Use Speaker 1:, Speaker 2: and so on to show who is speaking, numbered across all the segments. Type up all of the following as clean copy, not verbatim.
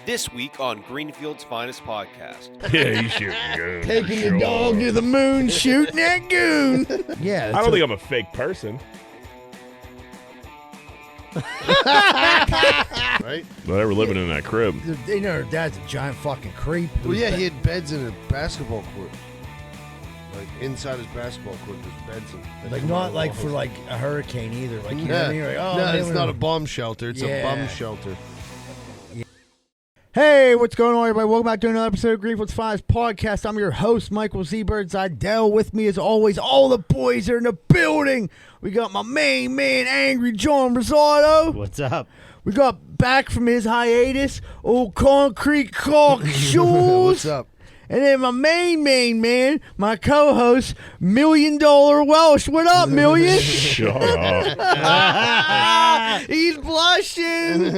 Speaker 1: This week on Greenfield's Finest Podcast.
Speaker 2: Yeah, he's shooting goon.
Speaker 3: Taking the dog to the moon, shooting that goon. Yeah,
Speaker 2: I don't think I'm a fake person.
Speaker 4: Right?
Speaker 2: Whatever, living in that crib.
Speaker 3: They know her dad's a giant fucking creep.
Speaker 4: Well, yeah, he had beds in a basketball court. Like, inside his basketball court, there's beds.
Speaker 3: Like, not like for like a hurricane either. Like, you know what I mean? Like, oh,
Speaker 4: no,
Speaker 3: man,
Speaker 4: it's not a bomb shelter. It's a bum shelter.
Speaker 3: Hey, what's going on, everybody? Welcome back to another episode of Greenfield's Finest Podcast. I'm your host, Michael Z-Birds Idell. With me, as always, all the boys are in the building. We got my main man, Angry John Rosado.
Speaker 5: What's up?
Speaker 3: We got back from his hiatus, old Concrete Cock Shoes.
Speaker 4: What's up?
Speaker 3: And then my main man, my co-host, $1 Million Welsh. What up, Million?
Speaker 2: Shut up.
Speaker 3: He's blushing.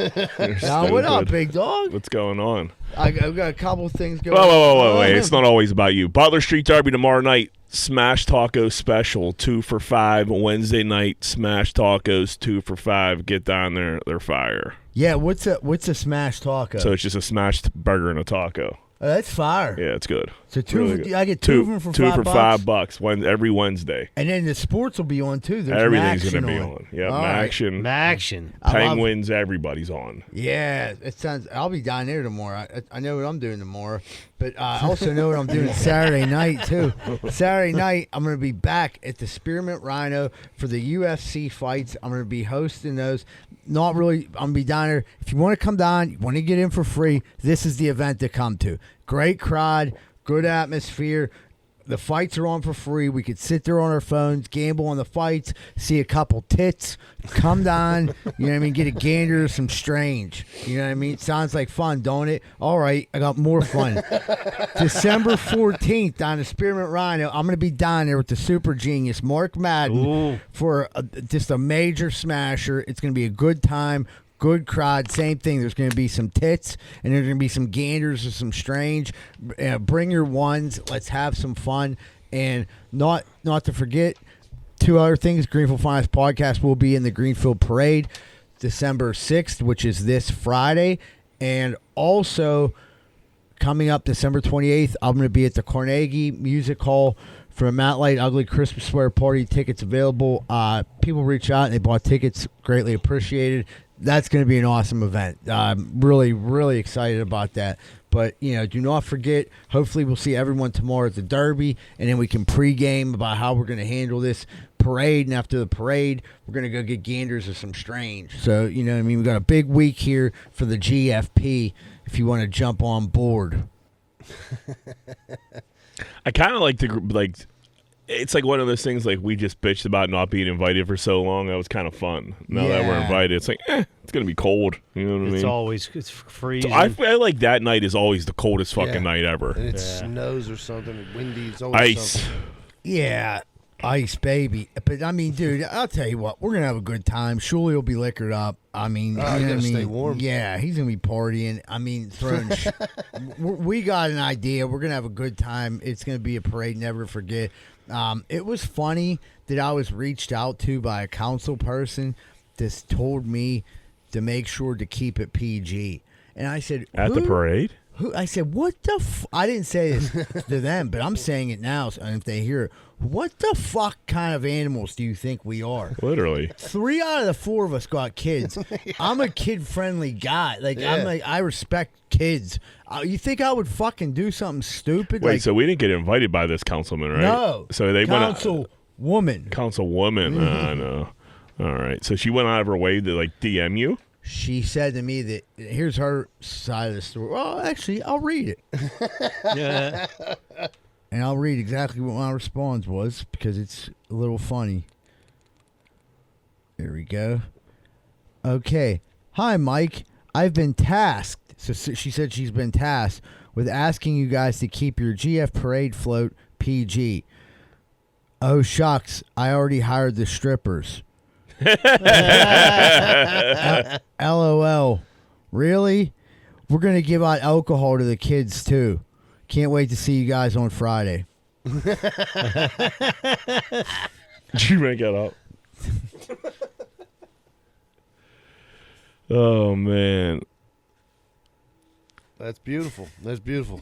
Speaker 3: Now, what up, big dog?
Speaker 2: What's going on?
Speaker 3: I've got a couple things going
Speaker 2: Whoa, wait. It's not always about you. Butler Street Derby tomorrow night. Smash Taco Special, 2 for $5. Wednesday night, Smash Tacos, 2 for $5. Get down there. They're fire.
Speaker 3: Yeah, what's a smash taco?
Speaker 2: So it's just a smashed burger and a taco.
Speaker 3: Oh, that's fire.
Speaker 2: Yeah, it's good.
Speaker 3: So
Speaker 2: Really good.
Speaker 3: I get two of them for $5.
Speaker 2: Every Wednesday.
Speaker 3: And then the sports will be on too. There's
Speaker 2: Everything's
Speaker 3: going to
Speaker 2: be on. Yeah,
Speaker 3: All
Speaker 2: Maction.
Speaker 5: Action.
Speaker 2: Penguins, everybody's on.
Speaker 3: Yeah, it sounds. I'll be down there tomorrow. I know what I'm doing tomorrow, but I also know what I'm doing Saturday night too. Saturday night, I'm going to be back at the Spearmint Rhino for the UFC fights. I'm going to be hosting those. Not really. I'm going to be down there. If you want to come down, you want to get in for free, this is the event to come to. Great crowd, good atmosphere. The fights are on for free. We could sit there on our phones, gamble on the fights, see a couple tits, come down, you know what I mean, get a gander of some strange. You know what I mean? Sounds like fun, don't it? All right, I got more fun. December 14th on the Spearmint Rhino, I'm going to be down there with the super genius Mark Madden for just a major smasher. It's going to be a good time. Good crowd, same thing. There's going to be some tits, and there's going to be some ganders or some strange. Bring your ones. Let's have some fun. And not to forget, two other things. Greenfield Finest Podcast will be in the Greenfield Parade December 6th, which is this Friday. And also, coming up December 28th, I'm going to be at the Carnegie Music Hall for a Matt Light Ugly Christmas Swear Party. Tickets available. People reach out, and they bought tickets. Greatly appreciated. That's going to be an awesome event. I'm really, really excited about that. But, do not forget, hopefully we'll see everyone tomorrow at the Derby, and then we can pregame about how we're going to handle this parade. And after the parade, we're going to go get ganders of some strange. So, we got a big week here for the GFP if you want to jump on board.
Speaker 2: I kind of like to, it's like one of those things like we just bitched about not being invited for so long. That was kind of fun. Now that we're invited, it's like, it's going to be cold. You know what I mean?
Speaker 5: It's freezing.
Speaker 2: So I feel like that night is always the coldest fucking night ever.
Speaker 4: And it snows or something. Windy. It's always
Speaker 2: Ice.
Speaker 4: something.
Speaker 3: Yeah. Ice, baby. But, I mean, dude, I'll tell you what. We're going to have a good time. Shuley will be liquored up. I mean,
Speaker 4: you gotta stay warm.
Speaker 3: Yeah, he's going to be partying. I mean, throwing we got an idea. We're going to have a good time. It's going to be a parade, never forget. It was funny that I was reached out to by a council person that told me to make sure to keep it PG. And I said,
Speaker 2: At the parade?
Speaker 3: I said, what the I didn't say this to them, but I'm saying it now, and if they hear it, what the fuck kind of animals do you think we are?
Speaker 2: Literally.
Speaker 3: 3 out of the 4 of us got kids. I'm a kid-friendly guy. I respect kids. You think I would fucking do something stupid?
Speaker 2: Wait, so we didn't get invited by this councilman, right?
Speaker 3: No.
Speaker 2: So they
Speaker 3: Councilwoman.
Speaker 2: Councilwoman. I know. All right. So she went out of her way to DM you?
Speaker 3: She said to me that here's her side of the story. Well, actually, I'll read it.
Speaker 5: Yeah.
Speaker 3: And I'll read exactly what my response was because it's a little funny. There we go. Okay. Hi, Mike. I've been tasked. So she said she's been tasked with asking you guys to keep your GF Parade float PG. Oh, shucks. I already hired the strippers. LOL. Really? We're going to give out alcohol to the kids, too. Can't wait to see you guys on Friday.
Speaker 2: Did you make that up? Oh, man.
Speaker 4: That's beautiful. That's beautiful.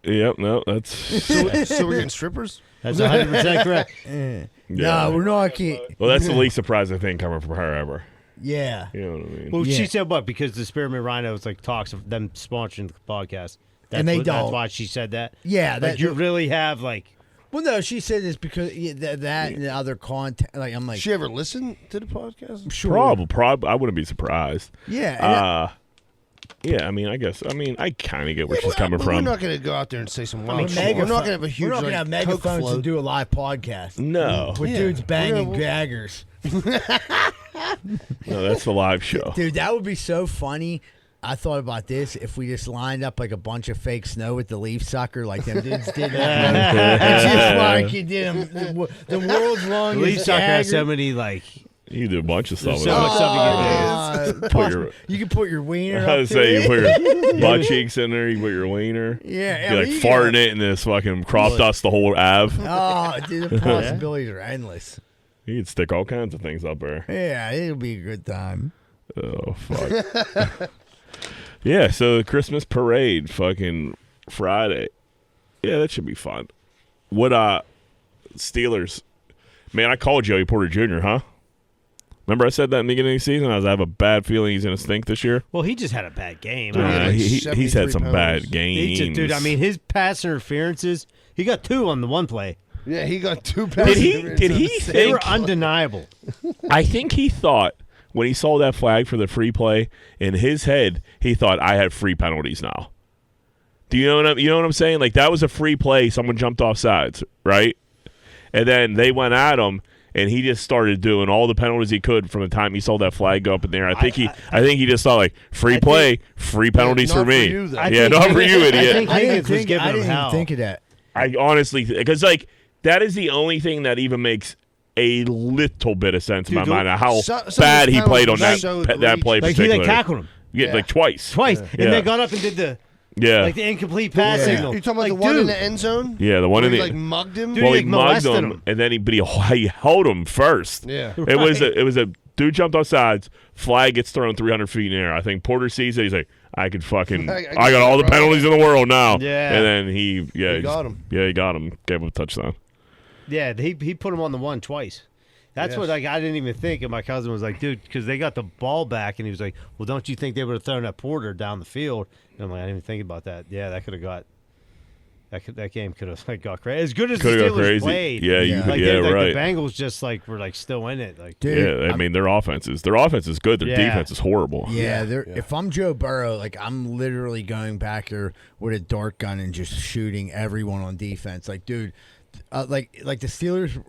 Speaker 2: Yep, no, that's
Speaker 4: So we're getting strippers?
Speaker 5: That's 100% correct.
Speaker 2: yeah.
Speaker 3: No, we're not.
Speaker 2: Well, that's the least surprising thing coming from her ever.
Speaker 3: Yeah.
Speaker 2: You know what I mean?
Speaker 5: Well,
Speaker 3: Yeah.
Speaker 5: she said what? Because the Spearmint Rhino was like talks of them sponsoring the podcast.
Speaker 3: And they
Speaker 5: That's
Speaker 3: don't.
Speaker 5: why she said that.
Speaker 3: Yeah.
Speaker 5: Like you really have like.
Speaker 3: Well, no, she said it's because that and the other content. Like I'm like,
Speaker 4: She ever listen to the podcast?
Speaker 3: sure.
Speaker 2: Probably. I wouldn't be surprised.
Speaker 3: Yeah.
Speaker 2: Yeah, I mean, I kind of get where she's coming
Speaker 4: We're
Speaker 2: from.
Speaker 4: not going to go out there and say some wild
Speaker 3: and
Speaker 4: shit. We're not going to have a huge
Speaker 3: We're not gonna have megaphones
Speaker 4: float.
Speaker 3: and do a live podcast.
Speaker 2: No,
Speaker 3: With
Speaker 4: Yeah.
Speaker 3: dudes banging
Speaker 4: We're
Speaker 3: gaggers.
Speaker 2: no, that's the live show.
Speaker 3: Dude, that would be so funny. I thought about this if we just lined up like a bunch of fake snow with the leaf sucker like them dudes did. It's just like you did the world's longest
Speaker 5: Leaf Sucker has so
Speaker 3: gagger.
Speaker 5: many like.
Speaker 2: You do a bunch of stuff.
Speaker 5: There's
Speaker 2: with
Speaker 5: so
Speaker 2: that.
Speaker 5: much stuff you can do.
Speaker 2: Put your-
Speaker 3: you can put your wiener
Speaker 2: I
Speaker 3: up
Speaker 2: was
Speaker 3: to
Speaker 2: say you
Speaker 3: it.
Speaker 2: put your butt cheeks in there. You put your wiener.
Speaker 3: Yeah,
Speaker 2: You
Speaker 3: I
Speaker 2: like
Speaker 3: mean, you
Speaker 2: farting
Speaker 3: got-
Speaker 2: it in this fucking crop dust the whole Ave.
Speaker 3: Oh, dude, the possibilities are endless.
Speaker 2: You could stick all kinds of things up there.
Speaker 3: Yeah, it'll be a good time.
Speaker 2: Oh fuck. Yeah, so the Christmas parade, fucking Friday. Yeah, that should be fun. What Steelers? Man, I called Joey Porter Jr., huh? Remember I said that in the beginning of the season? I have a bad feeling he's going to stink this year.
Speaker 5: Well, he just had a bad game.
Speaker 4: Yeah,
Speaker 5: I mean,
Speaker 4: like
Speaker 2: he's had
Speaker 4: 73
Speaker 2: some
Speaker 4: pounds.
Speaker 2: bad games.
Speaker 5: dude, I mean, his pass interferences. He got 2 on the one play.
Speaker 4: Yeah, he got 2
Speaker 2: Did
Speaker 4: passes.
Speaker 2: he
Speaker 5: They
Speaker 2: think?
Speaker 5: were undeniable.
Speaker 2: I think he thought when he saw that flag for the free play in his head, he thought I had free penalties now. Do you know what I'm saying? Like that was a free play. Someone jumped off sides, right? And then they went at him, and he just started doing all the penalties he could from the time he saw that flag go up in there. I think he just thought like free play, free penalties
Speaker 4: not
Speaker 2: for me.
Speaker 4: for you, though.
Speaker 2: Yeah, not for you,
Speaker 5: I
Speaker 2: idiot.
Speaker 5: think Higgins was giving
Speaker 3: I
Speaker 5: him
Speaker 3: didn't
Speaker 5: hell.
Speaker 3: even think of that.
Speaker 2: I honestly, because like that is the only thing that even makes a little bit of sense in my
Speaker 5: Dude,
Speaker 2: mind of how
Speaker 4: some of
Speaker 2: bad
Speaker 4: those
Speaker 2: he played on
Speaker 4: penalties
Speaker 2: that
Speaker 4: are so
Speaker 2: that play.
Speaker 5: Like he
Speaker 2: particularly.
Speaker 5: like tackled him
Speaker 2: Yeah,
Speaker 4: Yeah.
Speaker 2: like twice.
Speaker 5: twice,
Speaker 2: Yeah.
Speaker 5: and they got up and did the
Speaker 2: Yeah,
Speaker 5: the incomplete pass signal.
Speaker 4: You're talking about
Speaker 5: Like,
Speaker 4: the one in
Speaker 5: dude,
Speaker 4: the end zone?
Speaker 2: yeah, the one
Speaker 4: Where
Speaker 2: in
Speaker 4: he
Speaker 2: the
Speaker 4: mugged him?
Speaker 5: Dude,
Speaker 2: well,
Speaker 5: he,
Speaker 2: he
Speaker 5: like,
Speaker 2: mugged
Speaker 5: molested
Speaker 2: him,
Speaker 5: him.
Speaker 2: and then he held him first.
Speaker 4: Yeah.
Speaker 2: It was a dude jumped off sides. Flag gets thrown 300 feet in the air. I think Porter sees it. He's like, I could fucking,
Speaker 4: I
Speaker 2: I got all the
Speaker 4: right.
Speaker 2: penalties in the world now.
Speaker 5: Yeah.
Speaker 2: And then he
Speaker 4: got him.
Speaker 2: Yeah, he got him. Gave him a touchdown.
Speaker 5: Yeah, he put him on the one twice. That's
Speaker 4: Yes.
Speaker 5: what like I didn't even think. And my cousin was like, dude, because they got the ball back, and he was like, well, don't you think they would have thrown that Porter down the field? And I'm like, I didn't even think about that. Yeah, that could have got. That game could have like got crazy. As good as
Speaker 2: Coulda
Speaker 5: the
Speaker 2: got
Speaker 5: Steelers
Speaker 2: crazy.
Speaker 5: played,
Speaker 2: Yeah,
Speaker 5: like,
Speaker 2: yeah,
Speaker 5: like
Speaker 2: right.
Speaker 5: the Bengals just like were like still in it. Like,
Speaker 3: Dude,
Speaker 2: Yeah, I mean their offense is good. Their
Speaker 5: Yeah.
Speaker 2: defense is horrible.
Speaker 3: Yeah, if I'm Joe Burrow, like I'm literally going back there with a dart gun and just shooting everyone on defense. Like, dude, like the Steelers,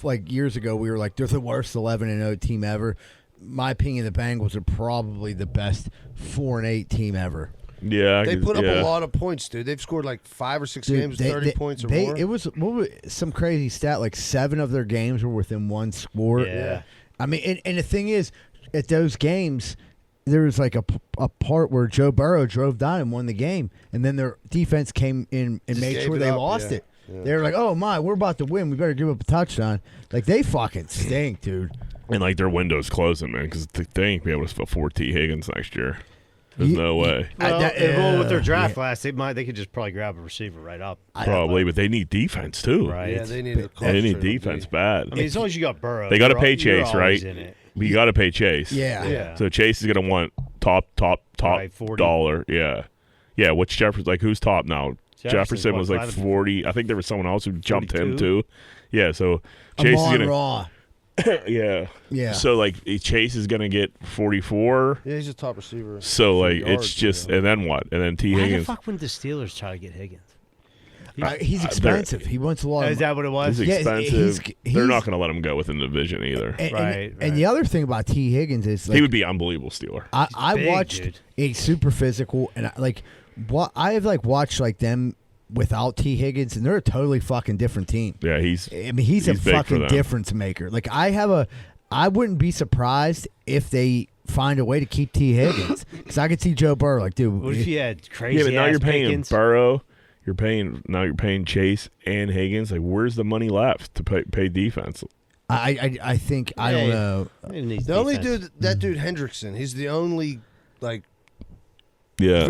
Speaker 3: like years ago, we were like they're the worst 11-0 team ever. My opinion, the Bengals are probably the best 4-8 team ever.
Speaker 2: Yeah,
Speaker 4: They put up
Speaker 2: yeah.
Speaker 4: a lot of points, dude. They've scored like 5 or 6
Speaker 3: Dude,
Speaker 4: games, 30 points or more.
Speaker 3: It was some crazy stat. Like 7 of their games were within one score.
Speaker 5: Yeah.
Speaker 3: I mean, and the thing is, at those games, there was like a part where Joe Burrow drove down and won the game, and then their defense came in and
Speaker 4: Just
Speaker 3: made
Speaker 4: gave
Speaker 3: sure
Speaker 4: it
Speaker 3: they
Speaker 4: up,
Speaker 3: lost
Speaker 4: yeah.
Speaker 3: it. They were like, "Oh my, we're about to win. We better give up a touchdown." Like they fucking stink, dude.
Speaker 2: And like their window's closing, man, because they ain't be able to afford T. Higgins next year. There's no way.
Speaker 5: well, with their draft
Speaker 3: yeah.
Speaker 5: class, they could just probably grab a receiver right up.
Speaker 2: Probably, but they need defense too.
Speaker 5: Right.
Speaker 4: Yeah, they need a
Speaker 2: They need
Speaker 4: concentrate on
Speaker 2: defense
Speaker 4: D.
Speaker 2: bad.
Speaker 5: I mean, as long as you got Burrow,
Speaker 2: They got to
Speaker 5: you're
Speaker 2: pay
Speaker 5: al- you're
Speaker 2: Chase,
Speaker 5: always
Speaker 2: right?
Speaker 5: in it.
Speaker 2: You got to pay Chase.
Speaker 3: Yeah.
Speaker 5: Yeah.
Speaker 2: So Chase is gonna want top
Speaker 5: Right, 40.
Speaker 2: dollar. Yeah. Yeah. What's Jefferson like? Who's top now?
Speaker 5: Jefferson's
Speaker 2: Jefferson was
Speaker 5: what,
Speaker 2: like
Speaker 5: 5?
Speaker 2: 40. I think there was someone else who jumped him
Speaker 5: 42?
Speaker 2: too. Yeah. So Chase is
Speaker 3: Amon
Speaker 2: gonna.
Speaker 3: Ra.
Speaker 2: Yeah.
Speaker 3: Yeah.
Speaker 2: So like Chase is gonna get 44.
Speaker 4: Yeah, he's a top receiver.
Speaker 2: So
Speaker 4: For
Speaker 2: like
Speaker 4: yards,
Speaker 2: it's just
Speaker 4: yeah.
Speaker 2: and then what? And then T.
Speaker 5: Why the
Speaker 2: Higgins.
Speaker 5: fuck wouldn't the Steelers try to get Higgins?
Speaker 3: He's expensive. He wants a lot.
Speaker 5: Is
Speaker 3: of
Speaker 5: that what it was?
Speaker 2: He's
Speaker 3: Yeah,
Speaker 2: expensive.
Speaker 3: he's-
Speaker 2: They're not gonna let him go within the division either.
Speaker 3: and
Speaker 5: Right.
Speaker 3: the other thing about T. Higgins is like,
Speaker 2: He would be unbelievable Steeler.
Speaker 3: I
Speaker 5: big,
Speaker 3: watched
Speaker 5: dude.
Speaker 3: a super physical, and I have like watched like them without T. Higgins, and they're a totally fucking different team.
Speaker 2: Yeah, he's
Speaker 3: I mean, he's a
Speaker 2: big for
Speaker 3: fucking
Speaker 2: them.
Speaker 3: difference maker. Like I wouldn't be surprised if they find a way to keep T. Higgins because I could see Joe Burrow like, dude.
Speaker 5: What if you had crazy?
Speaker 2: Yeah, but now
Speaker 5: ass
Speaker 2: you're paying
Speaker 5: Pickens?
Speaker 2: Burrow. You're paying Chase and Higgins. Like, where's the money left to pay defense?
Speaker 3: I think I don't know.
Speaker 5: It needs
Speaker 4: The only
Speaker 5: defense.
Speaker 4: dude, that dude Hendrickson, he's the only like
Speaker 2: Yeah.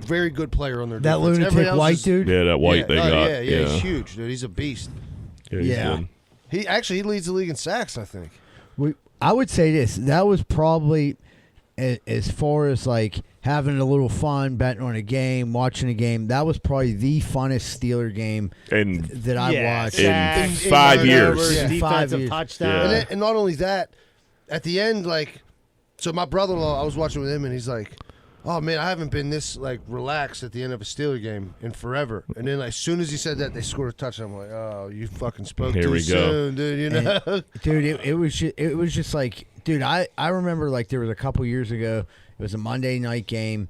Speaker 4: Very good player on their
Speaker 3: That
Speaker 4: defense. Everybody
Speaker 3: lunatic
Speaker 4: else
Speaker 3: white
Speaker 4: is-
Speaker 3: dude.
Speaker 2: Yeah, that white
Speaker 4: yeah,
Speaker 2: they got.
Speaker 4: Yeah, he's huge, dude. He's a beast.
Speaker 2: Yeah, he's
Speaker 3: Yeah.
Speaker 2: good.
Speaker 4: He leads the league in sacks, I think.
Speaker 3: I would say this. That was probably as far as like having a little fun, betting on a game, watching a game. That was probably the funnest Steeler game
Speaker 2: And
Speaker 3: that I watched.
Speaker 2: in
Speaker 5: Sacks,
Speaker 2: 5 years.
Speaker 5: turnovers,
Speaker 3: Yeah. 5
Speaker 5: defensive
Speaker 3: years.
Speaker 5: touchdown.
Speaker 2: Yeah.
Speaker 4: And not only that, at the end, like, so my brother-in-law, I was watching with him, and he's like, "Oh man, I haven't been this like relaxed at the end of a Steeler game in forever." And then, like, as soon as he said that, they scored a touchdown. I'm like, "Oh, you fucking spoke
Speaker 2: Here
Speaker 4: too
Speaker 2: we go.
Speaker 4: soon, dude." You know,
Speaker 3: Dude, it was just like, dude, I remember like there was a couple years ago. It was a Monday night game.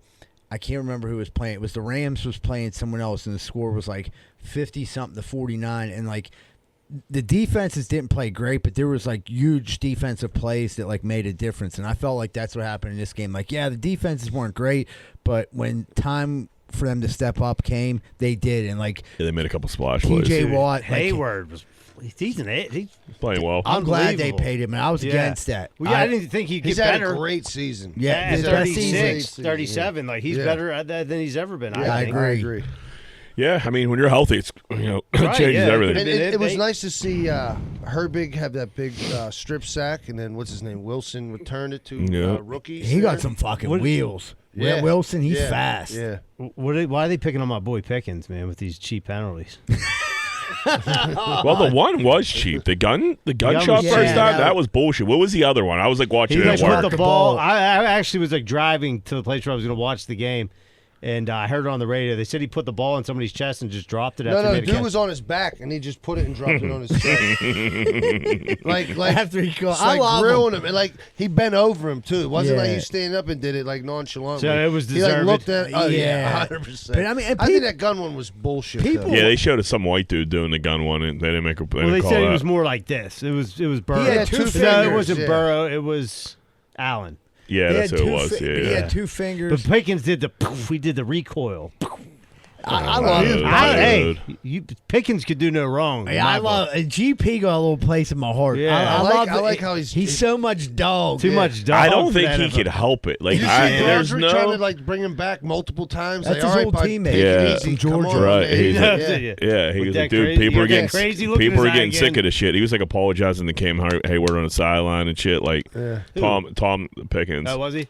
Speaker 3: I can't remember who was playing. It was the Rams was playing someone else, and the score was like 50-something to 49. And like the defenses didn't play great, but there was like huge defensive plays that like made a difference. And I felt like that's what happened in this game. Like, yeah, the defenses weren't great, but when time for them to step up came, they did. And like
Speaker 2: Yeah, they made a couple splash plays.
Speaker 3: T.J. Watt, like,
Speaker 5: Hayward was he's
Speaker 2: Playing well.
Speaker 3: I'm glad they
Speaker 5: Unbelievable.
Speaker 3: paid him, and I was
Speaker 5: Yeah.
Speaker 3: against that.
Speaker 5: Well, yeah, I didn't think he'd
Speaker 4: he's
Speaker 5: get
Speaker 4: had
Speaker 5: better.
Speaker 4: a great season.
Speaker 3: Yeah,
Speaker 5: Yeah,
Speaker 3: his best
Speaker 5: 36,
Speaker 3: season.
Speaker 5: 37. Like he's
Speaker 4: Yeah.
Speaker 5: better at that than he's ever been.
Speaker 3: Yeah, I
Speaker 5: I think.
Speaker 3: agree.
Speaker 4: I agree.
Speaker 2: Yeah, I mean, when you're healthy, it's it
Speaker 5: Right,
Speaker 2: changes
Speaker 5: yeah.
Speaker 2: everything.
Speaker 4: And
Speaker 5: They-
Speaker 4: it was
Speaker 5: they-
Speaker 4: nice to see Herbig have that big strip sack, and then what's his name, Wilson, returned it to
Speaker 2: Yeah.
Speaker 4: rookies.
Speaker 3: He got
Speaker 4: there.
Speaker 3: some fucking
Speaker 5: What-
Speaker 3: wheels.
Speaker 4: Yeah.
Speaker 3: Wilson, he's
Speaker 4: Yeah.
Speaker 3: fast.
Speaker 4: Yeah.
Speaker 5: Why are they picking on my boy Pickens, man, with these cheap penalties?
Speaker 2: Well, the one was cheap. The gunshot
Speaker 3: was-
Speaker 2: first
Speaker 3: yeah,
Speaker 2: time,
Speaker 3: that
Speaker 2: that was bullshit. What was the other one? I was like watching
Speaker 5: He
Speaker 2: it
Speaker 5: like
Speaker 2: at
Speaker 5: put
Speaker 2: work.
Speaker 5: the ball. I actually was like driving to the place where I was going to watch the game, and I heard it on the radio. They said he put the ball in somebody's chest and just dropped it. After
Speaker 4: No,
Speaker 5: he made a
Speaker 4: dude
Speaker 5: catch.
Speaker 4: was on his back, and he just put it and dropped it on his chest. like
Speaker 3: After he called,
Speaker 4: it's
Speaker 3: I
Speaker 4: like
Speaker 3: love
Speaker 4: grilling him, and like he bent over him too. It wasn't like
Speaker 3: Yeah.
Speaker 4: he standing up and did it like nonchalantly.
Speaker 5: So it was
Speaker 4: He like
Speaker 5: deserved.
Speaker 4: looked at. Oh
Speaker 3: Yeah.
Speaker 4: yeah, 100%.
Speaker 3: But I mean, and
Speaker 4: I think
Speaker 3: peop-
Speaker 4: that gun one was bullshit.
Speaker 3: people-
Speaker 4: though.
Speaker 2: Yeah, they showed us some white dude doing the gun one, and they didn't make a.
Speaker 5: Well, they
Speaker 2: call
Speaker 5: said
Speaker 2: that.
Speaker 5: it was more like this. It was Burrow.
Speaker 3: He had two
Speaker 5: No, it
Speaker 3: fingers,
Speaker 5: wasn't
Speaker 4: yeah.
Speaker 5: Burrow. It was Allen.
Speaker 2: Yeah,
Speaker 3: he
Speaker 2: that's
Speaker 3: had
Speaker 2: who it
Speaker 3: two
Speaker 2: was.
Speaker 3: fi-
Speaker 2: Yeah,
Speaker 3: He
Speaker 2: yeah.
Speaker 3: had two
Speaker 5: But
Speaker 3: fingers.
Speaker 5: Pickens did the poof. He did the recoil.
Speaker 3: I love
Speaker 2: Dude.
Speaker 3: him.
Speaker 5: Hey, Pickens could do no wrong. in
Speaker 3: Yeah, I
Speaker 5: my
Speaker 3: love GP got a little place in my heart.
Speaker 5: Yeah.
Speaker 3: I,
Speaker 4: I
Speaker 3: love
Speaker 4: like
Speaker 3: it.
Speaker 4: how
Speaker 3: he's so much dog.
Speaker 5: book. Too much dog.
Speaker 2: I don't
Speaker 5: for
Speaker 2: think
Speaker 5: that
Speaker 2: he
Speaker 5: of a-
Speaker 2: could help it. Like,
Speaker 4: Did you see
Speaker 2: there's
Speaker 4: Broderick trying to
Speaker 2: no.
Speaker 4: like bring him back multiple times?
Speaker 3: That's
Speaker 4: like,
Speaker 3: his
Speaker 4: all right,
Speaker 3: old
Speaker 4: bud,
Speaker 3: teammate.
Speaker 4: take
Speaker 2: Yeah.
Speaker 4: it easy.
Speaker 3: From
Speaker 4: Come
Speaker 3: Georgia.
Speaker 4: on,
Speaker 2: Right,
Speaker 4: man.
Speaker 2: he's
Speaker 5: Yeah.
Speaker 2: like- Yeah, he
Speaker 5: With
Speaker 2: was
Speaker 5: that
Speaker 2: like, dude,
Speaker 5: crazy-
Speaker 2: people are
Speaker 5: with that
Speaker 2: getting
Speaker 5: crazy look in
Speaker 2: people
Speaker 5: his
Speaker 2: are
Speaker 5: eye
Speaker 2: getting
Speaker 5: again.
Speaker 2: sick of this shit. He was like apologizing to Cam Hayward on the sideline and shit. Like
Speaker 4: Yeah.
Speaker 2: Tom Pickens,
Speaker 5: Oh, was he?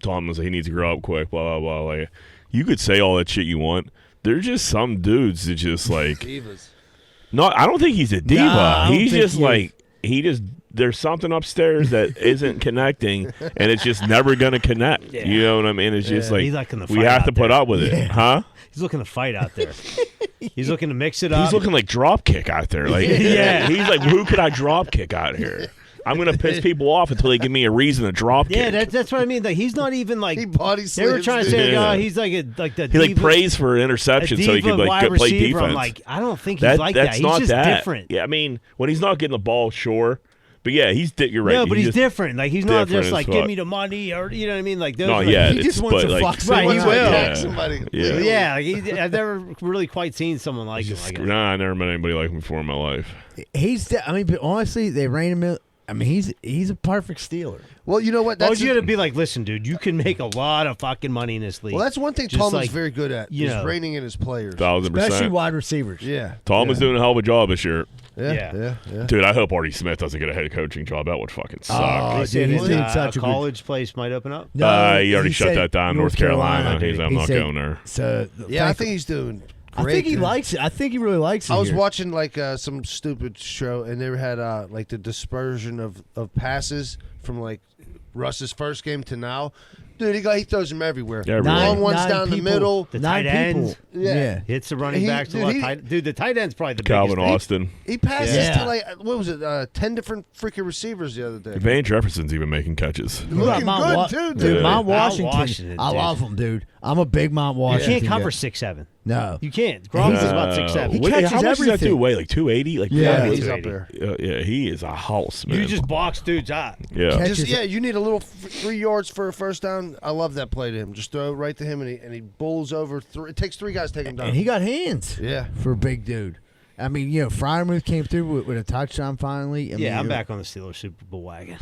Speaker 2: Tom was like, he needs to grow up quick. Blah blah blah. Like, you could say all that shit you want. There's just some dudes that just like.
Speaker 4: Divas.
Speaker 2: No, I don't think he's a diva.
Speaker 3: Nah, I don't
Speaker 2: He's
Speaker 3: think
Speaker 2: just
Speaker 3: he is.
Speaker 2: like there's something upstairs that isn't connecting, and it's just never gonna connect.
Speaker 5: Yeah.
Speaker 2: You know what I mean? It's just like
Speaker 5: He's like in the
Speaker 2: we
Speaker 5: fight
Speaker 2: have
Speaker 5: out
Speaker 2: to put
Speaker 5: there.
Speaker 2: up with it, huh?
Speaker 5: He's looking to fight out there. He's looking to mix it up.
Speaker 2: He's looking like drop kick out there. Like,
Speaker 5: Yeah.
Speaker 2: he's like, who could I drop kick out here? I'm gonna piss people off until they give me a reason to drop
Speaker 5: Yeah,
Speaker 2: kick.
Speaker 5: that's what I mean. Like he's not even like
Speaker 4: He body
Speaker 5: they were
Speaker 4: slams,
Speaker 5: trying to
Speaker 4: dude.
Speaker 5: say,
Speaker 2: Yeah.
Speaker 5: oh, he's like the
Speaker 2: He like
Speaker 5: diva,
Speaker 2: prays for an
Speaker 5: a
Speaker 2: interception
Speaker 5: diva
Speaker 2: so he could like
Speaker 5: wide
Speaker 2: go play
Speaker 5: receiver.
Speaker 2: defense.
Speaker 5: I'm like, I don't think he's like that.
Speaker 2: That's
Speaker 5: He's
Speaker 2: not
Speaker 5: just
Speaker 2: that
Speaker 5: different.
Speaker 2: Yeah, I mean, when he's not getting the ball, sure, but yeah, you're right.
Speaker 5: No, but he's
Speaker 2: just
Speaker 5: different. Like he's not
Speaker 2: different
Speaker 5: just
Speaker 2: as
Speaker 5: like
Speaker 2: fuck.
Speaker 5: give me the money or you know what I mean. Like those.
Speaker 2: Not
Speaker 5: are-
Speaker 2: yet.
Speaker 3: He just
Speaker 2: It's-
Speaker 3: wants
Speaker 2: but,
Speaker 3: to
Speaker 2: like,
Speaker 3: fuck
Speaker 5: Right,
Speaker 3: someone
Speaker 5: he
Speaker 3: up.
Speaker 5: will.
Speaker 4: Attack
Speaker 2: Yeah.
Speaker 4: somebody.
Speaker 2: Yeah.
Speaker 5: Yeah, like, I've never really quite seen someone like him. Like
Speaker 2: Nah, I never met anybody like him before in my life.
Speaker 3: I mean, but honestly, they ran him. I mean, he's a perfect Steeler.
Speaker 4: Well, you know what?
Speaker 5: Well,
Speaker 4: That's
Speaker 5: you got to be like, listen, dude, you can make a lot of fucking money in this league.
Speaker 4: well, that's one thing
Speaker 5: Just
Speaker 4: Tomlin's
Speaker 5: like,
Speaker 4: very good at.
Speaker 5: you
Speaker 4: Is
Speaker 5: know.
Speaker 4: reining in his players.
Speaker 2: 1,000%.
Speaker 3: Especially wide receivers.
Speaker 4: Yeah.
Speaker 2: Tom was doing a hell of a job this year.
Speaker 4: Yeah.
Speaker 2: Dude, I hope Artie Smith doesn't get a head coaching job. That would fucking suck.
Speaker 3: Oh,
Speaker 5: They said
Speaker 3: dude, he's
Speaker 5: his,
Speaker 3: doing such a good-
Speaker 5: college place might open up.
Speaker 3: No,
Speaker 2: He already shut
Speaker 3: said
Speaker 2: that down. North Carolina. He's like, I'm
Speaker 3: He
Speaker 2: not
Speaker 3: said-
Speaker 2: going there.
Speaker 3: So
Speaker 4: Yeah, I think he's doing
Speaker 3: I
Speaker 4: great.
Speaker 3: think he
Speaker 4: dude.
Speaker 3: likes it. I think he really likes it.
Speaker 4: I was
Speaker 3: here.
Speaker 4: watching like some stupid show, and they had like the dispersion of passes from like Russ's first game to now. Dude, he throws them everywhere.
Speaker 2: Everywhere.
Speaker 4: Long ones
Speaker 3: Nine
Speaker 4: down the
Speaker 3: people.
Speaker 4: middle.
Speaker 5: The
Speaker 3: Nine
Speaker 5: tight ends.
Speaker 3: people.
Speaker 4: Yeah.
Speaker 5: Hits the running
Speaker 4: He-
Speaker 5: backs.
Speaker 4: dude,
Speaker 5: The tight end's probably the
Speaker 2: Calvin
Speaker 5: biggest.
Speaker 2: Austin.
Speaker 4: He passes
Speaker 3: Yeah.
Speaker 4: to like what was it? 10 different freaking receivers the other day.
Speaker 2: Van Jefferson's even making catches.
Speaker 4: Looking
Speaker 3: Mount
Speaker 4: good
Speaker 3: Wa-
Speaker 4: too,
Speaker 3: dude.
Speaker 4: dude.
Speaker 3: Mount
Speaker 2: Yeah.
Speaker 3: Washington. I
Speaker 5: dude.
Speaker 3: love him, dude. I'm a big Mount
Speaker 5: You
Speaker 3: Washington.
Speaker 5: can't cover
Speaker 3: guy.
Speaker 5: 6'7".
Speaker 3: No.
Speaker 5: You can't. Gronk is about 6'7".
Speaker 3: He
Speaker 2: What-
Speaker 3: catches
Speaker 2: how much does that
Speaker 3: everything.
Speaker 2: dude weigh? Like 280? Like
Speaker 3: Yeah,
Speaker 2: probably
Speaker 4: he's
Speaker 2: 280.
Speaker 4: up there.
Speaker 2: Yeah, he is a house, man.
Speaker 5: You just box dudes out.
Speaker 2: yeah.
Speaker 3: Catch-
Speaker 4: Just you need a little 3 yards for a first down. I love that play to him. Just throw it right to him, and he bowls over. It takes 3 guys to take him down.
Speaker 3: And he got hands.
Speaker 4: Yeah.
Speaker 3: For a big dude. I mean, Fryermuth came through with a touchdown finally. I mean,
Speaker 5: Yeah, I'm back on the Steelers Super Bowl wagon.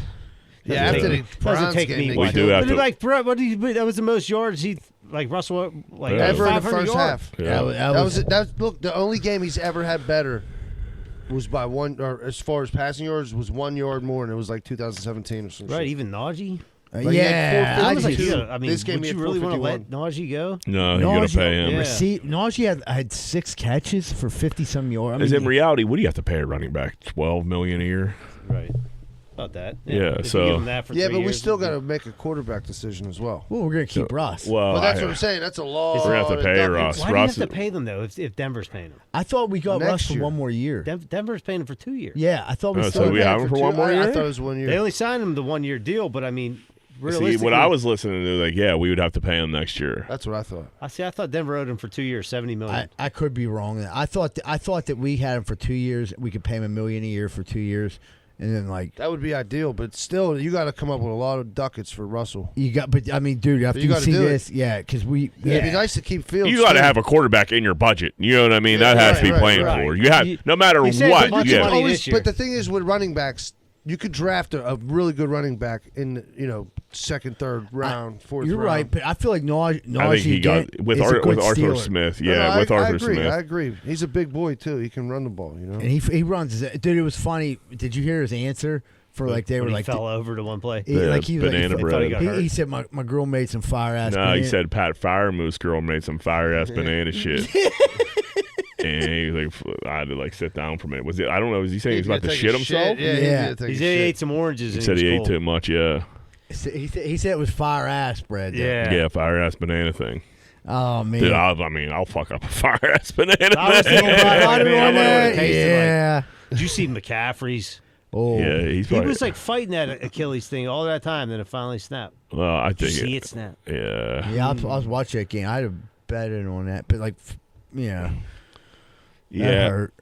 Speaker 4: Yeah,
Speaker 5: Doesn't
Speaker 4: after
Speaker 5: take-
Speaker 4: the Browns
Speaker 5: take
Speaker 4: game,
Speaker 5: me
Speaker 4: they
Speaker 2: We
Speaker 5: much.
Speaker 2: do have
Speaker 5: But
Speaker 2: to-
Speaker 5: like, bro, that was the most yards he like Russell like
Speaker 2: Yeah.
Speaker 4: ever in the
Speaker 5: 500
Speaker 4: first
Speaker 5: yards.
Speaker 4: half.
Speaker 2: Yeah.
Speaker 4: Look, the only game he's ever had better was by one, or as far as passing yards, was 1 yard more, and it was like 2017 or something.
Speaker 5: Right, even Najee.
Speaker 4: Like, he had 452.
Speaker 5: I
Speaker 4: just-
Speaker 5: mean,
Speaker 4: this game
Speaker 5: would
Speaker 4: he
Speaker 5: you
Speaker 4: had
Speaker 5: really want to let
Speaker 4: 451.
Speaker 5: Najee go?
Speaker 2: No, you got to pay him.
Speaker 5: Yeah.
Speaker 3: Najee had 6 catches for 50-some yards. I
Speaker 2: Is
Speaker 3: mean,
Speaker 2: in reality, what do you have to pay a running back? $12 million a year?
Speaker 5: Right. About that.
Speaker 2: Yeah,
Speaker 5: If you
Speaker 2: so-
Speaker 5: give him that for
Speaker 4: Yeah,
Speaker 5: 3
Speaker 4: but we
Speaker 5: years,
Speaker 4: still got to make a quarterback decision as well.
Speaker 3: well, we're gonna keep Russ.
Speaker 2: Well,
Speaker 4: But that's what I'm saying. That's a law.
Speaker 2: We're gonna have to pay Russ.
Speaker 5: Why do you have to pay them though if Denver's paying them?
Speaker 3: I thought we got
Speaker 4: Next
Speaker 3: Russ for
Speaker 4: year.
Speaker 3: 1 more year.
Speaker 5: Denver's paying him for 2 years.
Speaker 3: Yeah, I thought we
Speaker 2: Oh,
Speaker 3: still.
Speaker 2: so we have him for 1 more
Speaker 4: I
Speaker 2: year?
Speaker 4: thought it was 1 year.
Speaker 5: They only signed him the 1 year deal, but I mean,
Speaker 2: See,
Speaker 5: realistically,
Speaker 2: what I was listening to, like, yeah, we would have to pay him next year.
Speaker 4: That's what I thought.
Speaker 5: I thought Denver owed him for 2 years, $70 million.
Speaker 3: I could be wrong. I thought that we had him for 2 years. We could pay him $1 million a year for 2 years, and then like
Speaker 4: That would be ideal, but still, you got to come up with a lot of ducats for Russell.
Speaker 3: you got. But I mean, dude, after
Speaker 4: you
Speaker 3: you
Speaker 4: gotta
Speaker 3: see
Speaker 4: do it.
Speaker 3: this, yeah, because we.
Speaker 4: Yeah. It'd be nice to keep Fields.
Speaker 2: You got to
Speaker 4: too.
Speaker 2: have a quarterback in your budget. You know what I mean?
Speaker 4: Yeah,
Speaker 2: That has to be
Speaker 4: right,
Speaker 2: playing
Speaker 5: right.
Speaker 2: for. You have
Speaker 5: You-
Speaker 2: no matter
Speaker 5: you said
Speaker 2: what.
Speaker 5: a bunch
Speaker 2: You
Speaker 5: of
Speaker 2: have,
Speaker 5: money
Speaker 4: Always,
Speaker 5: this year.
Speaker 4: but the thing is, with running backs, you could draft a really good running back in second, third round, fourth
Speaker 3: You're
Speaker 4: round.
Speaker 3: right, but I feel like Najee.
Speaker 2: I think he got with
Speaker 3: is a good
Speaker 2: Arthur
Speaker 3: stealer.
Speaker 2: Smith.
Speaker 4: No,
Speaker 2: Yeah,
Speaker 4: no,
Speaker 2: with
Speaker 4: I
Speaker 2: Arthur
Speaker 4: agree.
Speaker 2: Smith.
Speaker 4: I agree. He's a big boy too. He can run the ball. You know.
Speaker 3: And he runs. Dude, it was funny. Did you hear his answer for like they
Speaker 5: When
Speaker 3: were
Speaker 5: he
Speaker 3: like
Speaker 5: fell over to one play.
Speaker 3: he,
Speaker 2: Yeah,
Speaker 3: like he was
Speaker 2: banana
Speaker 3: like,
Speaker 2: bread.
Speaker 5: He got hurt.
Speaker 3: he said my girl made some fire ass.
Speaker 2: No, he said Pat Firemoose girl made some fire ass banana shit. And he was like, I had to like sit down for a minute. Was it? I don't know. Was he saying he was about to shit himself?
Speaker 4: Yeah,
Speaker 3: Yeah.
Speaker 4: He, did take
Speaker 5: He
Speaker 4: a
Speaker 5: said he
Speaker 4: shit.
Speaker 5: ate some oranges.
Speaker 2: He
Speaker 5: and
Speaker 2: said he
Speaker 5: was
Speaker 2: ate
Speaker 5: cold.
Speaker 2: too much. Yeah,
Speaker 3: he said it was fire ass bread. though.
Speaker 5: Yeah.
Speaker 2: yeah, fire ass banana thing.
Speaker 3: Oh man.
Speaker 2: Dude, I'll fuck up a fire ass banana.
Speaker 5: I was thinking about it. Like, man, I wonder what it tasted like.
Speaker 3: Yeah.
Speaker 5: Did you see McCaffrey's?
Speaker 3: Oh.
Speaker 2: Yeah, he's
Speaker 5: He
Speaker 2: probably.
Speaker 5: was like fighting that Achilles thing all that time, then it finally snapped.
Speaker 2: Well, I
Speaker 5: Did you
Speaker 2: think
Speaker 5: see it snap?
Speaker 2: Yeah.
Speaker 3: Yeah, I was watching that game. I'd have betted on that, but like, yeah.
Speaker 2: Yeah,
Speaker 3: hurt.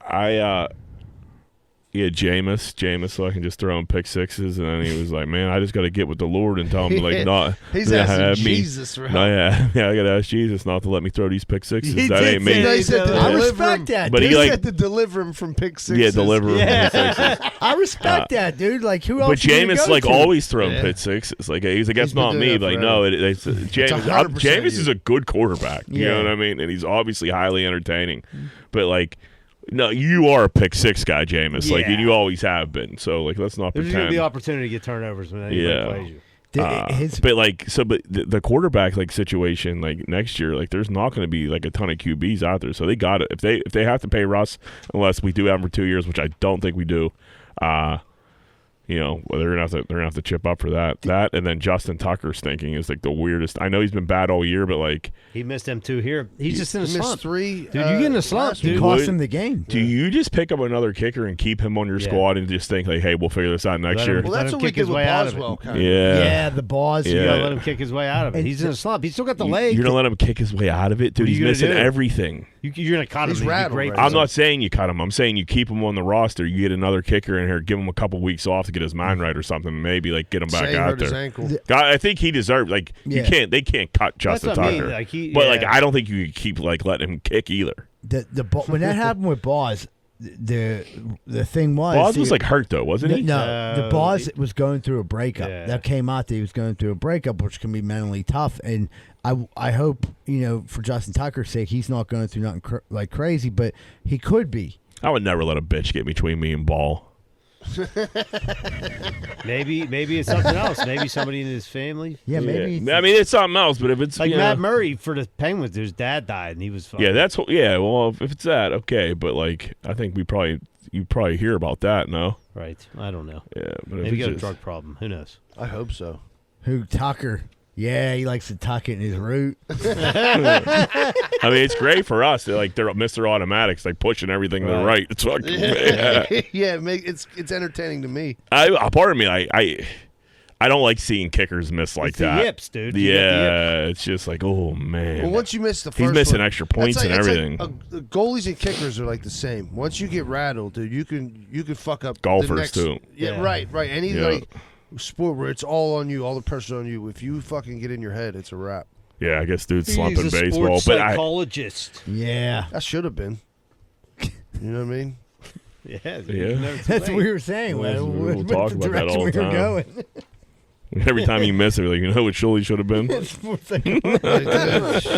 Speaker 2: Jameis, so I can just throw him pick sixes, and then he was like, "Man, I just got to get with the Lord and tell him to like not."
Speaker 4: He's
Speaker 2: yeah,
Speaker 4: asking
Speaker 2: have me-
Speaker 4: Jesus, right?
Speaker 2: No, yeah, I got to ask Jesus not to let me throw these pick sixes.
Speaker 5: He
Speaker 2: That
Speaker 5: did
Speaker 2: ain't
Speaker 5: say
Speaker 2: me.
Speaker 5: that.
Speaker 4: He said to
Speaker 5: I
Speaker 4: deliver
Speaker 3: respect
Speaker 4: him.
Speaker 3: that,
Speaker 2: But
Speaker 3: dude.
Speaker 2: he like,
Speaker 4: said to deliver him from pick sixes.
Speaker 2: yeah, deliver him
Speaker 5: Yeah.
Speaker 2: pick sixes.
Speaker 3: I respect that, dude. Like, who else?
Speaker 2: But
Speaker 3: you gonna
Speaker 2: Jameis
Speaker 3: go
Speaker 2: like
Speaker 3: to?
Speaker 2: always throwing
Speaker 4: Yeah.
Speaker 2: pick sixes. Like he's like, that's
Speaker 4: He's been
Speaker 2: not
Speaker 4: doing
Speaker 2: me.
Speaker 4: that
Speaker 2: Like no,
Speaker 4: forever.
Speaker 2: it's Jameis.
Speaker 4: 100%
Speaker 2: Jameis
Speaker 4: you.
Speaker 2: is a good quarterback. You
Speaker 3: Yeah.
Speaker 2: know what I mean? And he's obviously highly entertaining. But like. No, you are a pick six guy, Jameis. Like,
Speaker 5: Yeah.
Speaker 2: and you always have been. So, like, let's not
Speaker 5: There's going to
Speaker 2: pretend.
Speaker 5: be opportunity to get turnovers when anybody
Speaker 2: Yeah.
Speaker 5: plays you.
Speaker 2: But like, but the quarterback like situation like next year, like there's not going to be like a ton of QBs out there, so they got it. If they have to pay Russ, unless we do have him for 2 years, which I don't think we do, you know, well, they're gonna have to chip up for that. That and then Justin Tucker's thinking is like the weirdest. I know he's been bad all year, but like,
Speaker 5: He missed them two here. He's just in a
Speaker 4: He missed
Speaker 5: slump.
Speaker 4: 3.
Speaker 5: Dude, you get in a slump,
Speaker 4: last
Speaker 5: dude.
Speaker 3: It
Speaker 4: week.
Speaker 3: cost
Speaker 2: Would-
Speaker 3: him the game.
Speaker 2: do you just pick up another kicker and keep him on your
Speaker 5: Yeah.
Speaker 2: squad and just think like, hey, we'll figure this out next
Speaker 5: Let
Speaker 2: year?
Speaker 5: him-
Speaker 4: Well,
Speaker 5: Let
Speaker 4: that's
Speaker 5: him
Speaker 4: what we
Speaker 5: kick
Speaker 4: did
Speaker 5: his
Speaker 4: with
Speaker 5: way out of it.
Speaker 4: Boswell. Kind of.
Speaker 3: Yeah, the bars.
Speaker 5: You
Speaker 2: Yeah.
Speaker 5: got to let him kick his way out of it.
Speaker 3: And-
Speaker 5: He's in a slump. He's still got the
Speaker 2: You're
Speaker 5: leg.
Speaker 2: gonna let him kick his way out of it, dude.
Speaker 5: What are
Speaker 2: He's
Speaker 5: you gonna
Speaker 2: missing
Speaker 5: do?
Speaker 2: everything.
Speaker 5: You're going to cut him.
Speaker 4: He's
Speaker 5: He'd be
Speaker 4: rattled
Speaker 5: great
Speaker 4: right
Speaker 5: for
Speaker 2: I'm
Speaker 5: them.
Speaker 2: not saying you cut him. I'm saying you keep him on the roster. You get another kicker in here, give him a couple weeks off to get his mind right or something. Maybe like get him back
Speaker 4: Say he
Speaker 2: out
Speaker 4: hurt his
Speaker 2: there.
Speaker 4: ankle.
Speaker 2: God, I think he deserved. Like
Speaker 3: Yeah.
Speaker 2: they can't cut Justin
Speaker 5: what I mean,
Speaker 2: Tucker.
Speaker 5: like,
Speaker 2: but like
Speaker 5: yeah.
Speaker 2: I don't think you could keep like letting him kick either.
Speaker 3: When that happened with Boz, the thing was
Speaker 2: Boz was like hurt though, wasn't he?
Speaker 3: No, the Boz was going through a breakup.
Speaker 5: Yeah.
Speaker 3: That came out that he was going through a breakup, which can be mentally tough. And I hope, you know, for Justin Tucker's sake, he's not going through nothing like crazy, but he could be.
Speaker 2: I would never let a bitch get between me and Ball.
Speaker 5: Maybe it's something else. Maybe somebody in his family.
Speaker 3: Yeah, maybe.
Speaker 2: Yeah. I mean, it's something else. But if it's
Speaker 5: Like
Speaker 2: you
Speaker 5: Matt
Speaker 2: know,
Speaker 5: Murray for the Penguins, his dad died and he was fucking.
Speaker 2: yeah, that's yeah. Well, if it's that, okay. But like, I think you probably hear about that. No,
Speaker 5: right. I don't know.
Speaker 2: yeah. But if
Speaker 5: Maybe he
Speaker 2: it's
Speaker 5: got a
Speaker 2: just-
Speaker 5: drug problem. Who knows?
Speaker 4: I hope so.
Speaker 3: Who, Tucker? Yeah, he likes to tuck it in his root.
Speaker 2: I mean, it's great for us. They're Mr. Automatics, like pushing everything to the right. It's fucking yeah.
Speaker 4: Yeah, it's entertaining to me.
Speaker 2: Part of me, I don't like seeing kickers miss like
Speaker 5: It's the
Speaker 2: that.
Speaker 5: yips, dude. You got the
Speaker 2: Yeah, it's just like, oh man.
Speaker 4: Well, once you miss the first
Speaker 2: He's missing
Speaker 4: one,
Speaker 2: extra points
Speaker 4: that's
Speaker 2: and
Speaker 4: it's
Speaker 2: everything.
Speaker 4: Goalies and kickers are like the same. Once you get rattled, dude, you can fuck up
Speaker 2: Golfers,
Speaker 4: the next,
Speaker 2: too.
Speaker 4: Yeah,
Speaker 5: Yeah.
Speaker 4: right. Any
Speaker 2: Yeah.
Speaker 4: like sport where it's all on you, all the pressure on you. If you fucking get in your head, it's a wrap.
Speaker 2: Yeah, I guess dude's
Speaker 5: He's
Speaker 2: slumping
Speaker 5: a
Speaker 2: baseball,
Speaker 5: sports
Speaker 2: but I
Speaker 5: psychologist.
Speaker 3: Yeah.
Speaker 4: That should have been. You know what I mean?
Speaker 5: Yeah,
Speaker 2: Yeah.
Speaker 3: That's what we were saying.
Speaker 2: We'll
Speaker 3: What
Speaker 2: talk
Speaker 3: the
Speaker 2: about that
Speaker 3: direction
Speaker 2: all
Speaker 3: we
Speaker 2: the
Speaker 3: were
Speaker 2: time.
Speaker 3: going.
Speaker 2: Every time you miss it, you're like, you know what Shuley should have been?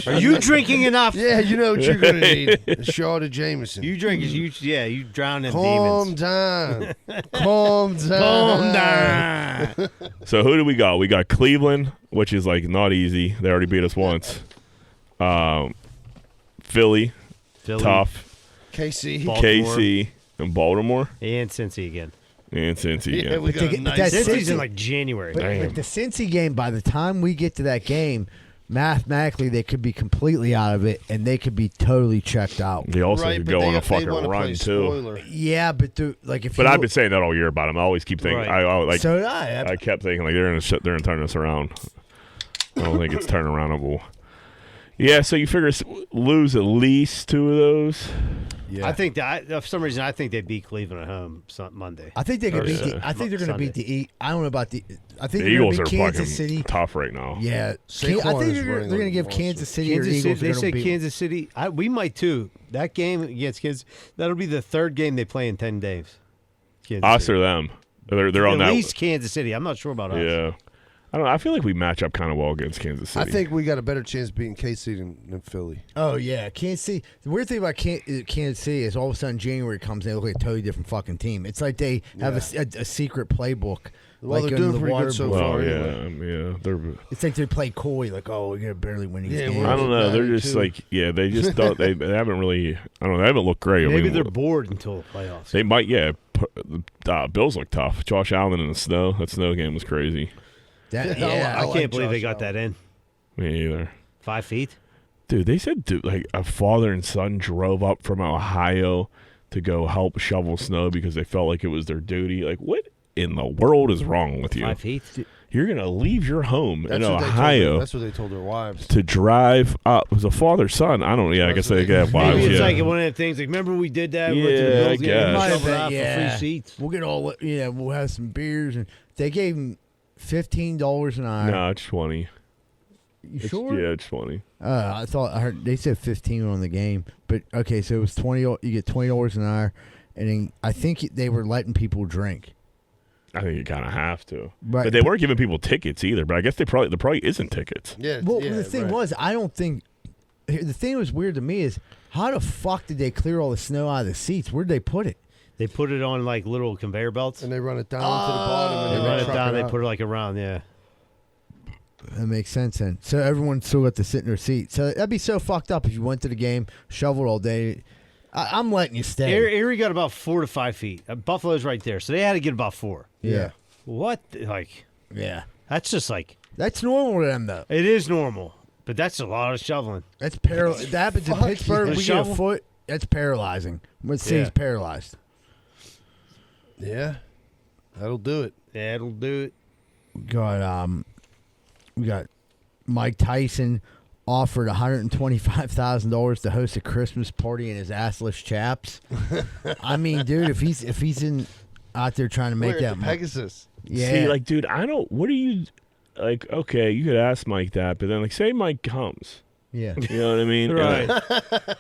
Speaker 5: Are you drinking enough?
Speaker 4: Yeah, you know what you're gonna need. A shot of Jameson.
Speaker 5: You drink, you drown in
Speaker 4: Calm
Speaker 5: demons.
Speaker 4: down. Calm down.
Speaker 5: Calm down.
Speaker 2: So who do we got? We got Cleveland, which is like not easy. They already beat us once. Philly, tough.
Speaker 4: KC.
Speaker 5: Baltimore.
Speaker 2: KC, and Baltimore.
Speaker 5: And Cincy again.
Speaker 2: And Cincy
Speaker 4: Yeah,
Speaker 2: again.
Speaker 4: we got a
Speaker 3: But
Speaker 4: nice.
Speaker 3: that's
Speaker 5: Cincy's
Speaker 3: Cincy.
Speaker 5: in like January.
Speaker 3: But the Cincy game, by the time we get to that game, mathematically they could be completely out of it, and they could be totally checked out.
Speaker 2: They also
Speaker 4: Right,
Speaker 2: could
Speaker 4: but
Speaker 2: go
Speaker 4: they-
Speaker 2: on a
Speaker 4: they
Speaker 2: fucking
Speaker 4: wanna play
Speaker 2: run too.
Speaker 4: spoiler.
Speaker 3: Yeah, but if
Speaker 2: But
Speaker 3: you
Speaker 2: I've been saying that all year about them. I always keep thinking.
Speaker 5: Right.
Speaker 2: I like.
Speaker 3: so did I.
Speaker 2: I kept thinking like they're gonna turn us around. I don't think it's turning around. Yeah, so you figure lose at least 2 of those.
Speaker 4: Yeah.
Speaker 5: I think that for some reason I think they beat Cleveland at home Monday.
Speaker 3: I think they could beat.
Speaker 2: Thursday.
Speaker 3: I think they're going to beat the. I don't know about the. I think
Speaker 2: The
Speaker 3: they're going
Speaker 2: Eagles
Speaker 3: to
Speaker 2: are
Speaker 3: beat
Speaker 2: fucking
Speaker 3: Kansas City.
Speaker 2: tough right now.
Speaker 3: Yeah,
Speaker 4: Saquon
Speaker 3: I think
Speaker 4: is
Speaker 3: they're
Speaker 4: running
Speaker 3: going to
Speaker 4: like
Speaker 3: give
Speaker 4: a
Speaker 3: Kansas
Speaker 4: monster.
Speaker 3: City or
Speaker 5: Kansas
Speaker 3: Eagles.
Speaker 5: City, they
Speaker 3: are gonna
Speaker 5: say
Speaker 3: beat
Speaker 5: Kansas City. We might too. That game against Kansas, that'll be the 3rd game they play in 10 days. Kansas
Speaker 2: Us
Speaker 5: City.
Speaker 2: or them? They're on
Speaker 5: At
Speaker 2: that.
Speaker 5: least Kansas City. I'm not sure about us.
Speaker 2: Yeah, I don't know. I feel like we match up kind of well against Kansas City.
Speaker 4: I think we got a better chance beating KC than Philly.
Speaker 3: Oh yeah, Kansas City. The weird thing about Kansas City is all of a sudden January comes and they look like a totally different fucking team. It's like they have a secret playbook.
Speaker 4: Well,
Speaker 3: like
Speaker 4: they're
Speaker 3: in
Speaker 4: doing
Speaker 3: the
Speaker 4: pretty
Speaker 3: water
Speaker 4: good so
Speaker 3: book.
Speaker 4: far.
Speaker 2: Well,
Speaker 4: anyway.
Speaker 2: yeah. They're.
Speaker 3: It's like they play coy, like we're gonna barely win these
Speaker 4: Yeah,
Speaker 3: games.
Speaker 2: I don't know. They're
Speaker 4: batting,
Speaker 2: just
Speaker 4: too.
Speaker 2: like they just don't. They haven't really. I don't know. They haven't looked great. I
Speaker 5: Maybe
Speaker 2: mean,
Speaker 5: they're bored until the playoffs.
Speaker 2: They might. Yeah. Bills look tough. Josh Allen in the snow. That snow game was crazy.
Speaker 3: Yeah,
Speaker 5: I
Speaker 4: like
Speaker 5: can't believe they
Speaker 4: Josh
Speaker 5: got that in.
Speaker 2: Me either.
Speaker 5: 5 feet.
Speaker 2: Dude, they said like a father and son drove up from Ohio to go help shovel snow because they felt like it was their duty. Like, what in the world is wrong with you?
Speaker 5: 5 feet.
Speaker 2: You're gonna leave your home in
Speaker 4: That's what
Speaker 2: Ohio
Speaker 4: that's what they told their wives.
Speaker 2: to drive up. It was a father son. I don't. Yeah, I guess they have wives.
Speaker 5: Maybe it's
Speaker 2: Yeah.
Speaker 5: like one of the things. Like, remember we did that? We went to the
Speaker 2: Yeah, I
Speaker 5: Bills game,
Speaker 2: guess.
Speaker 3: Might have
Speaker 5: shoveled
Speaker 3: been,
Speaker 5: out for free seats.
Speaker 3: We'll get all. Yeah, we'll have some beers, and they gave him $15 an hour.
Speaker 2: No, it's 20.
Speaker 3: You sure?
Speaker 2: Yeah, it's 20.
Speaker 3: I heard they said 15 on the game, but okay, so it was 20. You get $20 an hour, and then I think they were letting people drink.
Speaker 2: I think you kind of have to.
Speaker 3: Right.
Speaker 2: But they weren't giving people tickets either. But I guess there probably isn't tickets.
Speaker 4: Yeah.
Speaker 3: Well,
Speaker 4: yeah,
Speaker 3: the thing
Speaker 4: right.
Speaker 3: was, I don't think the thing that was weird to me is how the fuck did they clear all the snow out of the seats? Where'd they put it?
Speaker 5: They put it on like little conveyor belts.
Speaker 4: And they run it down to the bottom.
Speaker 5: They
Speaker 4: And
Speaker 5: run it
Speaker 4: truck
Speaker 5: down. They
Speaker 4: out.
Speaker 5: put it like around. Yeah.
Speaker 3: That makes sense then. So everyone still got to sit in their seat. So that'd be so fucked up if you went to the game, shoveled all day. I'm letting you stay.
Speaker 5: Erie got about 4 to 5 feet. Buffalo's right there, so they had to get about 4.
Speaker 3: Yeah.
Speaker 5: What? Like,
Speaker 3: Yeah.
Speaker 5: that's just like
Speaker 3: That's normal to them though.
Speaker 5: it is normal, but that's a lot of shoveling.
Speaker 3: That's that happens in
Speaker 4: Fuck
Speaker 3: Pittsburgh.
Speaker 5: yeah.
Speaker 3: We get a
Speaker 5: Shovel?
Speaker 3: foot. That's paralyzing. What city's
Speaker 5: Yeah.
Speaker 3: paralyzed?
Speaker 4: Yeah. That'll do it.
Speaker 5: Yeah, it'll do it.
Speaker 3: We got Mike Tyson offered $125,000 to host a Christmas party in his assless chaps. I mean, dude, if he's in out there trying to make
Speaker 4: Where,
Speaker 3: that
Speaker 4: the
Speaker 3: money,
Speaker 4: Pegasus.
Speaker 3: yeah.
Speaker 2: See, like, dude, I don't. What do you like? Okay, you could ask Mike that, but then like, say Mike comes.
Speaker 3: yeah.
Speaker 2: You know what I mean?
Speaker 5: Right.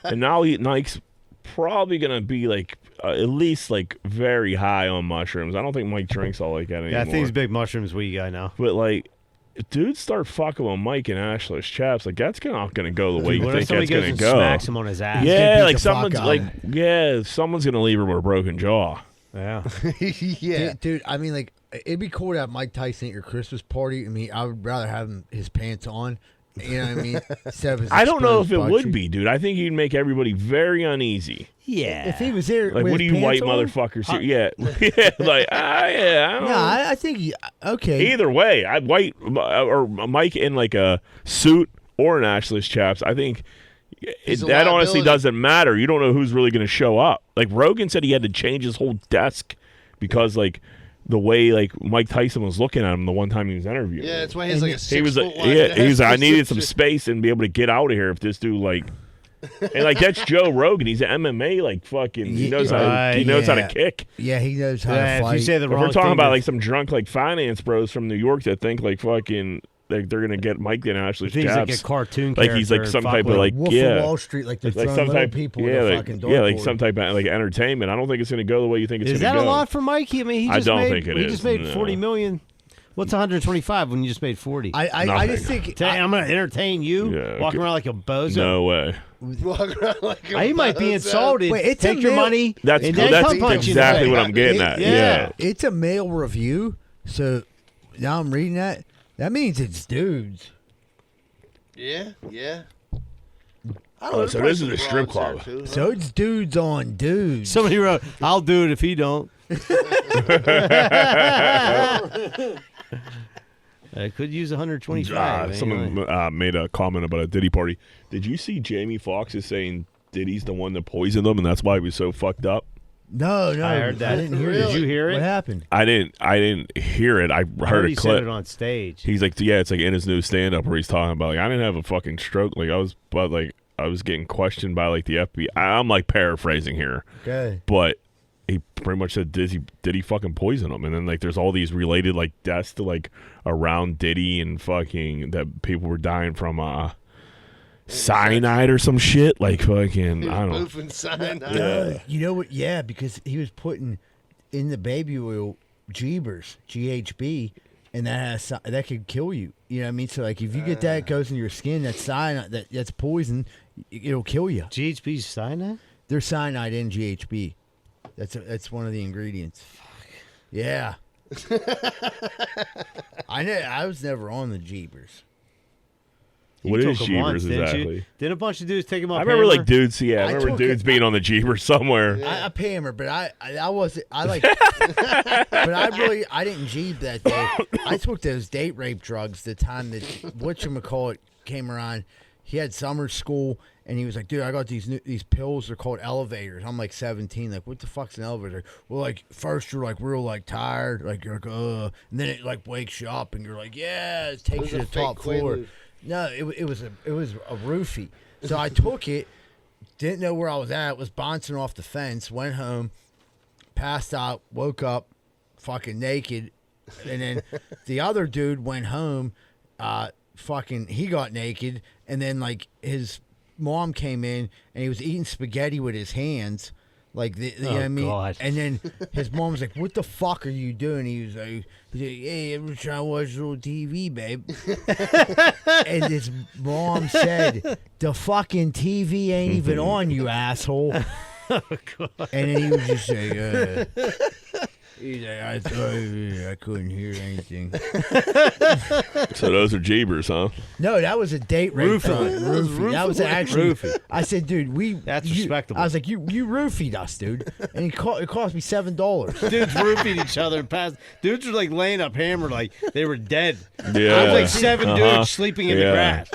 Speaker 2: And now Mike's probably gonna be like at least like very high on mushrooms. I don't think Mike drinks all like that anymore.
Speaker 5: Yeah, I think it's big mushrooms weed guy now.
Speaker 2: But like, if dudes start fucking with Mike and Ashley's chaps, like that's not gonna go the way you
Speaker 5: What if
Speaker 2: think
Speaker 5: somebody
Speaker 2: that's
Speaker 5: goes
Speaker 2: gonna
Speaker 5: and
Speaker 2: go.
Speaker 5: smacks him on his ass?
Speaker 3: gonna
Speaker 2: Yeah,
Speaker 3: beat
Speaker 2: like
Speaker 3: the fuck
Speaker 2: someone's
Speaker 3: out
Speaker 2: like,
Speaker 3: of
Speaker 2: yeah, someone's gonna leave her with a broken jaw.
Speaker 5: Yeah.
Speaker 4: Yeah.
Speaker 3: Dude, I mean, like, it'd be cool to have Mike Tyson at your Christmas party. I mean, I would rather have his pants on. You know what I mean? Instead of his
Speaker 2: I don't know if
Speaker 3: exposed
Speaker 2: it
Speaker 3: butt
Speaker 2: would
Speaker 3: cheek.
Speaker 2: be, dude. I think he'd make everybody very uneasy.
Speaker 5: Yeah.
Speaker 3: If he was there,
Speaker 2: Like,
Speaker 3: with
Speaker 2: what do
Speaker 3: his
Speaker 2: you white
Speaker 3: pants on?
Speaker 2: motherfuckers here? Yeah, yeah, like, yeah, I don't
Speaker 3: No,
Speaker 2: know.
Speaker 3: I think okay.
Speaker 2: Either way, I'd white or Mike in like a suit or an ashless chaps. I think
Speaker 4: He's a
Speaker 2: that honestly
Speaker 4: liability.
Speaker 2: doesn't matter. You don't know who's really going to show up. Like Rogan said, he had to change his whole desk because like the way like Mike Tyson was looking at him the one time he was interviewing.
Speaker 4: Yeah,
Speaker 2: him.
Speaker 4: that's why he has like a
Speaker 2: He was
Speaker 4: 6
Speaker 2: like,
Speaker 4: foot wide
Speaker 2: yeah, he was. I
Speaker 4: desk.
Speaker 2: needed some space and be able to get out of here if this dude like. And like that's Joe Rogan. He's an MMA like fucking. He knows how. He knows how to
Speaker 3: Yeah.
Speaker 2: kick.
Speaker 3: Yeah, he knows how
Speaker 5: Yeah,
Speaker 3: to
Speaker 5: if
Speaker 3: fight.
Speaker 5: you say the
Speaker 2: If
Speaker 5: wrong
Speaker 2: we're talking
Speaker 5: thing,
Speaker 2: about like some drunk like finance bros from New York that think like fucking like they're gonna get Mike and Ashley's
Speaker 5: he's like a
Speaker 2: chaps.
Speaker 5: cartoon
Speaker 2: Like he's like
Speaker 5: character,
Speaker 2: some
Speaker 5: fuck
Speaker 2: type
Speaker 5: with
Speaker 2: of
Speaker 5: him.
Speaker 2: like
Speaker 3: Wolf
Speaker 2: yeah.
Speaker 3: of Wall Street, like they're
Speaker 2: Like
Speaker 3: throwing
Speaker 2: some
Speaker 3: little
Speaker 2: type,
Speaker 3: people
Speaker 2: yeah,
Speaker 3: in the
Speaker 2: like,
Speaker 3: fucking
Speaker 2: yeah, like
Speaker 3: dartboard.
Speaker 2: some type of like entertainment. I don't think it's gonna go the way you think it's
Speaker 5: Is
Speaker 2: gonna
Speaker 5: that
Speaker 2: go.
Speaker 5: a lot for Mike? I mean, he
Speaker 2: I
Speaker 5: just
Speaker 2: don't
Speaker 5: made,
Speaker 2: think it
Speaker 5: he
Speaker 2: is,
Speaker 5: just made
Speaker 2: no.
Speaker 5: $40 million. What's 125 when you just made 40?
Speaker 3: I just think
Speaker 5: I'm going to entertain you
Speaker 2: Yeah,
Speaker 5: walking around like a bozo.
Speaker 2: No way.
Speaker 4: Walk around like a
Speaker 5: He might be
Speaker 4: bozo.
Speaker 5: insulted.
Speaker 3: Wait, it's
Speaker 5: Take
Speaker 3: a
Speaker 5: your
Speaker 3: male-
Speaker 5: money.
Speaker 2: That's
Speaker 5: and then come punch you in the
Speaker 2: exactly
Speaker 5: face.
Speaker 2: what I'm getting at. Yeah.
Speaker 3: it's a male review. So now I'm reading that. That means it's dudes.
Speaker 4: Yeah. I
Speaker 2: Oh, so this is a strip club.
Speaker 3: So it's dudes on dudes.
Speaker 5: Somebody wrote, "I'll do it if he don't." I could use 125.
Speaker 2: Someone made a comment about a Diddy party. Did you see Jamie Foxx is saying Diddy's the one that poisoned him, and that's why he was so fucked up?
Speaker 3: No,
Speaker 5: I heard that.
Speaker 3: I didn't hear
Speaker 5: Did
Speaker 3: it.
Speaker 5: you hear it?
Speaker 3: What happened?
Speaker 2: I didn't hear it. I
Speaker 5: I
Speaker 2: heard
Speaker 5: he
Speaker 2: a clip.
Speaker 5: said it on stage.
Speaker 2: He's like, yeah, it's like in his new stand-up where he's talking about like I didn't have a fucking stroke. Like I was getting questioned by like the FBI. I'm like paraphrasing here,
Speaker 3: Okay.
Speaker 2: but he pretty much said did he fucking poison him? And then like there's all these related like deaths to like around Diddy and fucking that people were dying from cyanide or some shit. Like fucking I don't know.
Speaker 4: Boofing cyanide.
Speaker 2: Yeah.
Speaker 3: You know what? Yeah, because he was putting in the baby oil Jeebers, GHB, and that could kill you. You know what I mean? So like if you get that, it goes in your skin. That's cyanide. That's poison. It'll kill you.
Speaker 5: GHB cyanide?
Speaker 3: There's cyanide in GHB. That's one of the ingredients. Yeah. I was never on the Jeebers.
Speaker 2: What
Speaker 5: You
Speaker 2: is
Speaker 5: took 'em once,
Speaker 2: Jeebers
Speaker 5: didn't
Speaker 2: exactly?
Speaker 5: you? Didn't a bunch of dudes take him up?
Speaker 2: I remember like
Speaker 5: hammer?
Speaker 2: dudes. Yeah, I
Speaker 3: I
Speaker 2: remember
Speaker 3: took
Speaker 2: dudes
Speaker 3: it-
Speaker 2: being on the Jeebers somewhere.
Speaker 3: I pay him, but I wasn't. I like, but I didn't jeeb that day. I took those date rape drugs the time that whatchamacallit came around. He had summer school, and he was like, "Dude, I got these pills. They're called elevators." I'm like 17. Like, what the fuck's an elevator? Well, like first you're like real like tired, like you're like and then it like wakes you up, and you're like, yeah, it takes you to the top floor.
Speaker 4: Quaalude.
Speaker 3: No, it was a roofie. So I took it, didn't know where I was at, was bouncing off the fence, went home, passed out, woke up, fucking naked, and then the other dude went home, he got naked, and then like his mom came in and he was eating spaghetti with his hands. Like you know what I mean?
Speaker 5: God.
Speaker 3: And then his mom was like, "What the fuck are you doing?" He was like, "Hey, I'm trying to watch a little TV, babe." And his mom said, "The fucking TV ain't even on, you asshole." And then he was just like, he's like, I couldn't hear anything.
Speaker 2: So those are Jeebers, huh?
Speaker 3: No, that was a date rape. Roofie. That was actually.
Speaker 5: Roofie.
Speaker 3: I said, dude,
Speaker 5: That's respectable.
Speaker 3: I was like, you roofied us, dude, and it cost me $7.
Speaker 5: Dudes roofied each other and passed. Dudes were like laying up hammered like they were dead.
Speaker 2: Yeah.
Speaker 5: I was like 7 dudes sleeping in the grass.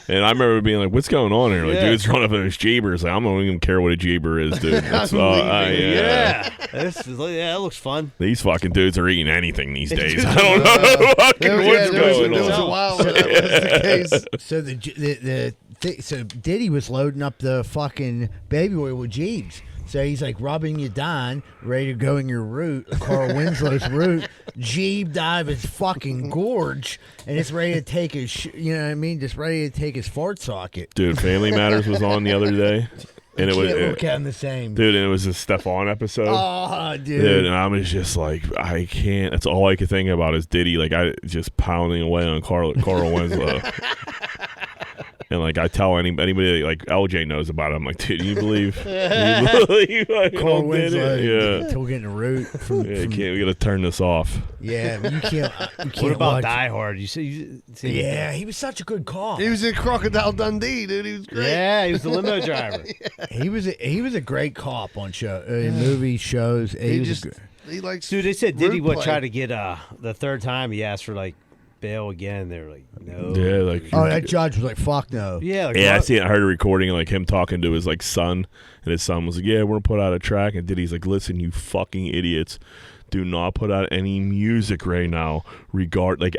Speaker 2: And I remember being like, "What's going on here?" Like,
Speaker 5: Yeah.
Speaker 2: dudes running up in his Jeebers. Like, I don't even care what a Jeeber is, dude. That's
Speaker 5: Yeah. That looks fun.
Speaker 2: These fucking dudes are eating anything these days. I don't know fucking what's going
Speaker 4: There was a
Speaker 2: on.
Speaker 4: while where that was the case.
Speaker 3: So so Diddy was loading up the fucking baby oil with Jeebs. So he's like rubbing you down, ready to go in your root, Carl Winslow's root, jeebed out of his fucking gorge, and it's ready to take his, you know what I mean? Just ready to take his fart socket.
Speaker 2: Dude, Family Matters was on the other day, and it was,
Speaker 3: Can't look at him the same.
Speaker 2: dude, and it was a Stefan episode.
Speaker 3: Oh, dude.
Speaker 2: Dude, and I was just like, I can't. That's all I could think about is Diddy. Like, I just pounding away on Carl Winslow. And like I tell anybody like LJ knows about it, I'm like, dude, you believe I
Speaker 3: Carl
Speaker 2: did
Speaker 3: Winslow,
Speaker 2: it? Yeah.
Speaker 3: still getting a root from,
Speaker 2: Yeah, we gotta turn this off.
Speaker 3: yeah, you can't
Speaker 5: What about
Speaker 3: watch.
Speaker 5: Die Hard? You see?
Speaker 3: Yeah, he was such a good cop.
Speaker 4: He was in Crocodile Dundee, dude. He was great.
Speaker 5: Yeah, he was the limo driver.
Speaker 3: He was a great cop on in movie shows.
Speaker 4: He
Speaker 3: was
Speaker 4: just
Speaker 3: a,
Speaker 4: he likes.
Speaker 5: Dude, they said Diddy
Speaker 4: root
Speaker 5: would
Speaker 4: play.
Speaker 5: try to get the third time he asked for like bail again. They were like, no.
Speaker 2: Yeah, like
Speaker 3: oh, that judge was like, "Fuck no."
Speaker 5: Yeah, like,
Speaker 2: yeah, I
Speaker 5: what?
Speaker 2: see. I heard a recording like him talking to his like son, and his son was like, "Yeah, we're gonna put out a track," and Diddy's like, "Listen, you fucking idiots, do not put out any music right now,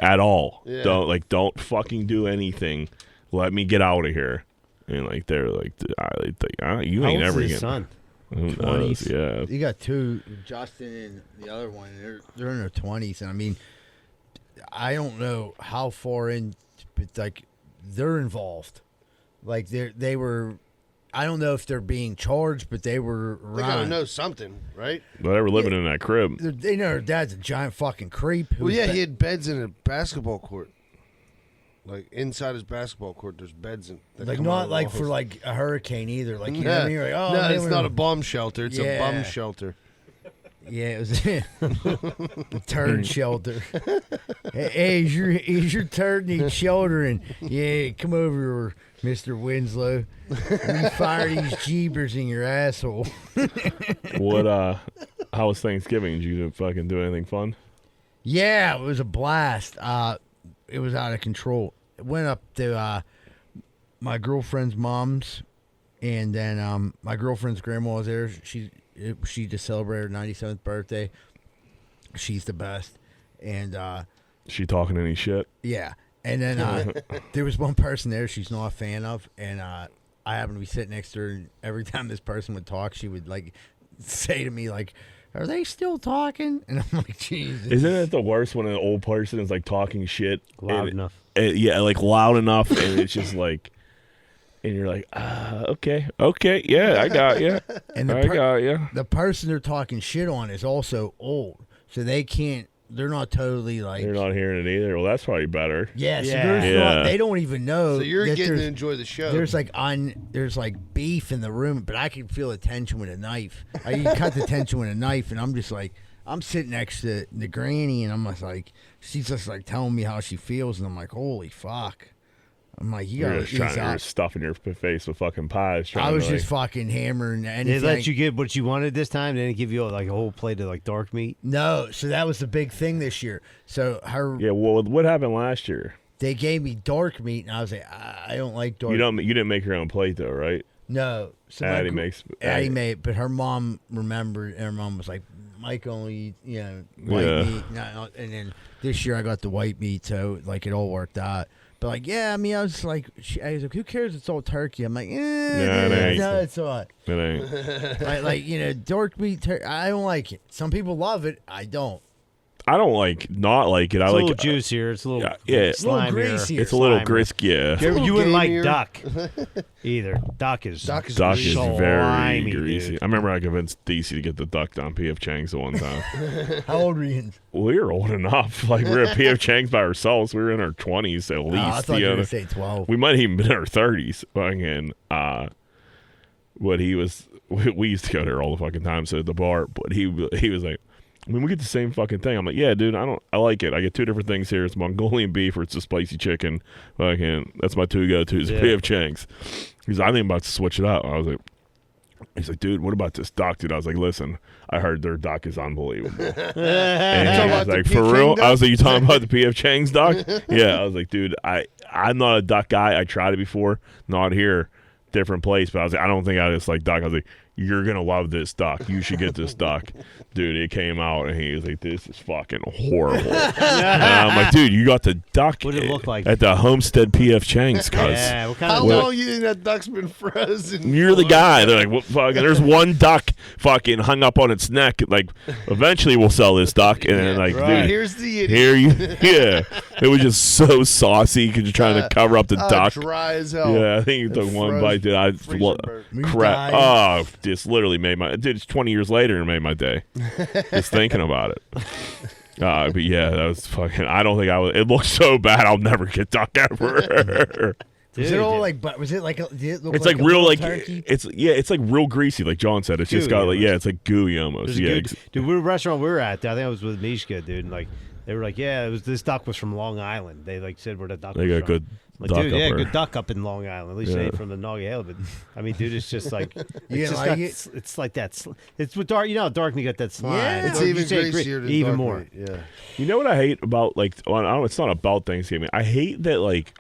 Speaker 2: at all.
Speaker 4: Yeah.
Speaker 2: Don't fucking do anything. Let me get out of here." And like they're like, "You
Speaker 5: How
Speaker 2: ain't
Speaker 5: old's
Speaker 2: ever
Speaker 5: his
Speaker 2: gonna."
Speaker 5: son?
Speaker 2: Who
Speaker 3: 20s.
Speaker 2: knows? Yeah.
Speaker 3: You got two, Justin and the other one. They're in their 20s, and I mean, I don't know how far in, but like they're involved. Like they were, I don't know if they're being charged, but they were
Speaker 4: They gotta
Speaker 3: running.
Speaker 4: know something, right?
Speaker 2: But they were living in that crib.
Speaker 3: They know their dad's a giant fucking creep.
Speaker 4: Well, yeah, he had beds in a basketball court. Like inside his basketball court, there's beds in. that
Speaker 3: like
Speaker 4: come out
Speaker 3: not
Speaker 4: of
Speaker 3: like
Speaker 4: walls.
Speaker 3: for like a hurricane either. Like you know what I mean? You're like, oh,
Speaker 4: no,
Speaker 3: man,
Speaker 4: it's
Speaker 3: we're-
Speaker 4: not a bomb shelter. It's a
Speaker 3: Yeah.
Speaker 4: bum shelter.
Speaker 3: Yeah, it was the turd shelter. Hey, is your turd need sheltering? Yeah, come over, Mr. Winslow. We fire these jeebers in your asshole.
Speaker 2: What? How was Thanksgiving? Did you fucking do anything fun?
Speaker 3: Yeah, it was a blast. It was out of control. It went up to my girlfriend's mom's, and then my girlfriend's grandma was there. She just celebrated her 97th birthday. She's the best, and
Speaker 2: She talking any shit?
Speaker 3: yeah. And then there was one person there she's not a fan of, and I happened to be sitting next to her. And every time this person would talk, she would like say to me like, "Are they still talking?" And I'm like, Jesus.
Speaker 2: Isn't it the worst when an old person is like talking shit
Speaker 5: Loud enough.
Speaker 2: Yeah, like loud enough, and it's just like, and you're like, okay, yeah, I got you,
Speaker 3: And
Speaker 2: I got you.
Speaker 3: the person they're talking shit on is also old, so they can't. They're not totally like.
Speaker 2: They're not hearing it either. Well, that's probably better.
Speaker 3: Yeah, so
Speaker 5: Yeah.
Speaker 3: there's
Speaker 2: Yeah.
Speaker 3: not, they don't even know.
Speaker 4: So you're
Speaker 3: that
Speaker 4: getting to
Speaker 3: there's,
Speaker 4: enjoy the show.
Speaker 3: there's like beef in the room, but I can feel the tension with a knife. I can cut the tension with a knife, and I'm just like, I'm sitting next to the granny, and I'm just like, she's just like telling me how she feels, and I'm like, holy fuck. I'm like, you
Speaker 2: You're
Speaker 3: got
Speaker 2: just trying to stuff in your face with fucking pies.
Speaker 3: I
Speaker 2: Trying
Speaker 3: was
Speaker 2: to,
Speaker 3: just fucking hammering
Speaker 5: They
Speaker 3: anything.
Speaker 5: let you get what you wanted this time. They didn't give you like a whole plate of like dark meat.
Speaker 3: No, so that was the big thing this year. So
Speaker 2: yeah. Well, what happened last year?
Speaker 3: they gave me dark meat, and I was like, I don't like dark.
Speaker 2: You didn't make your own plate though, right?
Speaker 3: No, so
Speaker 2: Addie
Speaker 3: my,
Speaker 2: makes.
Speaker 3: Addie made, but her mom remembered, and her mom was like, Mike only eat, white
Speaker 2: Yeah.
Speaker 3: meat. And then this year I got the white meat, so like it all worked out. But like, yeah, I mean, I was like, who cares? It's all turkey. I'm like,
Speaker 2: it ain't.
Speaker 3: no, it's all right.
Speaker 2: It ain't.
Speaker 3: like dark meat. I don't like it. Some people love it. I don't.
Speaker 2: I don't not like it. I
Speaker 5: It's a
Speaker 2: like
Speaker 5: little juicier. It's a little
Speaker 2: yeah,
Speaker 3: It's a little
Speaker 5: slimier.
Speaker 3: greasier.
Speaker 2: It's a little
Speaker 5: Slimier.
Speaker 2: grisky. Yeah.
Speaker 5: You
Speaker 4: little
Speaker 5: wouldn't like
Speaker 4: gamier.
Speaker 5: duck either. Duck is
Speaker 4: Duck is
Speaker 2: Duck is
Speaker 5: slimy,
Speaker 2: very
Speaker 5: dude.
Speaker 2: greasy. I remember I convinced DC to get the duck down PF Chang's the one time.
Speaker 3: How old were you?
Speaker 2: We were old enough. Like we were at PF Chang's by ourselves. We were in our 20s at least.
Speaker 3: I thought you were going to say 12.
Speaker 2: We might have even been in our 30s. Fucking, what he was, we used to go there all the fucking time, so at the bar, but he was like, I mean, we get the same fucking thing. I'm like, yeah, dude, I like it. I get two different things here. It's Mongolian beef or it's a spicy chicken. Fucking, that's my two go-tos.
Speaker 5: Yeah.
Speaker 2: PF Chang's. He's like, I think I'm about to switch it up. I was like, he's like, dude, what about this duck, dude? I was like, listen, I heard their duck is unbelievable. And
Speaker 4: talking
Speaker 2: he was
Speaker 4: about the
Speaker 2: like,
Speaker 4: PF
Speaker 2: for real?
Speaker 4: Chang
Speaker 2: I was like, you talking about the PF Chang's duck? Yeah, I was like, dude, I'm not a duck guy. I tried it before, not here, different place. But I was like, I don't think I just like duck. I was like, you're gonna love this duck. You should get this duck, dude. It came out and he was like, "This is fucking horrible." And I'm like, "Dude, you got the duck
Speaker 5: What did it look like?
Speaker 2: at the Homestead PF Chang's, cuz
Speaker 5: Yeah, what kind
Speaker 4: How
Speaker 5: of duck?
Speaker 4: long you think that duck's been frozen?
Speaker 2: you're the guy." They're like, "What fucking?" There's one duck fucking hung up on its neck. Like, eventually we'll sell this duck, and then, like,
Speaker 5: Right.
Speaker 2: dude,
Speaker 4: Here's the idiot.
Speaker 2: here you, yeah. It was just so saucy because you're trying to cover up the duck.
Speaker 4: Dry as hell.
Speaker 2: Yeah, I think you took one
Speaker 4: froze-
Speaker 2: bite. Dude, I
Speaker 4: freezer burn.
Speaker 3: You
Speaker 2: crap.
Speaker 3: died.
Speaker 2: Oh, just literally made my. Dude, it's 20 years later and made my day. Just thinking about it. But yeah, that was fucking. I don't think I would. It looks so bad. I'll never get duck ever.
Speaker 3: Was it all like? But was it like? Did it look
Speaker 2: It's like
Speaker 3: a
Speaker 2: real,
Speaker 3: little
Speaker 2: like
Speaker 3: turkey?
Speaker 2: it's like real greasy, like John said. It's just
Speaker 5: Gooey
Speaker 2: got like
Speaker 5: almost.
Speaker 2: it's like gooey almost.
Speaker 5: There's a
Speaker 2: Yeah,
Speaker 5: good, dude, we were restaurant we were at. I think I was with Mishka, dude. And like they were like, yeah, this duck was from Long Island. They like said where the duck.
Speaker 2: they
Speaker 5: was
Speaker 2: got
Speaker 5: from.
Speaker 2: good
Speaker 5: Like,
Speaker 2: duck
Speaker 5: dude,
Speaker 2: up
Speaker 5: yeah,
Speaker 2: there.
Speaker 5: good duck up in Long Island. At least
Speaker 2: Yeah.
Speaker 5: they ain't from the Naugahyla. But I mean, dude, it's just like it's
Speaker 3: didn't
Speaker 5: just
Speaker 3: like
Speaker 5: got,
Speaker 3: it?
Speaker 5: it's like that. It's with dark. You know, how dark meat got that slime.
Speaker 3: Yeah.
Speaker 4: It's
Speaker 5: Or you
Speaker 4: even
Speaker 5: say
Speaker 4: greasier than
Speaker 5: even
Speaker 4: dark
Speaker 5: more.
Speaker 4: meat, Yeah.
Speaker 2: You know what I hate about like? Well, I don't. It's not about Thanksgiving. I hate that like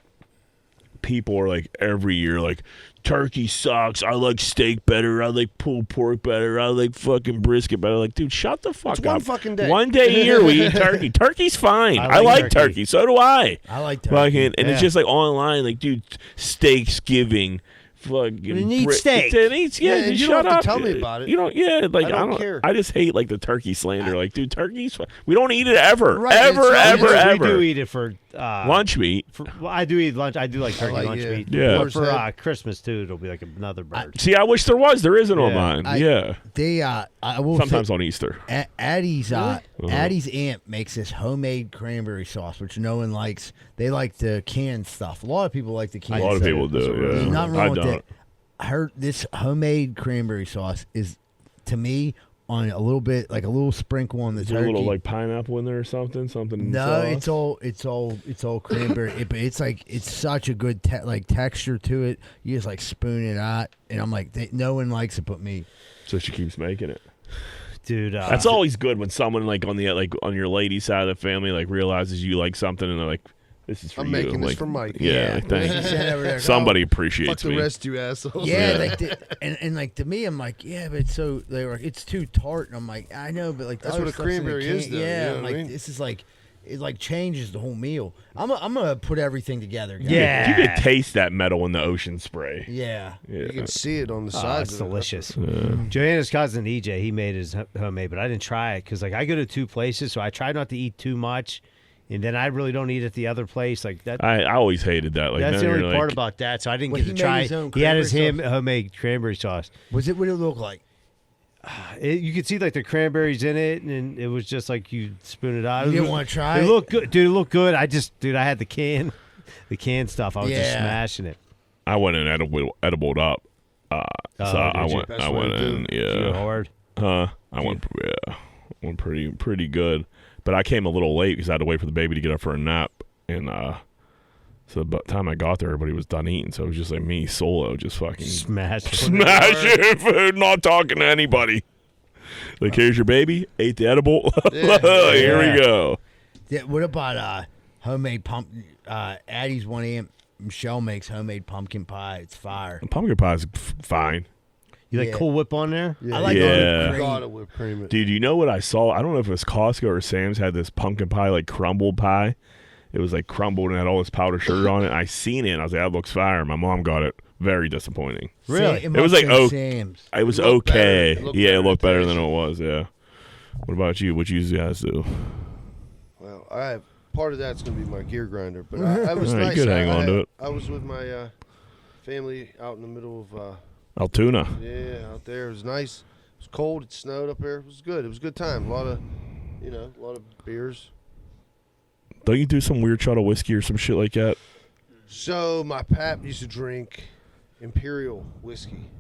Speaker 2: people are like every year like turkey sucks. I like steak better. I like pulled pork better. I like fucking brisket better. Like, dude, shut the fuck
Speaker 4: It's
Speaker 2: up.
Speaker 4: one fucking day.
Speaker 2: One day a year we eat turkey. Turkey's fine. I
Speaker 5: I
Speaker 2: like
Speaker 5: like
Speaker 2: turkey.
Speaker 5: turkey.
Speaker 2: So do I.
Speaker 3: I like turkey.
Speaker 2: Fucking, and it's
Speaker 5: Yeah.
Speaker 2: just like online. Like, dude, Steaksgiving. Fucking
Speaker 5: You need steak.
Speaker 2: It needs, yeah,
Speaker 4: Yeah, and you
Speaker 2: shut
Speaker 4: don't have
Speaker 2: up.
Speaker 4: to tell me about it.
Speaker 2: You don't. Yeah, like
Speaker 4: I don't care.
Speaker 2: I just hate like the turkey slander. Like, dude, turkey's. We don't eat it ever,
Speaker 4: Right,
Speaker 2: ever,
Speaker 4: it's-
Speaker 2: ever,
Speaker 5: we
Speaker 2: ever.
Speaker 5: do eat it for
Speaker 2: Lunch meat.
Speaker 5: Well, I do eat lunch. I do like turkey
Speaker 4: like,
Speaker 5: lunch
Speaker 4: yeah.
Speaker 5: meat.
Speaker 2: Yeah.
Speaker 5: But for Christmas too, it'll be like another bird.
Speaker 2: See, I wish there was. There isn't on
Speaker 5: Yeah.
Speaker 2: mine. Yeah.
Speaker 3: They I will
Speaker 2: Sometimes
Speaker 3: say,
Speaker 2: on Easter.
Speaker 3: Addie's Addie's aunt makes this homemade cranberry sauce, which no one likes. They like the canned stuff. A lot of people like the canned
Speaker 2: A lot of
Speaker 3: stuff.
Speaker 2: people do.
Speaker 3: There's
Speaker 2: Yeah.
Speaker 3: nothing
Speaker 2: I
Speaker 3: wrong with
Speaker 2: don't.
Speaker 3: that. This homemade cranberry sauce is, to me, on a little bit like a little sprinkle on the
Speaker 2: Is there a
Speaker 3: turkey.
Speaker 2: little like pineapple in there or something? Something. In the
Speaker 3: No,
Speaker 2: sauce?
Speaker 3: it's all cranberry. But it's like it's such a good texture to it. You just like spoon it out, and I'm like, no one likes it but me.
Speaker 2: So she keeps making it.
Speaker 5: Dude,
Speaker 2: That's always good when someone like on your lady side of the family like realizes you like something and they're like, "This is for
Speaker 4: I'm
Speaker 2: you."
Speaker 4: making this
Speaker 2: Like,
Speaker 4: for Mike.
Speaker 2: Yeah, like, thank
Speaker 3: She
Speaker 2: you.
Speaker 3: said over there,
Speaker 2: Somebody
Speaker 4: Fuck
Speaker 2: appreciates
Speaker 4: the
Speaker 2: me.
Speaker 4: rest, you assholes.
Speaker 3: Yeah,
Speaker 2: Yeah.
Speaker 3: like and like to me, I'm like, yeah, but so they were like, it's too tart, and I'm like, I know, but like the
Speaker 4: That's
Speaker 3: other
Speaker 4: what a
Speaker 3: stuff's in the
Speaker 4: cranberry
Speaker 3: can.
Speaker 4: is, though,
Speaker 3: Yeah,
Speaker 4: you know
Speaker 3: I'm
Speaker 4: what I
Speaker 3: like
Speaker 4: mean?
Speaker 3: this is like it like changes the whole meal. I'm gonna put everything together. Guys.
Speaker 5: Yeah.
Speaker 2: You could taste that metal in the ocean spray.
Speaker 3: yeah.
Speaker 2: Yeah.
Speaker 4: You can see it on the
Speaker 5: Oh,
Speaker 4: sides.
Speaker 5: it's
Speaker 4: of it.
Speaker 5: delicious.
Speaker 2: Yeah.
Speaker 5: Joanna's cousin EJ, he made his homemade, but I didn't try it because like I go to 2 places, so I try not to eat too much, and then I really don't eat at the other place. Like that.
Speaker 2: I always hated that. Like
Speaker 5: That's
Speaker 2: then
Speaker 5: the
Speaker 2: you're
Speaker 5: only part
Speaker 2: like,
Speaker 5: about that, so I didn't
Speaker 3: Well,
Speaker 5: get
Speaker 3: he
Speaker 5: to
Speaker 3: made
Speaker 5: try.
Speaker 3: his own
Speaker 5: He had his
Speaker 3: cranberry sauce?
Speaker 5: homemade cranberry sauce.
Speaker 3: What did it look like?
Speaker 5: You could see like the cranberries in it, and it was just like you spoon it out.
Speaker 3: You
Speaker 5: It
Speaker 3: didn't
Speaker 5: was-
Speaker 3: want to try
Speaker 5: It
Speaker 3: it?
Speaker 5: looked good, dude. It looked good. I had the canned stuff. I was just
Speaker 3: Yeah.
Speaker 5: smashing it.
Speaker 2: I went and edibled up. So I
Speaker 5: did you?
Speaker 2: went.
Speaker 4: Best
Speaker 2: I
Speaker 4: way
Speaker 2: went
Speaker 4: to do
Speaker 2: in.
Speaker 4: it.
Speaker 5: You go
Speaker 2: Yeah.
Speaker 5: hard.
Speaker 2: I went pretty good. But I came a little late because I had to wait for the baby to get up for a nap, and so by the time I got there, everybody was done eating. So it was just like me solo, just fucking
Speaker 5: Smash.
Speaker 2: smashing food, not talking to anybody. Like, here's your baby, ate the edible. Here we go.
Speaker 3: Yeah, what about homemade Addie's one aunt Michelle makes homemade pumpkin pie. It's fire.
Speaker 2: Pumpkin pie is fine.
Speaker 5: You like
Speaker 3: Yeah.
Speaker 5: Cool Whip on there?
Speaker 3: I like
Speaker 2: Yeah.
Speaker 3: whipped cream.
Speaker 4: Gotta whip cream it.
Speaker 2: Dude, you know what I saw? I don't know if it was Costco or Sam's had this pumpkin pie, like crumbled pie. It was like crumbled and had all this powdered sugar on it. I seen it and I was like, that looks fire. My mom got it. Very disappointing.
Speaker 5: Really?
Speaker 3: It
Speaker 2: was
Speaker 3: must
Speaker 2: like,
Speaker 3: be
Speaker 2: oh,
Speaker 3: Sam's.
Speaker 2: It was
Speaker 4: It looked
Speaker 2: okay.
Speaker 4: better. It looked
Speaker 2: Yeah, it
Speaker 4: better
Speaker 2: looked
Speaker 4: than
Speaker 2: better
Speaker 4: taste.
Speaker 2: than it was, yeah. What about you? What you guys do?
Speaker 4: Well, I have part of that's gonna be my gear grinder, but I was
Speaker 2: All right,
Speaker 4: nice.
Speaker 2: you could hang
Speaker 4: I
Speaker 2: on
Speaker 4: had-
Speaker 2: to it.
Speaker 4: I was with my family out in the middle of
Speaker 2: Altoona.
Speaker 4: out there. It was nice. It was cold. It snowed up there. It was good. It was a good time. A lot of beers.
Speaker 2: Don't you do some weird shot of whiskey or some shit like that?
Speaker 4: So my pap used to drink Imperial whiskey,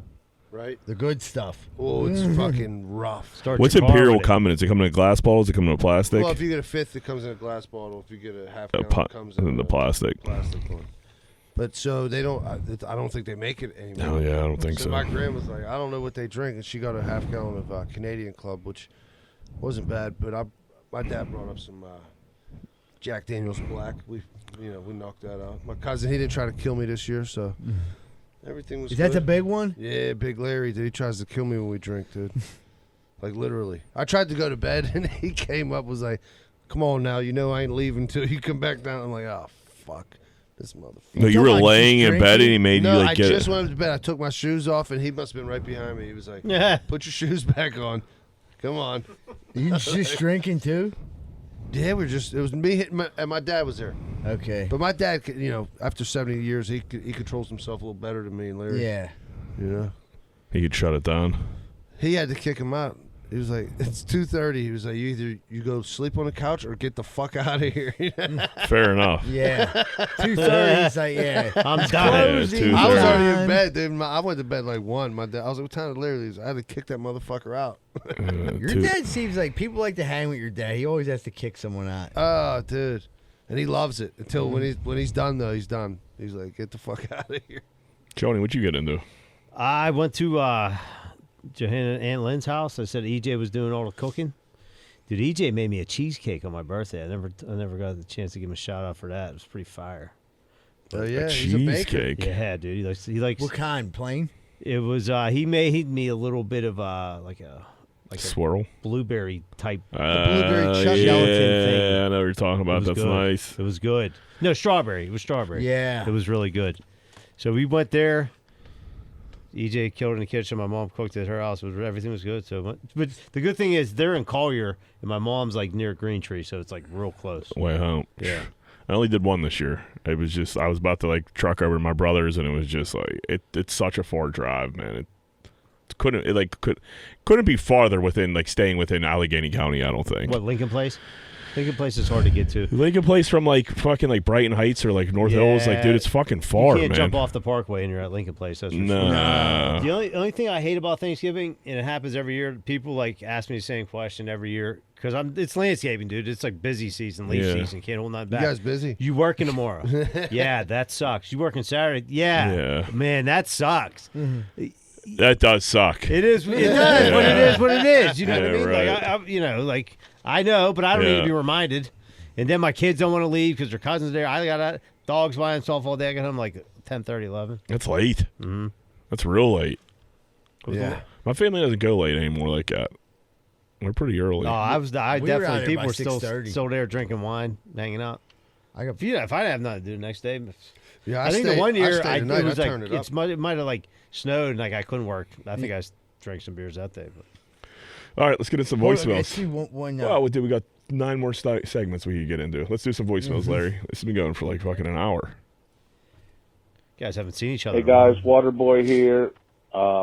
Speaker 4: right?
Speaker 3: The good stuff.
Speaker 4: Oh, it's fucking rough.
Speaker 5: Start
Speaker 2: What's
Speaker 5: your car
Speaker 2: Imperial
Speaker 5: with it.
Speaker 2: coming? Is it coming in a glass bottle? Is it coming in a plastic?
Speaker 4: Well, if you get a fifth, it comes in a glass bottle. If you get a half
Speaker 2: A
Speaker 4: gallon, it comes in
Speaker 2: the
Speaker 4: a
Speaker 2: plastic.
Speaker 4: plastic one. But so they don't. I don't think they make it anymore.
Speaker 2: Oh, yeah, I don't think so.
Speaker 4: My grandma's like, I don't know what they drink, and she got a half gallon of Canadian Club, which wasn't bad. But my dad brought up some Jack Daniel's Black. We knocked that out. My cousin, he didn't try to kill me this year, so everything was.
Speaker 3: Is that the
Speaker 4: good.
Speaker 3: big one?
Speaker 4: Yeah, Big Larry. Dude, he tries to kill me when we drink, dude. Like literally. I tried to go to bed, and he came up was like, "Come on now, you know I ain't leaving until you come back down." I'm like, "Oh fuck, this motherfucker."
Speaker 2: No, you were
Speaker 3: Come on,
Speaker 2: laying
Speaker 3: keep
Speaker 2: in bed and he
Speaker 3: drinking?
Speaker 2: made
Speaker 4: No,
Speaker 2: you like
Speaker 4: I
Speaker 2: get
Speaker 4: just
Speaker 2: it.
Speaker 4: went to bed. I took my shoes off, and he must have been right behind me. He was like,
Speaker 5: Yeah.
Speaker 4: "Put your shoes back on. Come on."
Speaker 3: You just drinking too?
Speaker 4: Yeah, it was me hitting and my dad was there.
Speaker 3: Okay.
Speaker 4: But my dad, after 70 years, he controls himself a little better than me and Larry.
Speaker 3: Yeah.
Speaker 4: You know?
Speaker 2: He could shut it down.
Speaker 4: He had to kick him out. He was like, it's 2:30. He was like, you go sleep on the couch or get the fuck out of here.
Speaker 2: Fair enough.
Speaker 3: Yeah. 2:30. He's like, yeah.
Speaker 5: I'm done.
Speaker 3: Closing
Speaker 2: Yeah,
Speaker 4: I was
Speaker 2: Fair.
Speaker 4: already in
Speaker 3: time.
Speaker 4: bed, dude. I went to bed like 1. My dad, I was like, what time did Larry leave? I had to kick that motherfucker out.
Speaker 3: Your dad seems like people like to hang with your dad. He always has to kick someone out.
Speaker 4: Oh, dude. And he loves it until when he's done, though, he's done. He's like, get the fuck out of here.
Speaker 2: Joni, what you get into?
Speaker 5: I went to Johanna and Aunt Lynn's house. I said EJ was doing all the cooking. Dude, EJ made me a cheesecake on my birthday. I never got the chance to give him a shout out for that. It was pretty fire.
Speaker 4: Oh, yeah. He's a baker.
Speaker 2: Cheesecake.
Speaker 5: Yeah, dude. He likes.
Speaker 3: What kind? Plain?
Speaker 5: It was. He made me a little bit of like a
Speaker 2: Swirl.
Speaker 5: blueberry type.
Speaker 4: blueberry
Speaker 2: Yeah,
Speaker 5: gelatin thing.
Speaker 2: I know what you're talking
Speaker 5: It
Speaker 2: about.
Speaker 5: was
Speaker 2: That's
Speaker 5: good.
Speaker 2: nice.
Speaker 5: It was good. No, strawberry. It was strawberry.
Speaker 3: Yeah.
Speaker 5: It was really good. So we went there. EJ killed in the kitchen. My mom cooked at her house. Everything was good. So, but the good thing is they're in Collier, and my mom's like near Green Tree, so it's like real close.
Speaker 2: Way home.
Speaker 5: Yeah.
Speaker 2: I only did one this year. It was just I was about to like truck over to my brother's, and it was just like it's such a far drive, man. Couldn't be farther within like staying within Allegheny County. I don't think.
Speaker 5: What, Lincoln Place? Lincoln Place is hard to get to.
Speaker 2: Lincoln Place from like fucking like Brighton Heights or like North Hills, like dude, it's fucking far,
Speaker 5: You can't
Speaker 2: man.
Speaker 5: jump off the Parkway and you're at Lincoln Place. That's for sure.
Speaker 2: No.
Speaker 5: The only thing I hate about Thanksgiving, and it happens every year, people like ask me the same question every year because it's landscaping, dude. It's like busy season, leaf season. Can't hold nothing back.
Speaker 4: You guys busy?
Speaker 5: You working tomorrow? Yeah, that sucks. You working Saturday? Yeah, man, that sucks.
Speaker 2: That does suck.
Speaker 5: It is. It does. But it is what it is. You know what I mean?
Speaker 2: Right.
Speaker 5: Like I know, but I don't need to be reminded. And then my kids don't want to leave because their cousin's there. I got dogs by himself all day. I got home like 10:30, 11.
Speaker 2: That's late. Mm-hmm. That's real late.
Speaker 4: Yeah.
Speaker 2: My family doesn't go late anymore like that. We're pretty early.
Speaker 5: Oh, I
Speaker 3: We were
Speaker 5: definitely.
Speaker 3: out
Speaker 5: People
Speaker 3: by
Speaker 5: were still
Speaker 3: 6:30.
Speaker 5: there drinking wine, hanging out.
Speaker 3: I got
Speaker 5: If I have nothing to do the next day,
Speaker 4: Yeah,
Speaker 5: I think the one year
Speaker 4: it was
Speaker 5: like
Speaker 4: turned it up.
Speaker 5: it might have like snowed and like I couldn't work. I think I drank some beers that day. But.
Speaker 2: All right, let's get into some
Speaker 3: Let's
Speaker 2: voicemails.
Speaker 3: see one.
Speaker 2: Well, we got 9 more segments we could get into. Let's do some voicemails, Larry. This has been going for like fucking an hour.
Speaker 5: You guys haven't seen each other.
Speaker 6: Hey guys, Waterboy here.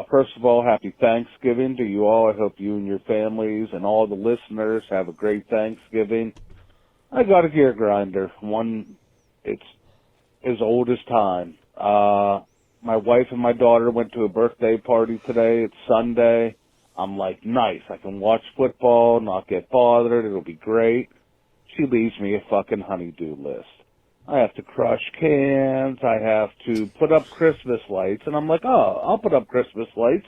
Speaker 6: First of all, happy Thanksgiving to you all. I hope you and your families and all the listeners have a great Thanksgiving. I got a gear grinder. One, it's as old as time. My wife and my daughter went to a birthday party today. It's Sunday. I'm like, nice. I can watch football, not get bothered. It'll be great. She leaves me a fucking honey-do list. I have to crush cans. I have to put up Christmas lights. And I'm like, oh, I'll put up Christmas lights.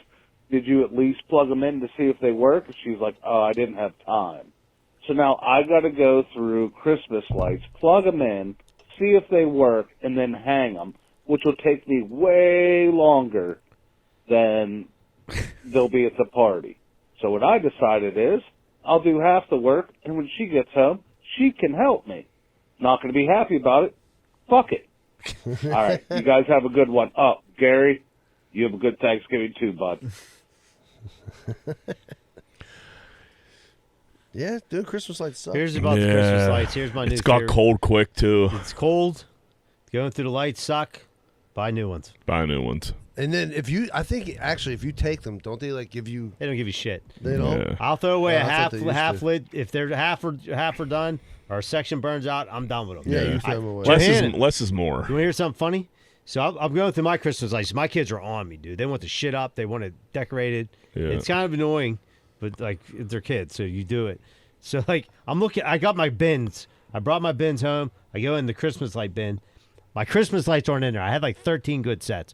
Speaker 6: Did you at least plug them in to see if they work? And she's like, oh, I didn't have time. So now I got to go through Christmas lights, plug them in, see if they work, and then hang them, which will take me way longer than they'll be at the party. So what I decided is I'll do half the work, and when she gets home, she can help me. Not going to be happy about it. Fuck it. All right, you guys have a good one. Oh, Gary, you have a good Thanksgiving too, bud.
Speaker 4: Yeah, doing Christmas lights sucks.
Speaker 5: Here's about the Christmas lights. Here's my new
Speaker 2: It's got
Speaker 5: theory.
Speaker 2: cold quick, too.
Speaker 5: It's cold. Going through the lights suck. Buy new ones.
Speaker 2: Buy new ones.
Speaker 4: And then if you take them, don't they like give you?
Speaker 5: They don't give you shit.
Speaker 4: They don't.
Speaker 2: Yeah.
Speaker 5: I'll throw away
Speaker 4: Oh,
Speaker 5: a
Speaker 4: I thought they used
Speaker 5: half
Speaker 4: to.
Speaker 5: lid. If they're half are done or a section burns out, I'm done with them.
Speaker 4: Yeah,
Speaker 2: Yeah.
Speaker 4: you throw them away.
Speaker 2: Less is more.
Speaker 5: You want to hear something funny? So I'm going through my Christmas lights. My kids are on me, dude. They want the shit up. They want it decorated.
Speaker 2: Yeah.
Speaker 5: It's kind of annoying, but like they're kids, so you do it. So like I'm looking. I got my bins. I brought my bins home. I go in the Christmas light bin. My Christmas lights aren't in there. I had like 13 good sets.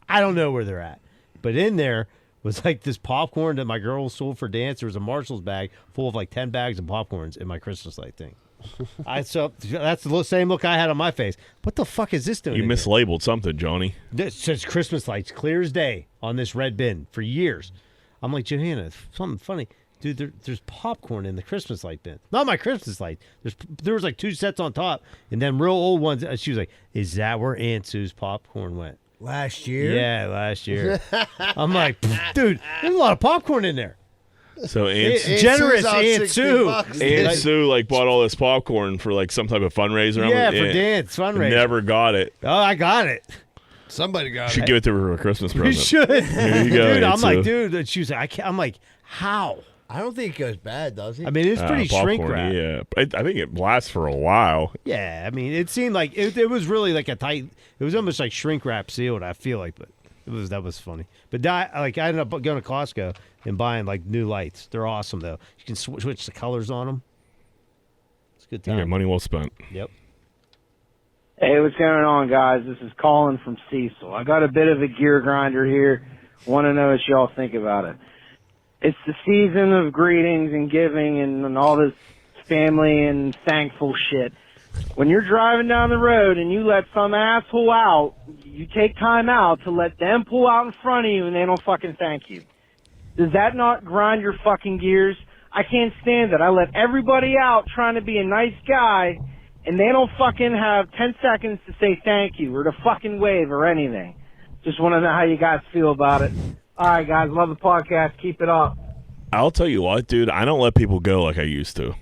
Speaker 5: I don't know where they're at, but in there was like this popcorn that my girl sold for dance. There was a Marshall's bag full of like 10 bags of popcorns in my Christmas light thing. So that's the same look I had on my face. What the fuck is this doing?
Speaker 2: You
Speaker 5: in here?
Speaker 2: mislabeled something, Johnny.
Speaker 5: This says Christmas lights, clear as day, on this red bin for years. I'm like, Johanna, something funny. Dude, there's popcorn in the Christmas light bin. Not my Christmas light. There was like 2 sets on top, and then real old ones. She was like, is that where Aunt Sue's popcorn went?
Speaker 3: last year.
Speaker 5: Yeah, last year. I'm like, dude, there's a lot of popcorn in there.
Speaker 2: So Aunt
Speaker 5: Generous
Speaker 4: Sue's out
Speaker 5: Aunt
Speaker 4: 60
Speaker 5: Sue.
Speaker 4: bucks.
Speaker 2: Aunt Sue like bought all this popcorn for like some type of fundraiser.
Speaker 5: Yeah, for dance fundraiser.
Speaker 2: Never got it.
Speaker 5: Oh, I got it.
Speaker 4: Somebody got
Speaker 2: Should
Speaker 4: it.
Speaker 2: give it to her for a Christmas
Speaker 5: We
Speaker 2: present.
Speaker 5: should.
Speaker 2: Here you go,
Speaker 5: Dude, I'm
Speaker 2: Aunt
Speaker 5: like,
Speaker 2: Sue.
Speaker 5: dude. And she was like, I can't. I'm like, how?
Speaker 3: I don't think it goes bad, does it?
Speaker 5: I mean, it's pretty shrink
Speaker 2: Popcorn,
Speaker 5: wrap.
Speaker 2: Yeah, I think it lasts for a while.
Speaker 5: Yeah, I mean, it seemed like it was really like a tight. It was almost like shrink wrap sealed. I feel like, but that was funny. But I ended up going to Costco and buying like new lights. They're awesome though. You can switch the colors on them. It's a good time.
Speaker 2: Yeah, money well spent.
Speaker 5: Yep.
Speaker 7: Hey, what's going on, guys? This is Colin from Cecil. I got a bit of a gear grinder here. Want to know what y'all think about it. It's the season of greetings and giving and all this family and thankful shit. When you're driving down the road and you let some asshole out, you take time out to let them pull out in front of you and they don't fucking thank you. Does that not grind your fucking gears? I can't stand it. I let everybody out trying to be a nice guy and they don't fucking have 10 seconds to say thank you or to fucking wave or anything. Just want to know how you guys feel about it. All right, guys. Love the podcast. Keep it up.
Speaker 2: I'll tell you what, dude. I don't let people go like I used to.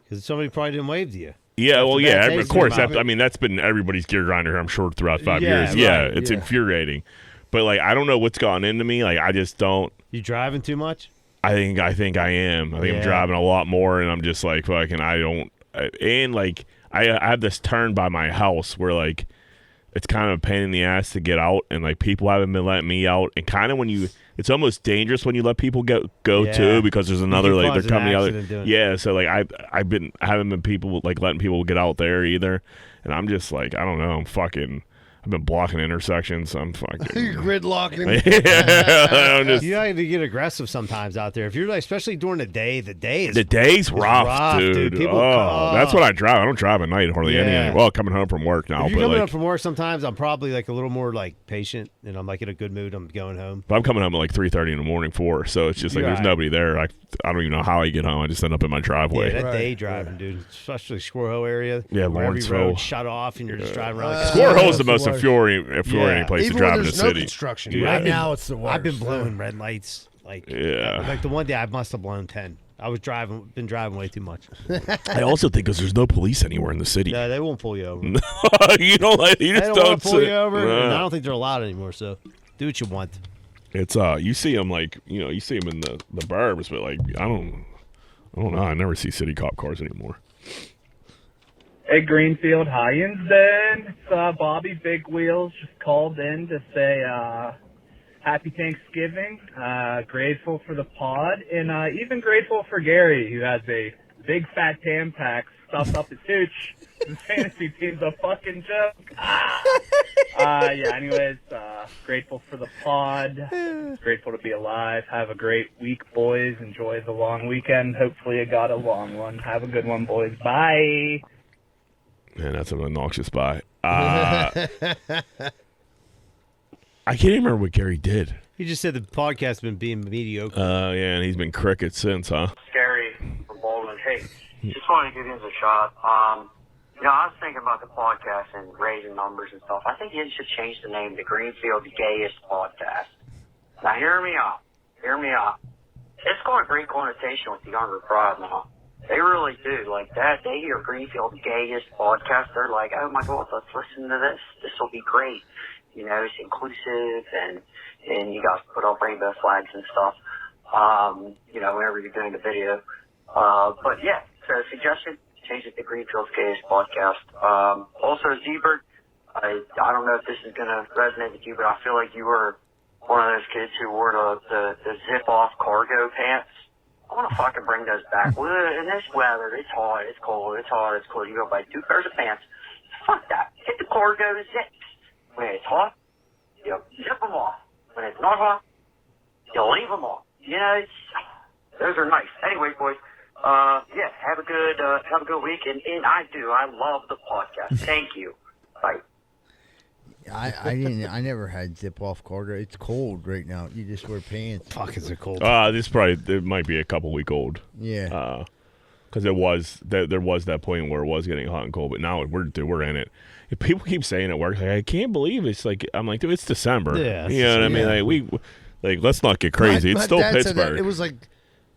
Speaker 5: Because somebody probably didn't wave to you.
Speaker 2: Yeah, well,
Speaker 5: the
Speaker 2: yeah,
Speaker 5: bad
Speaker 2: of
Speaker 5: taste
Speaker 2: course.
Speaker 5: in your mouth.
Speaker 2: That's been everybody's gear grinder here, I'm sure, throughout 5
Speaker 5: Yeah,
Speaker 2: years. Yeah,
Speaker 5: right,
Speaker 2: it's
Speaker 3: yeah.
Speaker 2: infuriating. But, like, I don't know what's gotten into me. Like, I just don't.
Speaker 5: You driving too much?
Speaker 2: I think I am. I think I'm
Speaker 5: Yeah.
Speaker 2: driving a lot more, and I'm just like, fucking, I don't. And, like, I have this turn by my house where, like, it's kind of a pain in the ass to get out, and, like, people haven't been letting me out. And kind of when you. It's almost dangerous when you let people go
Speaker 5: Yeah.
Speaker 2: too, because there's another,
Speaker 5: could
Speaker 2: like,
Speaker 5: cause
Speaker 2: they're
Speaker 5: an
Speaker 2: coming the other.
Speaker 5: accident doing it.
Speaker 2: Yeah, so, like, I haven't been people, like, letting people get out there either. And I'm just like, I don't know, I've been blocking intersections. I'm fucking.
Speaker 4: You're gridlocking.
Speaker 2: I'm just,
Speaker 5: You have to get aggressive sometimes out there. If you're like, especially during the day is
Speaker 2: the day's rough,
Speaker 5: rough, dude. People-
Speaker 2: that's what I drive. I don't drive at night hardly any.
Speaker 5: Yeah.
Speaker 2: Well, coming home from work now,
Speaker 5: If you're
Speaker 2: but
Speaker 5: coming
Speaker 2: like,
Speaker 5: up from work, sometimes I'm probably like a little more like patient, and I'm like in a good mood. I'm going home.
Speaker 2: but I'm coming home at like 3:30 in the morning, 4. So it's just like
Speaker 5: You're
Speaker 2: there's
Speaker 5: right.
Speaker 2: nobody there. I don't even know how I get home. I just end up in my driveway.
Speaker 5: Yeah, that
Speaker 4: Right,
Speaker 5: day driving, dude, especially Squirrel Hill area.
Speaker 2: Yeah,
Speaker 5: where every
Speaker 2: Lawrenceville.
Speaker 5: road shut off, and you're just driving around. Like
Speaker 2: Square Hole is the
Speaker 3: that's
Speaker 2: most
Speaker 3: the worst.
Speaker 2: infuriating
Speaker 5: Yeah.
Speaker 2: place
Speaker 4: Even
Speaker 2: to drive
Speaker 4: when
Speaker 2: in the
Speaker 4: there's no
Speaker 2: city.
Speaker 4: construction.
Speaker 2: Yeah.
Speaker 3: Right now, it's the worst.
Speaker 5: I've been blowing red lights. Like,
Speaker 2: Yeah.
Speaker 5: like the one day I must have blown 10. I was been driving way too much.
Speaker 2: I also think because there's no police anywhere in the city.
Speaker 5: Yeah, they won't pull you over.
Speaker 2: You don't like. You
Speaker 5: They
Speaker 2: just
Speaker 5: don't want to pull
Speaker 2: sit-
Speaker 5: you over, and I
Speaker 2: Nah.
Speaker 5: don't think they're allowed anymore. So, do what you want.
Speaker 2: It's you see them like you see them in the burbs, but like I don't know. I never see city cop cars anymore.
Speaker 8: Hey, Greenfield, how you been? It's Bobby Big Wheels just called in to say happy Thanksgiving. Grateful for the pod, and even grateful for Gary, who has a big fat Tampax stuffed up his hooch. His fantasy team's a fucking joke. Yeah, anyways, grateful for the pod. Grateful to be alive. Have a great week, boys. Enjoy the long weekend. Hopefully you got a long one. Have a good one, boys. Bye.
Speaker 2: Man, that's an obnoxious buy. I can't even remember what Gary did.
Speaker 5: He just said the podcast's been being mediocre.
Speaker 2: Yeah, and he's been cricket since, huh?
Speaker 9: Gary from Baldwin. Hey, just wanted to give you a shot. I was thinking about the podcast and raising numbers and stuff. I think you should change the name to Greenfield Gayest Podcast. Now, hear me out. Hear me out. It's got a great connotation with the younger crowd now. They really do. Like that, they hear Greenfield Gayest Podcast. They're like, oh my God, let's listen to this. This will be great. You know, it's inclusive and you guys put up rainbow flags and stuff, whenever you're doing the video. But yeah, so suggestion, change it to Greenfield's Gayest Podcast. Also, Z-Bird, I don't know if this is going to resonate with you, but I feel like you were one of those kids who wore the zip-off cargo pants. I want to fucking bring those back. Well, in this weather, it's hot, it's cold, it's hot, it's cold. You go buy 2 pairs of pants. Fuck that. Get the cargo zips. When it's hot, you zip them off. When it's not hot, you leave them off. You know, those are nice. Anyway, boys, have a good week. And I love the podcast. Thank you. Bye.
Speaker 3: I never had zip off cargo. It's cold right now. You just wear pants.
Speaker 5: Fuck, is it cold?
Speaker 2: It might be a couple week old.
Speaker 3: Yeah.
Speaker 2: Because there was that point where it was getting hot and cold, but now we're in it. If people keep saying it works, like, I can't believe it's like, I'm like, dude, it's December.
Speaker 5: Yeah,
Speaker 2: you know what I mean? Like let's not get crazy. It's
Speaker 4: My
Speaker 2: still
Speaker 4: dad said that
Speaker 2: Pittsburgh.
Speaker 4: it was like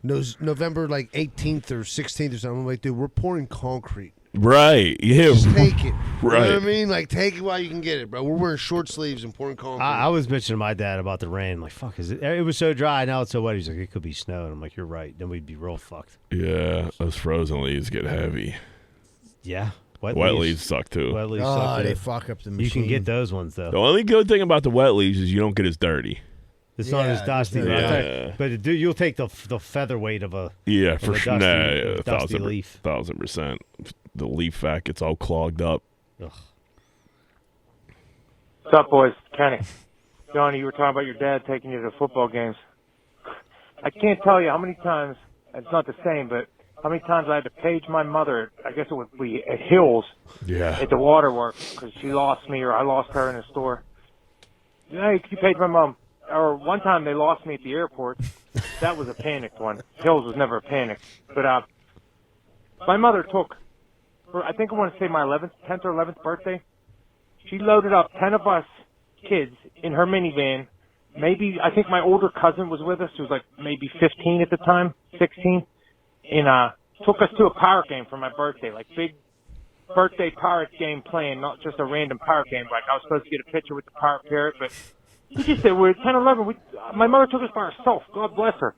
Speaker 4: November like 18th or 16th or something. I'm like, dude, we're pouring concrete.
Speaker 2: Right. Yeah.
Speaker 4: Just take it.
Speaker 2: Right.
Speaker 4: You know what I mean? Like, take it while you can get it, bro. We're wearing short sleeves and pouring concrete.
Speaker 5: I was mentioning to my dad about the rain. I'm like, fuck, is it? It was so dry. Now it's so wet. He's like, it could be snow. And I'm like, you're right. Then we'd be real fucked.
Speaker 2: Yeah. Those frozen leaves get heavy.
Speaker 5: Yeah.
Speaker 2: Wet leaves suck too.
Speaker 5: Wet leaves
Speaker 3: Oh,
Speaker 5: suck.
Speaker 3: they
Speaker 5: too.
Speaker 3: fuck up the machine.
Speaker 5: You can get those ones, though.
Speaker 2: The only good thing about the wet leaves is you don't get as dirty.
Speaker 5: It's not as
Speaker 3: Yeah,
Speaker 5: dusty.
Speaker 3: it's
Speaker 5: but
Speaker 3: not-
Speaker 5: I'll tell you-
Speaker 2: Yeah.
Speaker 5: But dude, you'll take the featherweight of a
Speaker 2: Yeah, for
Speaker 5: a
Speaker 2: sure.
Speaker 5: dusty-
Speaker 2: Nah,
Speaker 5: a dusty leaf.
Speaker 2: 1,000%. The leaf fat gets all clogged up.
Speaker 5: Ugh.
Speaker 10: What's up, boys? Kenny. Johnny, you were talking about your dad taking you to football games. I can't tell you how many times, it's not the same, but how many times I had to page my mother, I guess it would be at Hills,
Speaker 2: Yeah.
Speaker 10: at the waterworks, because she lost me or I lost her in the store. Hey, could you page my mom? Or one time they lost me at the airport. That was a panicked one. Hills was never a panic. But my mother took, I think I want to say my 10th or 11th birthday, she loaded up 10 of us kids in her minivan. Maybe, I think my older cousin was with us, who was like maybe 15 at the time, 16, and took us to a Pirate game for my birthday, like big birthday Pirate game playing, not just a random Pirate game. Like, I was supposed to get a picture with the Pirate Parrot, but he just said, we're 10, 11. My mother took us by herself. God bless her.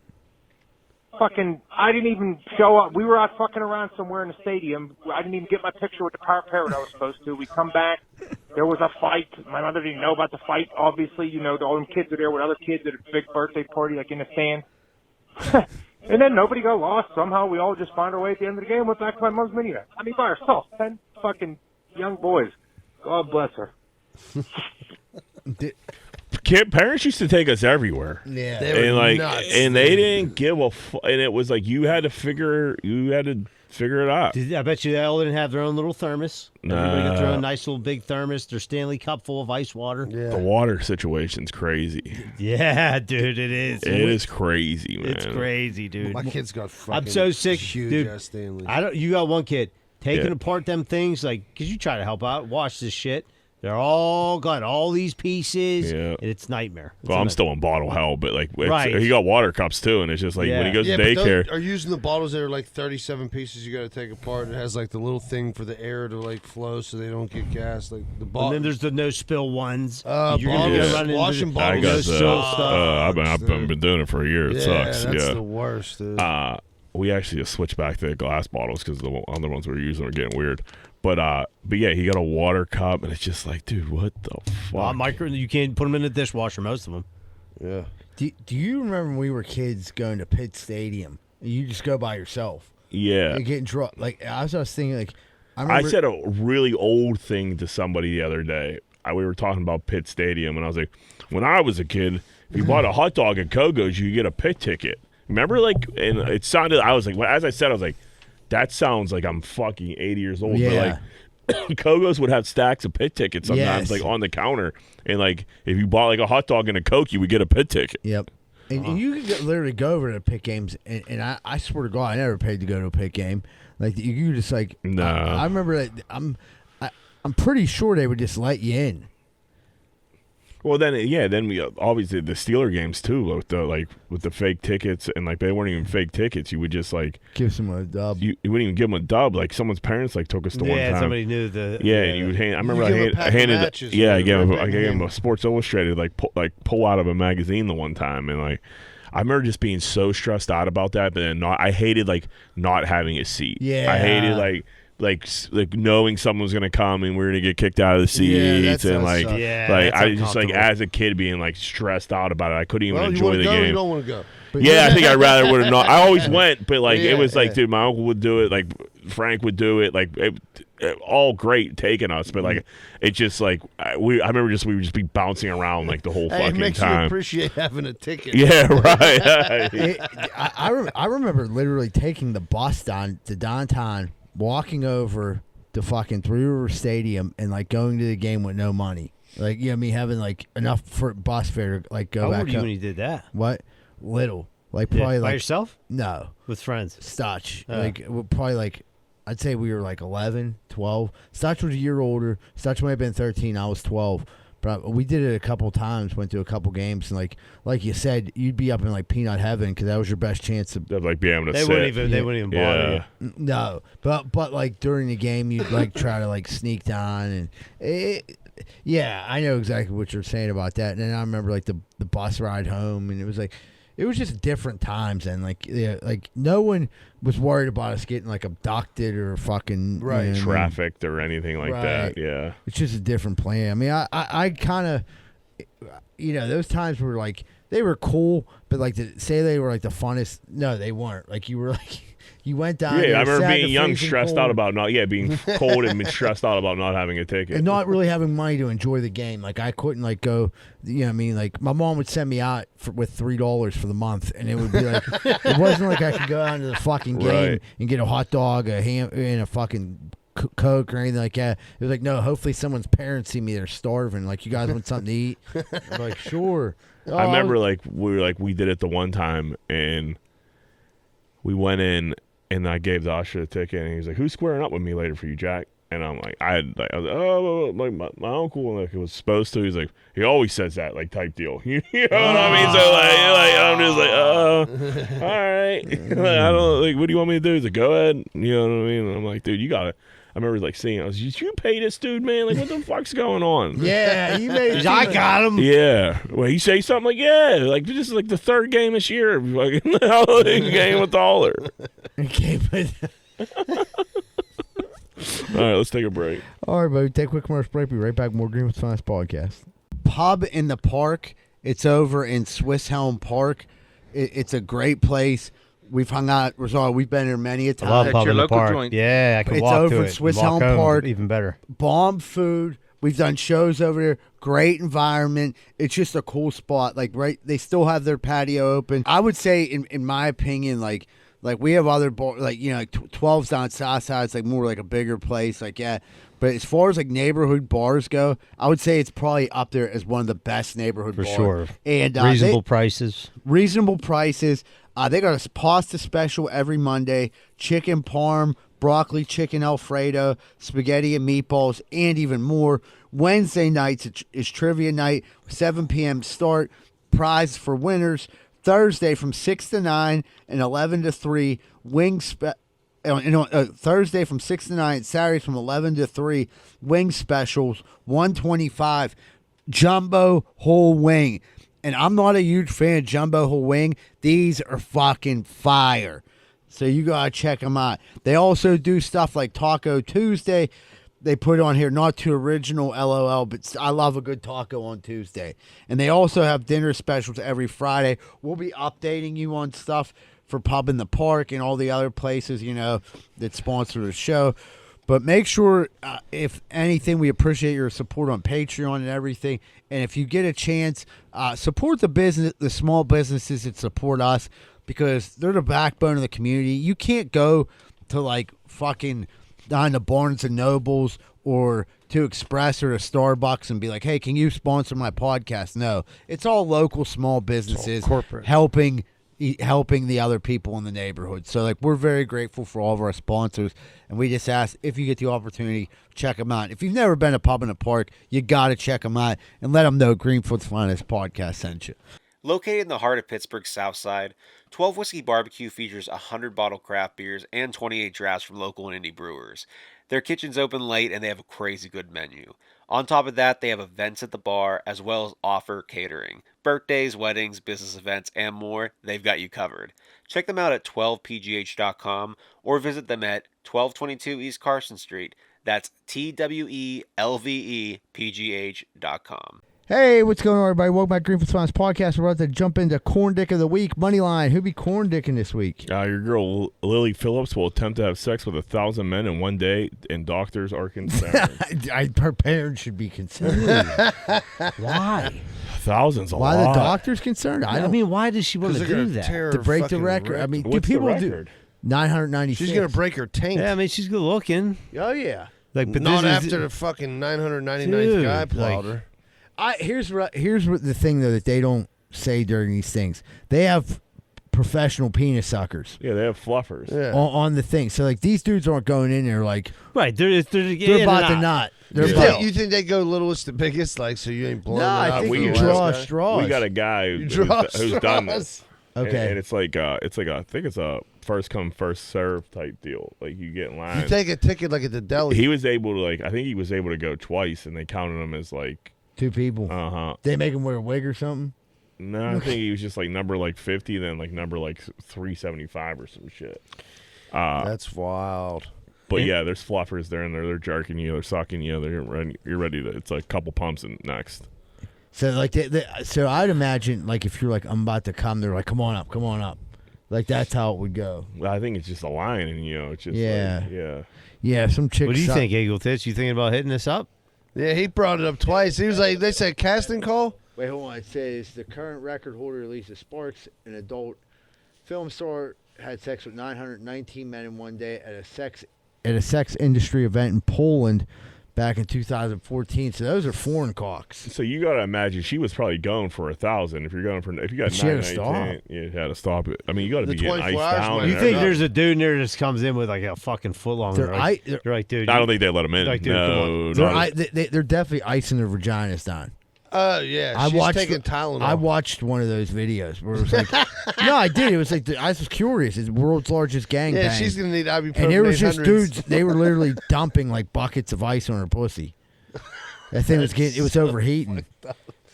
Speaker 10: Fucking, I didn't even show up. We were out fucking around somewhere in the stadium. I didn't even get my picture with the Pirate Parrot I was supposed to. We come back. There was a fight. My mother didn't know about the fight, obviously. You know, all them kids are there with other kids at a big birthday party, like in the stand. And then nobody got lost. Somehow we all just found our way at the end of the game, went back to my mom's minivan. I mean, by herself. 10 fucking young boys. God bless her.
Speaker 2: Parents used to take us everywhere.
Speaker 3: Yeah,
Speaker 2: and like, nuts. And they didn't give a and it was like you had to figure it out.
Speaker 5: I bet you they all didn't have their own little thermos. Everybody got their own nice little big thermos, their Stanley Cup full of ice water.
Speaker 2: Yeah. The water situation's crazy.
Speaker 5: Yeah, dude, it is.
Speaker 2: It is crazy, man.
Speaker 5: It's crazy, dude.
Speaker 4: My kid's got fucking
Speaker 5: I'm so sick,
Speaker 4: huge
Speaker 5: dude.
Speaker 4: ass Stanley.
Speaker 5: You got one kid taking apart them things, like, because you try to help out, wash this shit. They're all got all these pieces, and it's nightmare.
Speaker 2: Well, I'm still in bottle hell, but like,
Speaker 5: right.
Speaker 2: He got water cups too, and it's just like when he goes to daycare.
Speaker 4: But are using the bottles that are like 37 pieces you got to take apart. It has like the little thing for the air to like flow so they don't get gas. Like the bottle.
Speaker 5: And then there's the no spill ones.
Speaker 4: You're gonna go run
Speaker 5: washing
Speaker 4: bottles.
Speaker 2: I got stuff. I've been doing it for a year. It sucks.
Speaker 4: That's the worst, dude.
Speaker 2: We actually just switched back to the glass bottles because the other ones we were using were getting weird. But yeah, he got a water cup, and it's just like, dude, what the fuck?
Speaker 5: You can't put them in the dishwasher, most of them.
Speaker 4: Yeah.
Speaker 3: Do you remember when we were kids going to Pitt Stadium? You just go by yourself.
Speaker 2: Yeah.
Speaker 3: You're getting drunk. Like, I was thinking, like,
Speaker 2: I said a really old thing to somebody the other day. We were talking about Pitt Stadium, and I was like, when I was a kid, if you bought a hot dog at Kogo's, you get a Pitt ticket. Remember, like, and it sounded, I was like, as I said, I was like, that sounds like I'm fucking 80 years old.
Speaker 3: Yeah.
Speaker 2: But like, Kogo's would have stacks of Pitt tickets sometimes, like on the counter. And like, if you bought like a hot dog and a Coke, you would get a Pitt ticket.
Speaker 3: Yep. And you could literally go over to Pitt games, and I swear to God, I never paid to go to a Pitt game. Like, you just like,
Speaker 2: no.
Speaker 3: I remember that. I'm pretty sure they would just let you in.
Speaker 2: Well, then we obviously the Steeler games too, with the fake tickets, and like they weren't even fake tickets. You would just like
Speaker 3: give someone a dub.
Speaker 2: You wouldn't even give them a dub. Like someone's parents like took us to one time.
Speaker 5: Yeah, somebody knew the.
Speaker 2: Yeah, and you would hand. I remember I gave him a Sports Illustrated pull out of a magazine the one time, and like I remember just being so stressed out about that. But then I hated like not having a seat.
Speaker 3: Yeah,
Speaker 2: I hated like knowing someone was gonna come and we were gonna get kicked out of the seats, and I just like as a kid being like stressed out about it. I couldn't even enjoy the game.
Speaker 4: You don't want to go.
Speaker 2: I think I'd rather would have not. I always went, but like it was like, dude, my uncle would do it, like Frank would do it, like all great taking us, but like it just like I remember we would just be bouncing around like the whole fucking
Speaker 4: it makes
Speaker 2: time.
Speaker 4: You appreciate having a ticket.
Speaker 2: Yeah, right.
Speaker 3: I remember literally taking the bus down to downtown, walking over to fucking Three River Stadium, and like going to the game with no money. Like, you know, me having like enough for bus fare to like go
Speaker 5: How
Speaker 3: back.
Speaker 5: How old were you when you did that?
Speaker 3: What? Little. Like probably
Speaker 5: by
Speaker 3: like
Speaker 5: yourself?
Speaker 3: No.
Speaker 5: With friends.
Speaker 3: Stotch. Like probably like I'd say we were like 11, 12. Stotch was a year older. Stotch might have been 13. I was 12. But we did it a couple times. Went to a couple games, and like you said, you'd be up in like peanut heaven because that was your best chance of
Speaker 2: like being able to
Speaker 5: they
Speaker 2: sit.
Speaker 5: They wouldn't even bother you.
Speaker 3: No, but like during the game, you'd like try to like sneak down, and yeah, I know exactly what you're saying about that. And then I remember like the bus ride home, and it was just different times, and like no one was worried about us getting like abducted or fucking
Speaker 2: trafficked or anything like that. Yeah,
Speaker 3: it's just a different plan. I mean, I kind of, those times were like they were cool, but like to say they were like the funnest. No, they weren't. Like you were like. You went down.
Speaker 2: Yeah, I remember being young, stressed out about being cold and being stressed out about not having a ticket.
Speaker 3: And not really having money to enjoy the game. Like, I couldn't, like, go, you know what I mean? Like, my mom would send me out with $3 for the month, and it would be like, it wasn't like I could go down to the fucking game and get a hot dog, a ham, and a fucking Coke or anything like that. It was like, no, hopefully someone's parents see me, they're starving. Like, you guys want something to eat? I'm like, sure.
Speaker 2: I remember, we did it the one time, and we went in, and I gave the usher the ticket, and he was like, "Who's squaring up with me later for you, Jack?" And I'm like, I was like, oh, like my uncle, like it was supposed to. He's like, he always says that, like type deal. You know what I mean? So I'm just like, all right. I don't what do you want me to do? He's like, go ahead. You know what I mean? And I'm like, dude, you gotta. remember like seeing. I was, did you pay this dude, man? Like, what the fuck's going on?
Speaker 3: Yeah, he made.
Speaker 5: I got him.
Speaker 2: Yeah. Well, he say something like, yeah, like this is like the third game this year. Fucking holiday game with Dollar.
Speaker 3: Okay, but
Speaker 2: All right, let's take a break.
Speaker 3: all right, buddy. Take a quick commercial break. Be right back. More Greenfield's Finest podcast. Pub in the Park. It's over in Swiss Helm Park. It's a great place. We've hung out. We've been here many a time.
Speaker 5: I love pub
Speaker 1: your
Speaker 5: in the
Speaker 1: local
Speaker 5: park.
Speaker 1: joint.
Speaker 5: Yeah, I can
Speaker 3: It's
Speaker 5: walk
Speaker 3: over
Speaker 5: to
Speaker 3: in
Speaker 5: it.
Speaker 3: Swiss
Speaker 5: Walk
Speaker 3: Helm
Speaker 5: home,
Speaker 3: Park.
Speaker 5: even better.
Speaker 3: Bomb food. We've done shows over there. Great environment. It's just a cool spot. Like, right, they still have their patio open. I would say, in my opinion, like we have other bars, like, you know, like 12's down south side. It's like more like a bigger place. Like, yeah. But as far as like neighborhood bars go, I would say it's probably up there as one of the best neighborhood
Speaker 5: For
Speaker 3: bars.
Speaker 5: sure.
Speaker 3: And
Speaker 5: Reasonable prices.
Speaker 3: reasonable prices. They got a pasta special every Monday, chicken parm, broccoli chicken Alfredo, spaghetti and meatballs, and even more. Wednesday nights is trivia night, 7 p.m. start, prize for winners. Thursday from 6 to 9 and 11 to 3, Thursday from 6 to 9, Saturday from 11 to 3, wing specials, $125, jumbo whole wing. And I'm not a huge fan of jumbo whole wing. These are fucking fire. So you gotta check them out. They also do stuff like Taco Tuesday. They put on here, not too original, LOL, but I love a good taco on Tuesday. And they also have dinner specials every Friday. We'll be updating you on stuff for Pub in the Park and all the other places, you know, that sponsor the show. But make sure, if anything, we appreciate your support on Patreon and everything. And if you get a chance, support the business, the small businesses that support us, because they're the backbone of the community. You can't go to like fucking down to Barnes and Nobles or to Express or to Starbucks and be like, hey, can you sponsor my podcast? No, it's all local small businesses
Speaker 4: corporate.
Speaker 3: helping the other people in the neighborhood. So like, we're very grateful for all of our sponsors, and we just ask, if you get the opportunity, check them out. If you've never been to Pub in the Park, you got to check them out and let them know Greenfield's Finest podcast sent you.
Speaker 1: Located in the heart of Pittsburgh's South Side, 12 Whiskey Barbecue features 100 bottle craft beers and 28 drafts from local and indie brewers. Their kitchen's open late and they have a crazy good menu. On top of that, they have events at the bar as well as offer catering. Birthdays, weddings, business events, and more, they've got you covered. Check them out at 12pgh.com or visit them at 1222 East Carson Street. That's TWELVEPGH.com.
Speaker 3: Hey, what's going on, everybody? Welcome back to Greenfield's Finest podcast. We're about to jump into Corn Dick of the Week. Money line. Who be Corn Dicking this week?
Speaker 2: Your girl Lily Phillips will attempt to have sex with 1,000 men in one day, and doctors are concerned.
Speaker 3: Her parents should be concerned.
Speaker 5: Why?
Speaker 2: Thousands a
Speaker 3: Why
Speaker 2: lot.
Speaker 3: the doctor's concerned?
Speaker 5: I mean, why does she want to do that?
Speaker 3: To break the record. I mean, do
Speaker 2: What's the
Speaker 3: people
Speaker 2: record?
Speaker 3: do 996?
Speaker 4: She's gonna break her tank.
Speaker 5: Yeah, I mean, she's good looking.
Speaker 3: Oh yeah.
Speaker 5: Like, but
Speaker 4: Not
Speaker 5: this is-
Speaker 4: after the fucking 999th
Speaker 5: Dude,
Speaker 4: guy
Speaker 5: like-
Speaker 4: plowed her.
Speaker 3: Here's what the thing though that they don't say during these things. They have professional penis suckers
Speaker 2: Yeah, they have fluffers.
Speaker 4: Yeah.
Speaker 3: on the thing. So like, these dudes aren't going in there like
Speaker 5: right. They're
Speaker 3: they're about to not. They're
Speaker 4: You,
Speaker 3: about.
Speaker 4: think, you think they go littlest to biggest, like, so you ain't blowing
Speaker 3: No,
Speaker 4: it
Speaker 3: I
Speaker 4: out
Speaker 3: think
Speaker 4: for
Speaker 3: you
Speaker 4: the
Speaker 3: draw
Speaker 4: last guy?
Speaker 3: straws.
Speaker 2: We got a guy who's
Speaker 4: draw
Speaker 2: done this.
Speaker 3: Okay.
Speaker 2: And it's like I think it's a first come first serve type deal. Like, you get in line.
Speaker 4: You take a ticket like at the deli.
Speaker 2: He was able to I think he was able to go twice, and they counted him as like
Speaker 3: 2 people. They make him wear a wig or something.
Speaker 2: No, I think he was just like number 50, then like number 375 or some shit.
Speaker 4: That's wild.
Speaker 2: But yeah, there's fluffers there, and they're jerking you, they're sucking you, you're ready to. It's like a couple pumps and next.
Speaker 3: So like, so I'd imagine like if you're like, I'm about to come, they're like, come on up. Like, that's how it would go.
Speaker 2: I think it's just a line, and it's just
Speaker 3: Yeah. Some chicks.
Speaker 5: What do you think, Eagle Tits? You thinking about hitting this up?
Speaker 4: Yeah, he brought it up twice. He was like, they said casting call?
Speaker 3: Wait, hold on. It says the current record holder, Lisa Sparks, an adult film star, had sex with 919 men in one day at a sex industry event in Poland back in 2014. So those are foreign cocks.
Speaker 2: So you gotta imagine she was probably going for 1,000. If you got
Speaker 3: She had to stop.
Speaker 2: 919, you had to stop it. I mean, you got to
Speaker 4: The
Speaker 2: be getting
Speaker 4: 24
Speaker 2: iced
Speaker 4: hours
Speaker 2: down.
Speaker 4: might
Speaker 2: and
Speaker 5: You think
Speaker 4: know.
Speaker 5: there's a dude in there that just comes in with like a fucking footlong?
Speaker 3: They're
Speaker 5: You're like, dude.
Speaker 2: I don't think they let him in.
Speaker 5: Like, dude,
Speaker 2: no,
Speaker 3: They're definitely icing their vaginas down.
Speaker 4: Oh yeah,
Speaker 3: I
Speaker 4: she's
Speaker 3: watched
Speaker 4: taking Tylenol.
Speaker 3: I watched one of those videos where it was like, no, I did. It was like I was curious. It's the world's largest gangbang.
Speaker 4: Yeah, she's gonna need ibuprofen.
Speaker 3: And there was just
Speaker 4: 800s.
Speaker 3: dudes. They were literally dumping like buckets of ice on her pussy. That thing was it was overheating.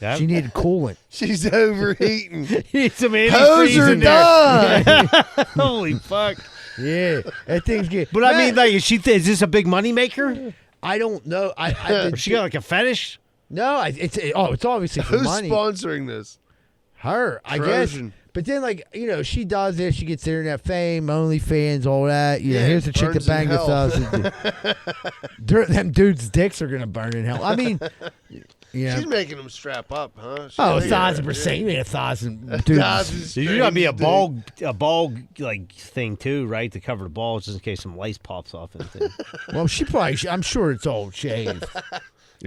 Speaker 5: Yep.
Speaker 3: She needed coolant.
Speaker 4: She's overheating.
Speaker 5: Some
Speaker 4: Hose are
Speaker 5: antifreeze in there.
Speaker 4: done.
Speaker 5: Holy fuck!
Speaker 3: Yeah, that thing's good.
Speaker 5: But I mean, like, is this a big money maker?
Speaker 3: I don't know.
Speaker 5: Or she got like a fetish?
Speaker 3: No, it's obviously for
Speaker 4: Who's
Speaker 3: money.
Speaker 4: sponsoring this?
Speaker 3: Her, I
Speaker 4: Trojan.
Speaker 3: guess. But then, like, she does this. She gets internet fame, OnlyFans, all that. Yeah, here's a chick that
Speaker 4: burns in
Speaker 3: banged
Speaker 4: hell.
Speaker 3: us. Them dudes' dicks are gonna burn in hell. I mean,
Speaker 4: She's making them strap up, huh? She's
Speaker 3: Oh,
Speaker 4: making-
Speaker 3: 1,000%. You made 1,000 dudes.
Speaker 4: 1,000
Speaker 5: There's gotta be a
Speaker 4: strings,
Speaker 5: ball like thing too, right? To cover the balls just in case some lice pops off anything.
Speaker 3: Well, I'm sure it's all shaved.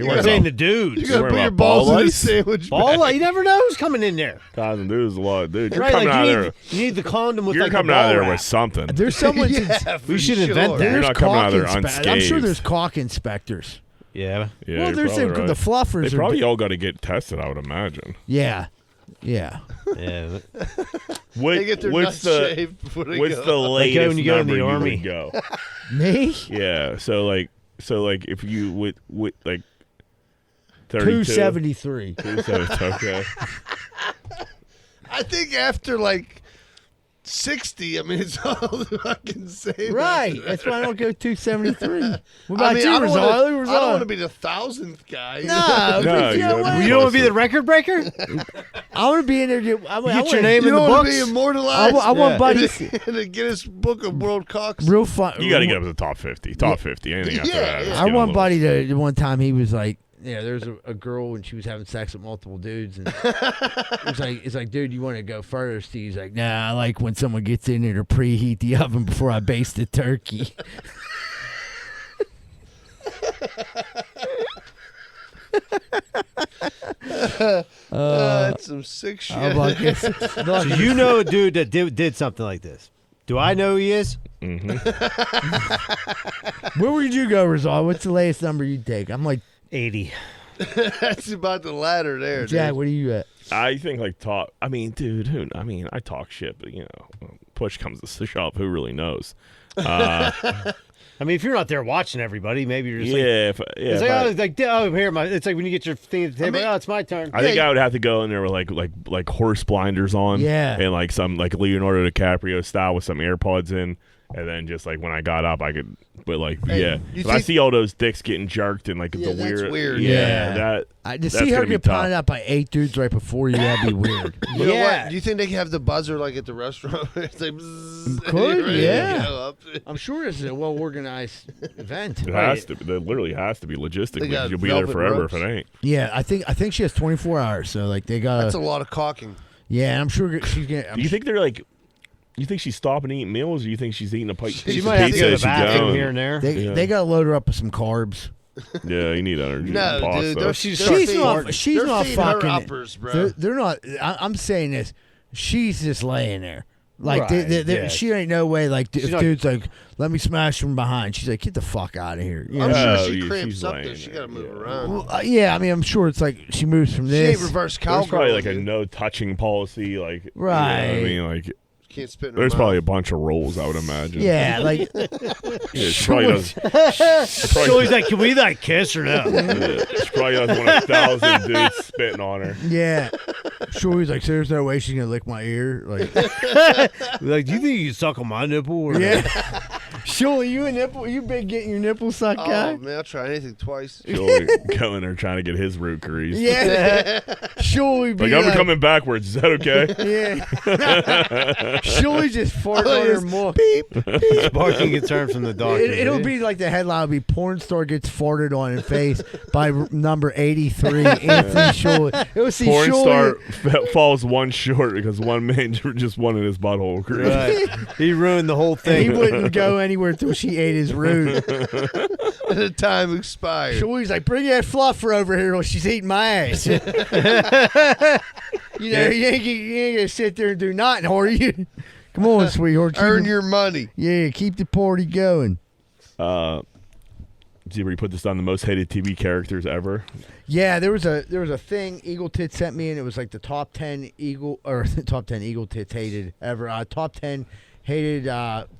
Speaker 5: I'm saying the dude.
Speaker 4: You gotta
Speaker 2: worried
Speaker 4: put your
Speaker 2: about
Speaker 4: balls
Speaker 2: ball
Speaker 4: in a
Speaker 2: lice?
Speaker 4: sandwich
Speaker 5: Ball,
Speaker 4: bag.
Speaker 5: you never know who's coming in there.
Speaker 2: 1,000 dudes is a lot, dude. You're
Speaker 5: Right,
Speaker 2: coming
Speaker 5: like
Speaker 2: out
Speaker 5: you
Speaker 2: of
Speaker 5: need,
Speaker 2: there.
Speaker 5: you need the condom with
Speaker 2: You're
Speaker 5: like
Speaker 2: coming
Speaker 5: a
Speaker 2: out of
Speaker 5: ball
Speaker 2: there
Speaker 5: wrap.
Speaker 2: with something.
Speaker 3: There's someone.
Speaker 4: Yeah, for
Speaker 5: We should invent
Speaker 4: sure.
Speaker 5: that.
Speaker 2: You're
Speaker 3: There's
Speaker 2: not coming out
Speaker 3: cock
Speaker 2: of there
Speaker 3: inspectors. I'm sure
Speaker 2: unscathed.
Speaker 3: there's cock inspectors.
Speaker 5: Yeah.
Speaker 2: Yeah,
Speaker 3: Well,
Speaker 2: you're
Speaker 3: there's
Speaker 2: probably
Speaker 3: the
Speaker 2: right.
Speaker 3: fluffers.
Speaker 2: They
Speaker 3: are
Speaker 2: probably all got to get tested, I would imagine.
Speaker 3: Yeah.
Speaker 5: Yeah.
Speaker 2: What,
Speaker 4: They get their
Speaker 2: what's
Speaker 4: nuts
Speaker 2: the
Speaker 4: shaved before they
Speaker 2: what's
Speaker 4: go.
Speaker 2: the
Speaker 5: Like when
Speaker 2: latest
Speaker 5: you go in the
Speaker 2: number you
Speaker 5: army.
Speaker 2: would go?
Speaker 3: Me?
Speaker 2: Yeah, so like if you would like 32?
Speaker 3: 273.
Speaker 2: 270, okay.
Speaker 4: I think after like 60, I mean, it's all the fucking same.
Speaker 3: Right. That's why I don't go 273. What about
Speaker 4: I mean,
Speaker 3: you,
Speaker 4: I don't
Speaker 3: Rizal?
Speaker 4: want to be the 1,000th guy.
Speaker 3: No,
Speaker 2: No,
Speaker 3: you know
Speaker 2: you
Speaker 3: what?
Speaker 2: don't
Speaker 5: You don't want to be the record breaker?
Speaker 3: I want to be in there. I
Speaker 5: Get your name
Speaker 4: You
Speaker 5: in the
Speaker 4: don't want to
Speaker 5: books.
Speaker 4: be immortalized
Speaker 3: I want
Speaker 5: Yeah.
Speaker 3: buddies.
Speaker 4: in the Guinness Book of World Cocks.
Speaker 3: Real fun.
Speaker 2: You got to get up to the top 50. Top 50. Anything after
Speaker 4: Yeah,
Speaker 2: that.
Speaker 4: yeah.
Speaker 2: is
Speaker 3: I
Speaker 2: getting a
Speaker 3: want
Speaker 2: little-
Speaker 3: buddy to the one time he was like, there's a girl and she was having sex with multiple dudes and it's like, dude, you want to go first? He's like, nah, I like when someone gets in there to preheat the oven before I baste the turkey.
Speaker 4: That's some sick shit.
Speaker 3: I'm like,
Speaker 5: So you know a dude that did something like this. Do I know who he is?
Speaker 3: where would you go, Rizal? What's the latest number you'd take? I'm like,
Speaker 5: 80.
Speaker 4: That's about the ladder there,
Speaker 3: Jack,
Speaker 4: dude.
Speaker 3: what are you at?
Speaker 2: I think like top. I mean, dude, I talk shit, but push comes to shove. Who really knows?
Speaker 5: I mean, if you're not there watching everybody, maybe you're just like,
Speaker 2: Yeah,
Speaker 5: it's like, here, it's like when you get your thing at the table,
Speaker 4: mean-
Speaker 5: oh, it's my turn.
Speaker 2: I think I would have to go in there with like horse blinders on,
Speaker 3: Yeah.
Speaker 2: and like some like Leonardo DiCaprio style with some AirPods in, and then just like when I got up, I could, but like
Speaker 4: Hey,
Speaker 2: yeah,
Speaker 4: you
Speaker 2: if I
Speaker 4: think-
Speaker 2: see all those dicks getting jerked and like
Speaker 4: Yeah,
Speaker 2: the
Speaker 4: that's weird.
Speaker 2: yeah,
Speaker 3: Yeah. To
Speaker 2: that's
Speaker 3: see her
Speaker 2: gonna be
Speaker 3: get
Speaker 2: tough.
Speaker 3: pounded out by 8 dudes right before you, that'd be weird.
Speaker 4: You know
Speaker 5: Yeah.
Speaker 4: what? Do you think they can have the buzzer like at the restaurant? It's like, bzzz,
Speaker 3: Could,
Speaker 4: and you're ready to
Speaker 3: yeah.
Speaker 4: go up.
Speaker 3: I'm sure this is a well-organized event.
Speaker 2: It has to. It literally has to be logistically.
Speaker 4: They got
Speaker 2: You'll be there
Speaker 4: velvet
Speaker 2: forever
Speaker 4: ropes.
Speaker 2: if it ain't.
Speaker 3: Yeah, I think she has 24 hours, so like they got.
Speaker 4: That's a lot of caulking.
Speaker 3: Yeah, I'm sure she's gonna.
Speaker 2: Do you think they're like? You think she's stopping to eat meals, or you think she's eating a piece
Speaker 5: She
Speaker 2: of
Speaker 5: might have to
Speaker 2: pizza
Speaker 5: go to
Speaker 2: as
Speaker 5: the
Speaker 2: she
Speaker 5: bathroom
Speaker 2: goes?
Speaker 5: here and there.
Speaker 2: Yeah.
Speaker 3: they got to load her up with some carbs?
Speaker 2: Yeah, you need energy.
Speaker 4: No,
Speaker 2: and pasta.
Speaker 4: dude. They're,
Speaker 5: She's
Speaker 4: they're
Speaker 3: She's
Speaker 4: feeding-
Speaker 3: not. She's
Speaker 4: they're
Speaker 3: not
Speaker 4: feeding her
Speaker 3: fucking.
Speaker 4: uppers, bro.
Speaker 3: They're not. I'm saying this. She's just laying there. Like
Speaker 5: Right, yeah.
Speaker 3: she ain't no way. Like if
Speaker 5: not-
Speaker 3: dude's like, let me smash from behind. She's like, get the fuck out of here. You
Speaker 4: I'm
Speaker 3: know?
Speaker 4: sure
Speaker 2: Oh,
Speaker 4: she
Speaker 2: yeah,
Speaker 4: cramps
Speaker 2: she's
Speaker 4: up
Speaker 2: laying
Speaker 4: there. She
Speaker 2: there,
Speaker 4: got to move
Speaker 2: yeah.
Speaker 4: around.
Speaker 3: Well, yeah, I mean, I'm sure it's like she moves from
Speaker 4: She
Speaker 3: this.
Speaker 4: ain't reverse
Speaker 2: There's
Speaker 4: cowgirl.
Speaker 2: probably like a
Speaker 4: dude.
Speaker 2: no touching policy. Like you know what
Speaker 3: Right.
Speaker 2: I mean, like
Speaker 4: Can't spit in her
Speaker 2: there's
Speaker 4: mouth.
Speaker 2: probably a bunch of rolls. I would imagine.
Speaker 3: Yeah, like
Speaker 2: Yeah, she probably does.
Speaker 5: So he's like, can we like kiss or no?
Speaker 2: She probably does 1,000 dudes spitting on her.
Speaker 3: yeah. Sure, he's like, so there's no way she's gonna lick my ear. Like,
Speaker 5: Like, do you think you can suck on my nipple? Or
Speaker 3: yeah. Sure, you been getting your nipple sucked, guy?
Speaker 4: Oh, man, I'll try anything twice.
Speaker 2: She'll go in there trying to get his root greased.
Speaker 3: Yeah. Sure, we be
Speaker 2: Like I'm coming backwards. Is that okay?
Speaker 3: Yeah. Sure, just fart on her more.
Speaker 5: Sparking gets turned from the doctor.
Speaker 3: It'll be like the headline will be porn star gets farted on in face by number 83 Anthony Shuley. It was see
Speaker 2: Porn
Speaker 3: Shuley.
Speaker 2: star falls one short because one man just wanted his butthole greased.
Speaker 5: Right. He ruined the whole
Speaker 3: And
Speaker 5: thing.
Speaker 3: he wouldn't go anywhere till she ate his root.
Speaker 4: The time expired.
Speaker 3: Shuley's like, bring that fluffer over here while she's eating my ass. you ain't gonna sit there and do nothing, are you? Come on, sweetheart.
Speaker 4: Earn your money.
Speaker 3: Yeah, keep the party going.
Speaker 2: See where you put this on the most hated TV characters ever.
Speaker 3: Yeah, there was a thing Eagle Tits sent me, and it was like the top 10 Eagle Tits hated ever. Top 10 hated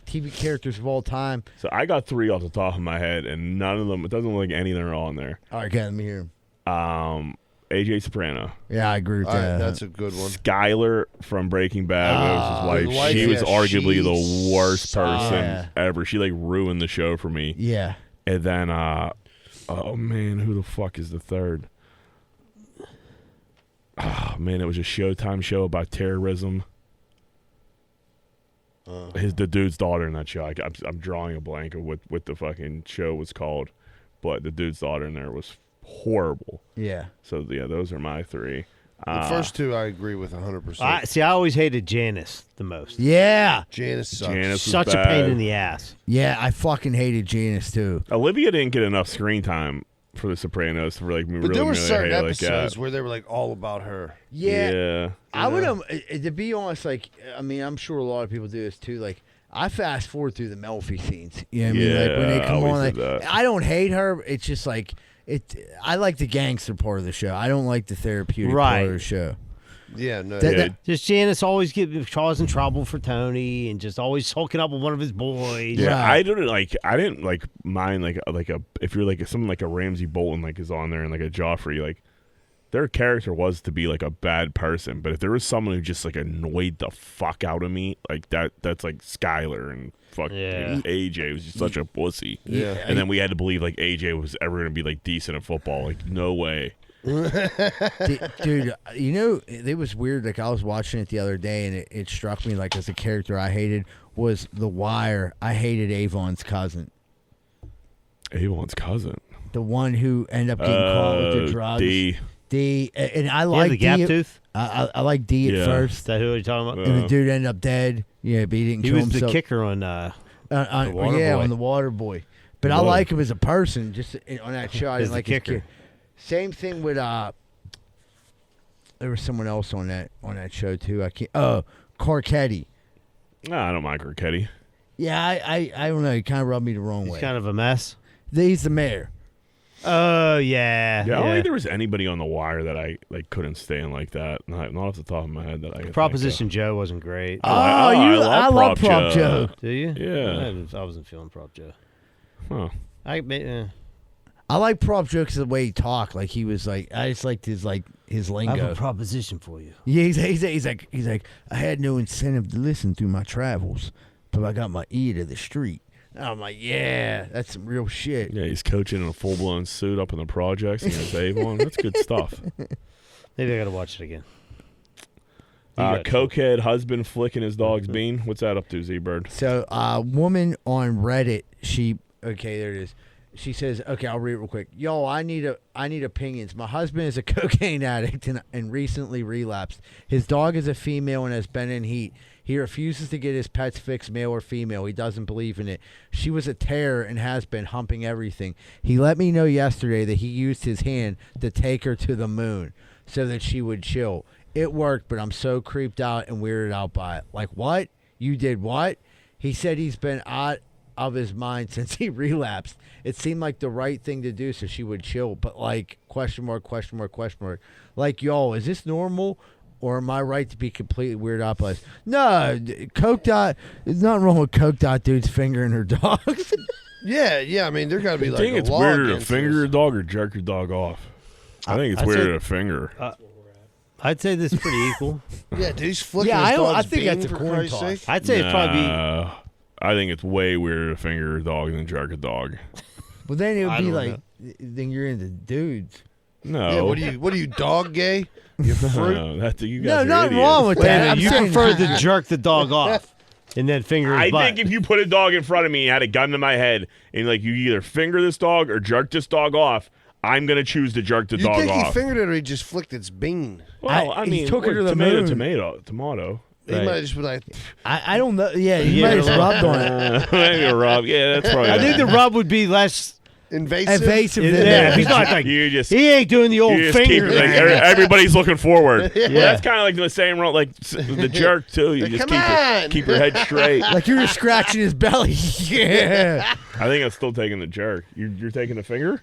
Speaker 3: TV characters of all time.
Speaker 2: So I got 3 off the top of my head, and none of them. It doesn't look like any of them are on there.
Speaker 3: All right, okay, let me hear 'em.
Speaker 2: AJ Soprano.
Speaker 3: Yeah, I agree with
Speaker 4: All
Speaker 3: that.
Speaker 4: right, that's a good one.
Speaker 2: Skyler from Breaking Bad was his
Speaker 4: the
Speaker 2: wife.
Speaker 4: wife,
Speaker 2: She was
Speaker 4: yeah,
Speaker 2: arguably
Speaker 4: she
Speaker 2: the worst person
Speaker 3: sucked.
Speaker 2: ever. She like ruined the show for me.
Speaker 3: Yeah.
Speaker 2: And then, oh man, who the fuck is the third? Oh man, it was a Showtime show about terrorism. The dude's daughter in that show. I'm drawing a blank of what the fucking show was called, but the dude's daughter in there was horrible.
Speaker 3: Yeah.
Speaker 2: So yeah, those are my 3.
Speaker 4: The first 2 I agree with 100%.
Speaker 5: I always hated Janice the most.
Speaker 3: Yeah.
Speaker 4: Janice sucks.
Speaker 2: Janice was
Speaker 5: Such a
Speaker 2: bad.
Speaker 5: pain in the ass.
Speaker 3: Yeah, I fucking hated Janice too.
Speaker 2: Olivia didn't get enough screen time for The Sopranos to like
Speaker 4: But
Speaker 2: really
Speaker 4: there were
Speaker 2: really
Speaker 4: certain
Speaker 2: hate it
Speaker 4: episodes
Speaker 2: like
Speaker 4: where they were like all about her.
Speaker 3: Yeah. I would
Speaker 4: know?
Speaker 3: have, to be honest, like, I mean, I'm sure a lot of people do this too. Like, I fast forward through the Melfi scenes. You know what I mean? Like, when they
Speaker 2: Yeah, I
Speaker 3: come
Speaker 2: always
Speaker 3: on,
Speaker 2: did
Speaker 3: like,
Speaker 2: that.
Speaker 3: I don't hate her. It's just like, I like the gangster part of the show. I don't like the therapeutic part
Speaker 5: Right.
Speaker 3: of the show.
Speaker 4: Yeah, no.
Speaker 5: Just Janice always causing trouble for Tony and just always hooking up with one of his boys.
Speaker 2: Yeah,
Speaker 3: Right.
Speaker 2: I didn't like mind like a if you're like someone like a Ramsey Bolton like is on there and like a Joffrey, like their character was to be like a bad person, but if there was someone who just like annoyed the fuck out of me, like that's like Skyler and fuck AJ was just such a pussy.
Speaker 4: Yeah.
Speaker 2: And then we had to believe like AJ was ever gonna be like decent at football. Like no way.
Speaker 3: Dude, you know, it was weird. Like, I was watching it the other day, and it struck me, like, as a character I hated was The Wire. I hated Avon's cousin.
Speaker 2: Avon's cousin.
Speaker 3: The one who ended up getting caught with the drugs. D. And I like
Speaker 5: the
Speaker 3: D.
Speaker 5: gap tooth.
Speaker 3: I like D
Speaker 2: Yeah.
Speaker 3: at
Speaker 5: Is
Speaker 3: first.
Speaker 5: that who you're talking about?
Speaker 3: And the dude ended up dead. Yeah, but he didn't
Speaker 5: He
Speaker 3: kill
Speaker 5: was the
Speaker 3: himself.
Speaker 5: kicker on
Speaker 3: on
Speaker 5: Waterboy.
Speaker 3: the Water Boy. But I
Speaker 2: Whoa.
Speaker 3: like him as a person. Just on that show, I
Speaker 5: As
Speaker 3: didn't
Speaker 5: the
Speaker 3: like his
Speaker 5: kicker.
Speaker 3: kid. Same thing with there was someone else on that show too. I can't. Oh, Carcetti.
Speaker 2: Nah, I don't mind Crocetti.
Speaker 3: Yeah, I don't know. He kind of rubbed me the wrong
Speaker 5: He's
Speaker 3: way.
Speaker 5: kind of a mess.
Speaker 3: He's the mayor.
Speaker 5: Oh yeah.
Speaker 2: Yeah, I don't think there was anybody on the Wire that I like couldn't stand like that. Not off the top of my head that I could
Speaker 5: Proposition Joe wasn't great.
Speaker 3: I love Prop Joe.
Speaker 5: Do you?
Speaker 2: Yeah.
Speaker 5: I wasn't feeling Prop Joe.
Speaker 2: Huh.
Speaker 3: I like Prop Joe because of the way he talked. Like, he was like, I just liked his
Speaker 5: I
Speaker 3: lingo.
Speaker 5: have a proposition for you.
Speaker 3: Yeah, he's like, I had no incentive to listen through my travels, but I got my ear to the street. And I'm like, yeah, that's some real shit.
Speaker 2: Yeah, he's coaching in a full blown suit up in the projects against Avon. That's good stuff.
Speaker 5: Maybe I gotta watch it again.
Speaker 2: Cokehead husband flicking his dog's bean. What's that up to, Z-Bird?
Speaker 3: So, woman on Reddit, okay, there it is. She says, okay, I'll read it real quick. Yo, I need opinions. My husband is a cocaine addict and recently relapsed. His dog is a female and has been in heat. He refuses to get his pets fixed, male or female. He doesn't believe in it. She was a terror and has been humping everything. He let me know yesterday that he used his hand to take her to the moon so that she would chill. It worked, but I'm so creeped out and weirded out by it. Like, what? You did what? He said he's been out of his mind since he relapsed. It seemed like the right thing to do so she would chill, but like, question mark. Like, yo, is this normal? Or am I right to be completely weird out by this? No, Coke Dot, there's nothing wrong with Coke Dot dudes fingering her dogs.
Speaker 4: Yeah. I mean, there got to be
Speaker 2: I
Speaker 4: like
Speaker 2: think
Speaker 4: a
Speaker 2: it's
Speaker 4: law
Speaker 2: weirder to
Speaker 4: against
Speaker 2: finger
Speaker 4: this.
Speaker 2: your dog or jerk your dog off. I think it's
Speaker 5: I'd
Speaker 2: weirder
Speaker 5: say-
Speaker 2: to finger.
Speaker 5: I'd say this is pretty equal.
Speaker 4: Yeah, dude, he's flicking
Speaker 3: Yeah,
Speaker 4: his dog's
Speaker 3: I think
Speaker 4: bean,
Speaker 3: that's a
Speaker 4: for
Speaker 3: coin
Speaker 4: Christ's
Speaker 3: toss.
Speaker 4: sake.
Speaker 5: I'd say it'd probably be.
Speaker 2: I think it's way weirder to finger a dog than jerk a dog.
Speaker 3: Well, then it would
Speaker 5: I
Speaker 3: be
Speaker 5: don't
Speaker 3: like, then you're into dudes.
Speaker 2: No.
Speaker 4: Yeah, what are you, dog gay? You fruit?
Speaker 2: No, that's you guys
Speaker 3: No,
Speaker 2: are
Speaker 3: nothing
Speaker 2: idiots.
Speaker 3: wrong with
Speaker 5: Wait a
Speaker 3: that.
Speaker 5: minute,
Speaker 3: I'm
Speaker 5: you
Speaker 3: saying-
Speaker 5: prefer to jerk the dog off and then finger his
Speaker 2: I
Speaker 5: butt.
Speaker 2: think if you put a dog in front of me and had a gun to my head and like you either finger this dog or jerk this dog off, I'm gonna choose to jerk the
Speaker 4: You
Speaker 2: dog
Speaker 4: think he
Speaker 2: off.
Speaker 4: fingered it or he just flicked its bean?
Speaker 2: Well,
Speaker 3: I-
Speaker 2: I
Speaker 3: he
Speaker 2: mean,
Speaker 3: took her to the
Speaker 2: tomato,
Speaker 3: moon.
Speaker 2: tomato.
Speaker 4: He might have just been like,
Speaker 3: I don't know. Yeah, you might have rubbed on it.
Speaker 2: Maybe a rub. Yeah, that's probably.
Speaker 5: I think the rub would be less
Speaker 4: Invasive.
Speaker 5: Yeah, he's not like
Speaker 2: You just
Speaker 5: he ain't doing the old
Speaker 2: you just keep,
Speaker 5: finger.
Speaker 2: like, everybody's looking forward.
Speaker 5: Yeah.
Speaker 2: Well, that's kind of like the same role, like the jerk too. You just keep your head straight.
Speaker 3: Like you're just scratching his belly. Yeah.
Speaker 2: I think I'm still taking the jerk. You're taking the finger.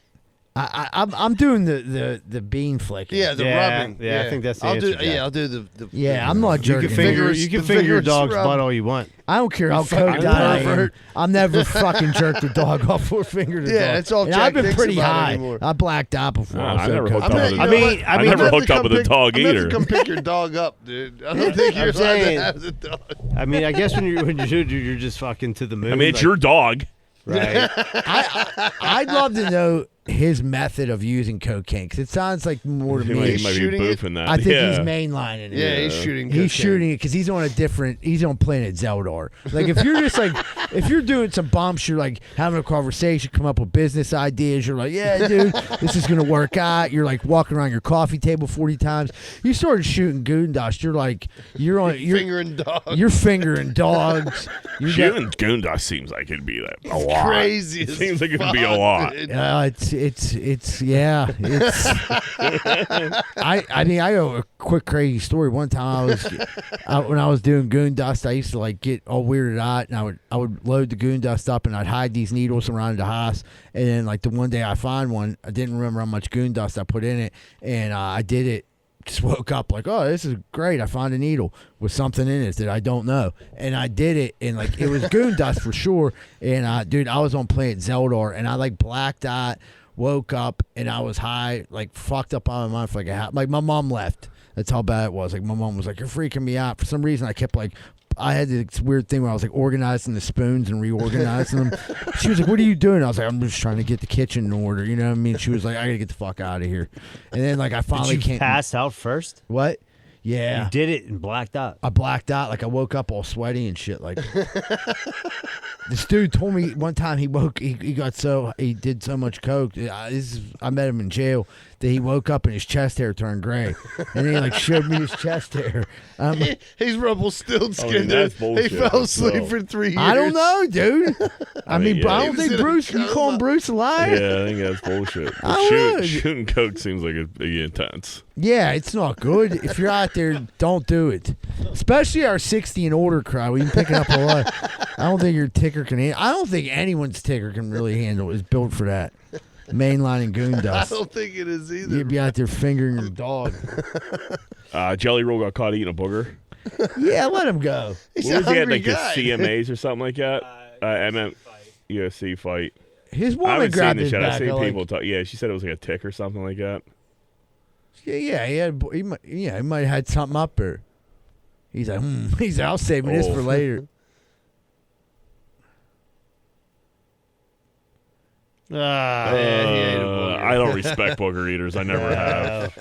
Speaker 3: I'm doing the bean flicking.
Speaker 4: Yeah, the rubbing.
Speaker 5: Yeah, I think that's the answer, Jack.
Speaker 4: I'll do the
Speaker 3: Yeah, I'm not
Speaker 5: You
Speaker 3: jerking.
Speaker 5: can finger
Speaker 4: vigorous-
Speaker 5: you can
Speaker 4: the
Speaker 5: finger your
Speaker 4: vigorous
Speaker 5: dog's
Speaker 4: rub.
Speaker 5: butt all you want.
Speaker 3: I don't care how
Speaker 4: fucking
Speaker 3: coked I am.
Speaker 4: pervert.
Speaker 3: I'll never fucking jerk the dog off or finger the dog.
Speaker 4: Yeah, that's all
Speaker 3: And
Speaker 4: Jack
Speaker 3: I've been
Speaker 4: thinks
Speaker 3: pretty
Speaker 4: about
Speaker 3: high.
Speaker 4: anymore.
Speaker 3: I blacked out before.
Speaker 2: No,
Speaker 3: I was
Speaker 2: I
Speaker 3: so
Speaker 2: never hooked
Speaker 3: coked
Speaker 2: up with a
Speaker 5: I mean,
Speaker 2: I never hooked up with a dog
Speaker 4: I'm gonna have
Speaker 2: either.
Speaker 4: to come pick your dog up, dude. I don't think you're allowed to
Speaker 5: saying.
Speaker 4: have the dog.
Speaker 5: I mean, I guess when you're just fucking to the moon.
Speaker 2: I mean, it's
Speaker 5: like-
Speaker 2: your dog.
Speaker 5: right.
Speaker 3: I'd love to know his method of using cocaine because it sounds like more to
Speaker 2: He
Speaker 3: me.
Speaker 2: might be
Speaker 4: shooting it?
Speaker 2: boofing that.
Speaker 3: I think
Speaker 2: yeah.
Speaker 3: he's mainlining it.
Speaker 4: Yeah, he's shooting.
Speaker 3: He's
Speaker 4: cocaine.
Speaker 3: shooting it because he's on he's on planet Zeldar. Like if you're just like, if you're doing some bumps, you're like having a conversation, come up with business ideas. You're like, yeah, dude, this is gonna work out. You're like walking around your coffee table 40 times. You started shooting goon dust. You're like, you're
Speaker 4: Fingering dog.
Speaker 3: you're fingering dogs. You got-
Speaker 2: Shooting goon dust seems like it'd be a lot.
Speaker 4: Crazy.
Speaker 2: It
Speaker 4: as
Speaker 2: seems like it'd be a
Speaker 4: fuck,
Speaker 2: lot.
Speaker 4: dude.
Speaker 3: it's yeah. It's I mean I got a quick crazy story. One time when I was doing goon dust, I used to like get all weirded out, and I would load the goon dust up, and I'd hide these needles around the house, and then like the one day I find one, I didn't remember how much goon dust I put in it, and I did it. Just woke up like, oh, this is great. I found a needle with something in it that I don't know. And I did it, and like it was goon dust for sure. And dude, I was on Planet Zeldar, and I like blacked out, woke up, and I was high, like fucked up on my mind for like a half. Like my mom left. That's how bad it was. Like my mom was like, you're freaking me out. For some reason, I kept like, I had this weird thing where I was like organizing the spoons and reorganizing them. She was like, what are you doing? I was like, I'm just trying to get the kitchen in order. You know what I mean? She was like, I gotta get the fuck out of here. And then like I finally
Speaker 5: Did you
Speaker 3: came.
Speaker 5: pass out first?
Speaker 3: What? Yeah.
Speaker 5: You did it and blacked out.
Speaker 3: I blacked out. Like I woke up all sweaty and shit. Like this dude told me one time he did so much coke. I met him in jail that he woke up and his chest hair turned gray, and then he like showed me his chest hair.
Speaker 4: He's Rumpelstiltskin.
Speaker 2: I mean, that's
Speaker 4: He
Speaker 2: bullshit,
Speaker 4: fell asleep
Speaker 2: so.
Speaker 4: for 3 years.
Speaker 3: I don't know, dude. I mean,
Speaker 2: yeah,
Speaker 3: I
Speaker 2: he
Speaker 3: don't
Speaker 4: was
Speaker 3: think
Speaker 4: in a
Speaker 3: Bruce. You call him
Speaker 4: coma.
Speaker 3: Bruce a liar?
Speaker 2: Yeah, I think that's bullshit.
Speaker 3: I don't know.
Speaker 2: Shooting coke seems like it'd be intense.
Speaker 3: Yeah, it's not good. If you're out there, don't do it. Especially our 60 and older crowd. We've been picking up a lot. I don't think your ticker can handle. I don't think anyone's ticker can really handle. It's built for that. Mainlining goon
Speaker 4: I
Speaker 3: dust.
Speaker 4: don't think it is either.
Speaker 3: You'd be out there fingering your dog.
Speaker 2: Jelly Roll got caught eating a booger.
Speaker 3: Yeah, let him go.
Speaker 4: He's
Speaker 2: What
Speaker 4: a
Speaker 2: was he at,
Speaker 4: hungry
Speaker 2: like the
Speaker 4: guy.
Speaker 2: CMAs or something like that? I meant UFC fight.
Speaker 3: His
Speaker 2: I
Speaker 3: woman
Speaker 2: haven't seen
Speaker 3: grabbed
Speaker 2: the
Speaker 3: his
Speaker 2: shit. I've
Speaker 3: back.
Speaker 2: seen
Speaker 3: I like-
Speaker 2: people talk. Yeah, she said it was like a tick or something like that.
Speaker 3: Yeah, he might have had something up there. He's like, he's like, I'll save me this for later.
Speaker 5: Man, he ate a booger.
Speaker 2: I don't respect booger eaters. I never have.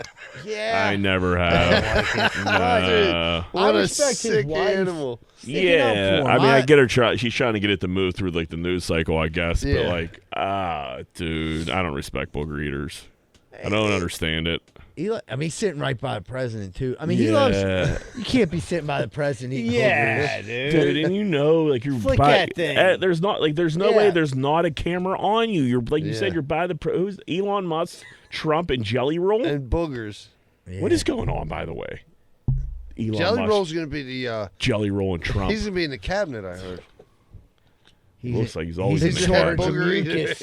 Speaker 3: Yeah.
Speaker 2: I never have. Nah.
Speaker 4: What a
Speaker 3: respect his
Speaker 4: sick
Speaker 3: wife.
Speaker 4: animal.
Speaker 3: Sticking up
Speaker 2: Yeah,
Speaker 3: for him.
Speaker 2: I mean, I get her. She's trying to get it to move through like the news cycle, I guess. But
Speaker 4: Yeah.
Speaker 2: like, dude, I don't respect booger eaters. I don't understand it.
Speaker 3: He's sitting right by the president too. I mean, he loves. You can't be sitting by the president. Eating
Speaker 5: Yeah,
Speaker 3: boogers.
Speaker 2: Dude, and you know, like you're
Speaker 5: Flick
Speaker 2: by,
Speaker 5: that thing.
Speaker 2: there's no way there's not a camera on you. You're like you
Speaker 4: Yeah.
Speaker 2: said, you're by the who's Elon Musk, Trump, and Jelly Roll.
Speaker 4: And boogers.
Speaker 3: Yeah.
Speaker 2: What is going on, by the way? Elon
Speaker 4: Jelly
Speaker 2: Musk,
Speaker 4: Roll's going to be the.
Speaker 2: Jelly Roll, and Trump.
Speaker 4: He's going to be in the cabinet, I heard.
Speaker 2: Looks like he's always
Speaker 3: He's
Speaker 2: in
Speaker 3: in
Speaker 2: the
Speaker 3: charge
Speaker 2: car.
Speaker 3: of
Speaker 4: Booger eater.
Speaker 3: mucus,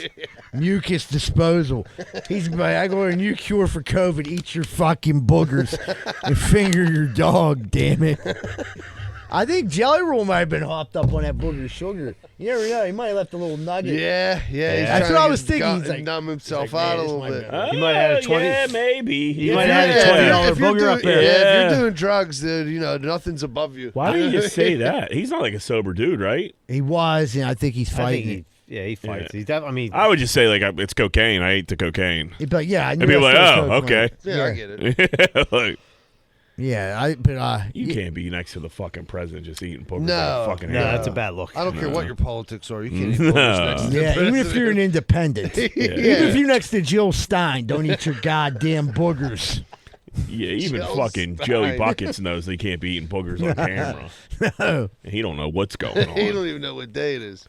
Speaker 3: mucus disposal. He's like, I go a new cure for COVID. Eat your fucking boogers and finger your dog. Damn it. I think Jelly Roll might have been hopped up on that booger sugar. You never know. He might have left a little nugget.
Speaker 4: Yeah. He's
Speaker 3: That's
Speaker 4: trying
Speaker 3: what I
Speaker 4: to
Speaker 3: was
Speaker 4: get
Speaker 3: thinking.
Speaker 4: gut
Speaker 3: He's like-
Speaker 4: and numb himself
Speaker 3: he's like,
Speaker 4: out
Speaker 3: man,
Speaker 4: a
Speaker 3: this
Speaker 4: little
Speaker 3: might
Speaker 4: bit.
Speaker 3: be-
Speaker 5: He might have had a 20
Speaker 2: Yeah, maybe.
Speaker 5: He might have had a $20
Speaker 4: If you're
Speaker 5: booger up
Speaker 4: doing-
Speaker 5: there.
Speaker 4: Yeah, if
Speaker 2: Yeah.
Speaker 4: you're doing drugs, dude, you know, nothing's above you.
Speaker 2: Why do you just say that? He's not like a sober dude, right?
Speaker 3: He was, and I think he's
Speaker 5: I
Speaker 3: fighting
Speaker 5: think he fights.
Speaker 2: Yeah.
Speaker 5: He's I mean,
Speaker 2: I would just say like it's cocaine. I ate the cocaine.
Speaker 3: He'd be like, yeah, I knew
Speaker 2: And people are
Speaker 3: that's
Speaker 2: like,
Speaker 3: what
Speaker 2: oh,
Speaker 3: it's
Speaker 2: okay.
Speaker 3: like.
Speaker 4: Yeah, I get it.
Speaker 2: Like,
Speaker 3: Yeah,
Speaker 2: you
Speaker 3: yeah,
Speaker 2: can't be next to the fucking president just eating boogers.
Speaker 4: No.
Speaker 2: out of fucking
Speaker 5: no,
Speaker 2: hand.
Speaker 5: that's a bad look.
Speaker 4: I don't care what your politics are. You can't eat
Speaker 2: No.
Speaker 4: boogers next to the
Speaker 3: Yeah, even if
Speaker 4: president.
Speaker 3: you're an independent.
Speaker 2: Yeah.
Speaker 3: Even if you're next to Jill Stein, don't eat your goddamn boogers.
Speaker 2: Yeah, even
Speaker 4: Jill
Speaker 2: fucking
Speaker 4: Stein.
Speaker 2: Joey Buckets knows they can't be eating boogers on camera.
Speaker 3: No.
Speaker 2: And he don't know what's going
Speaker 4: You
Speaker 2: on.
Speaker 4: don't even know what day it is.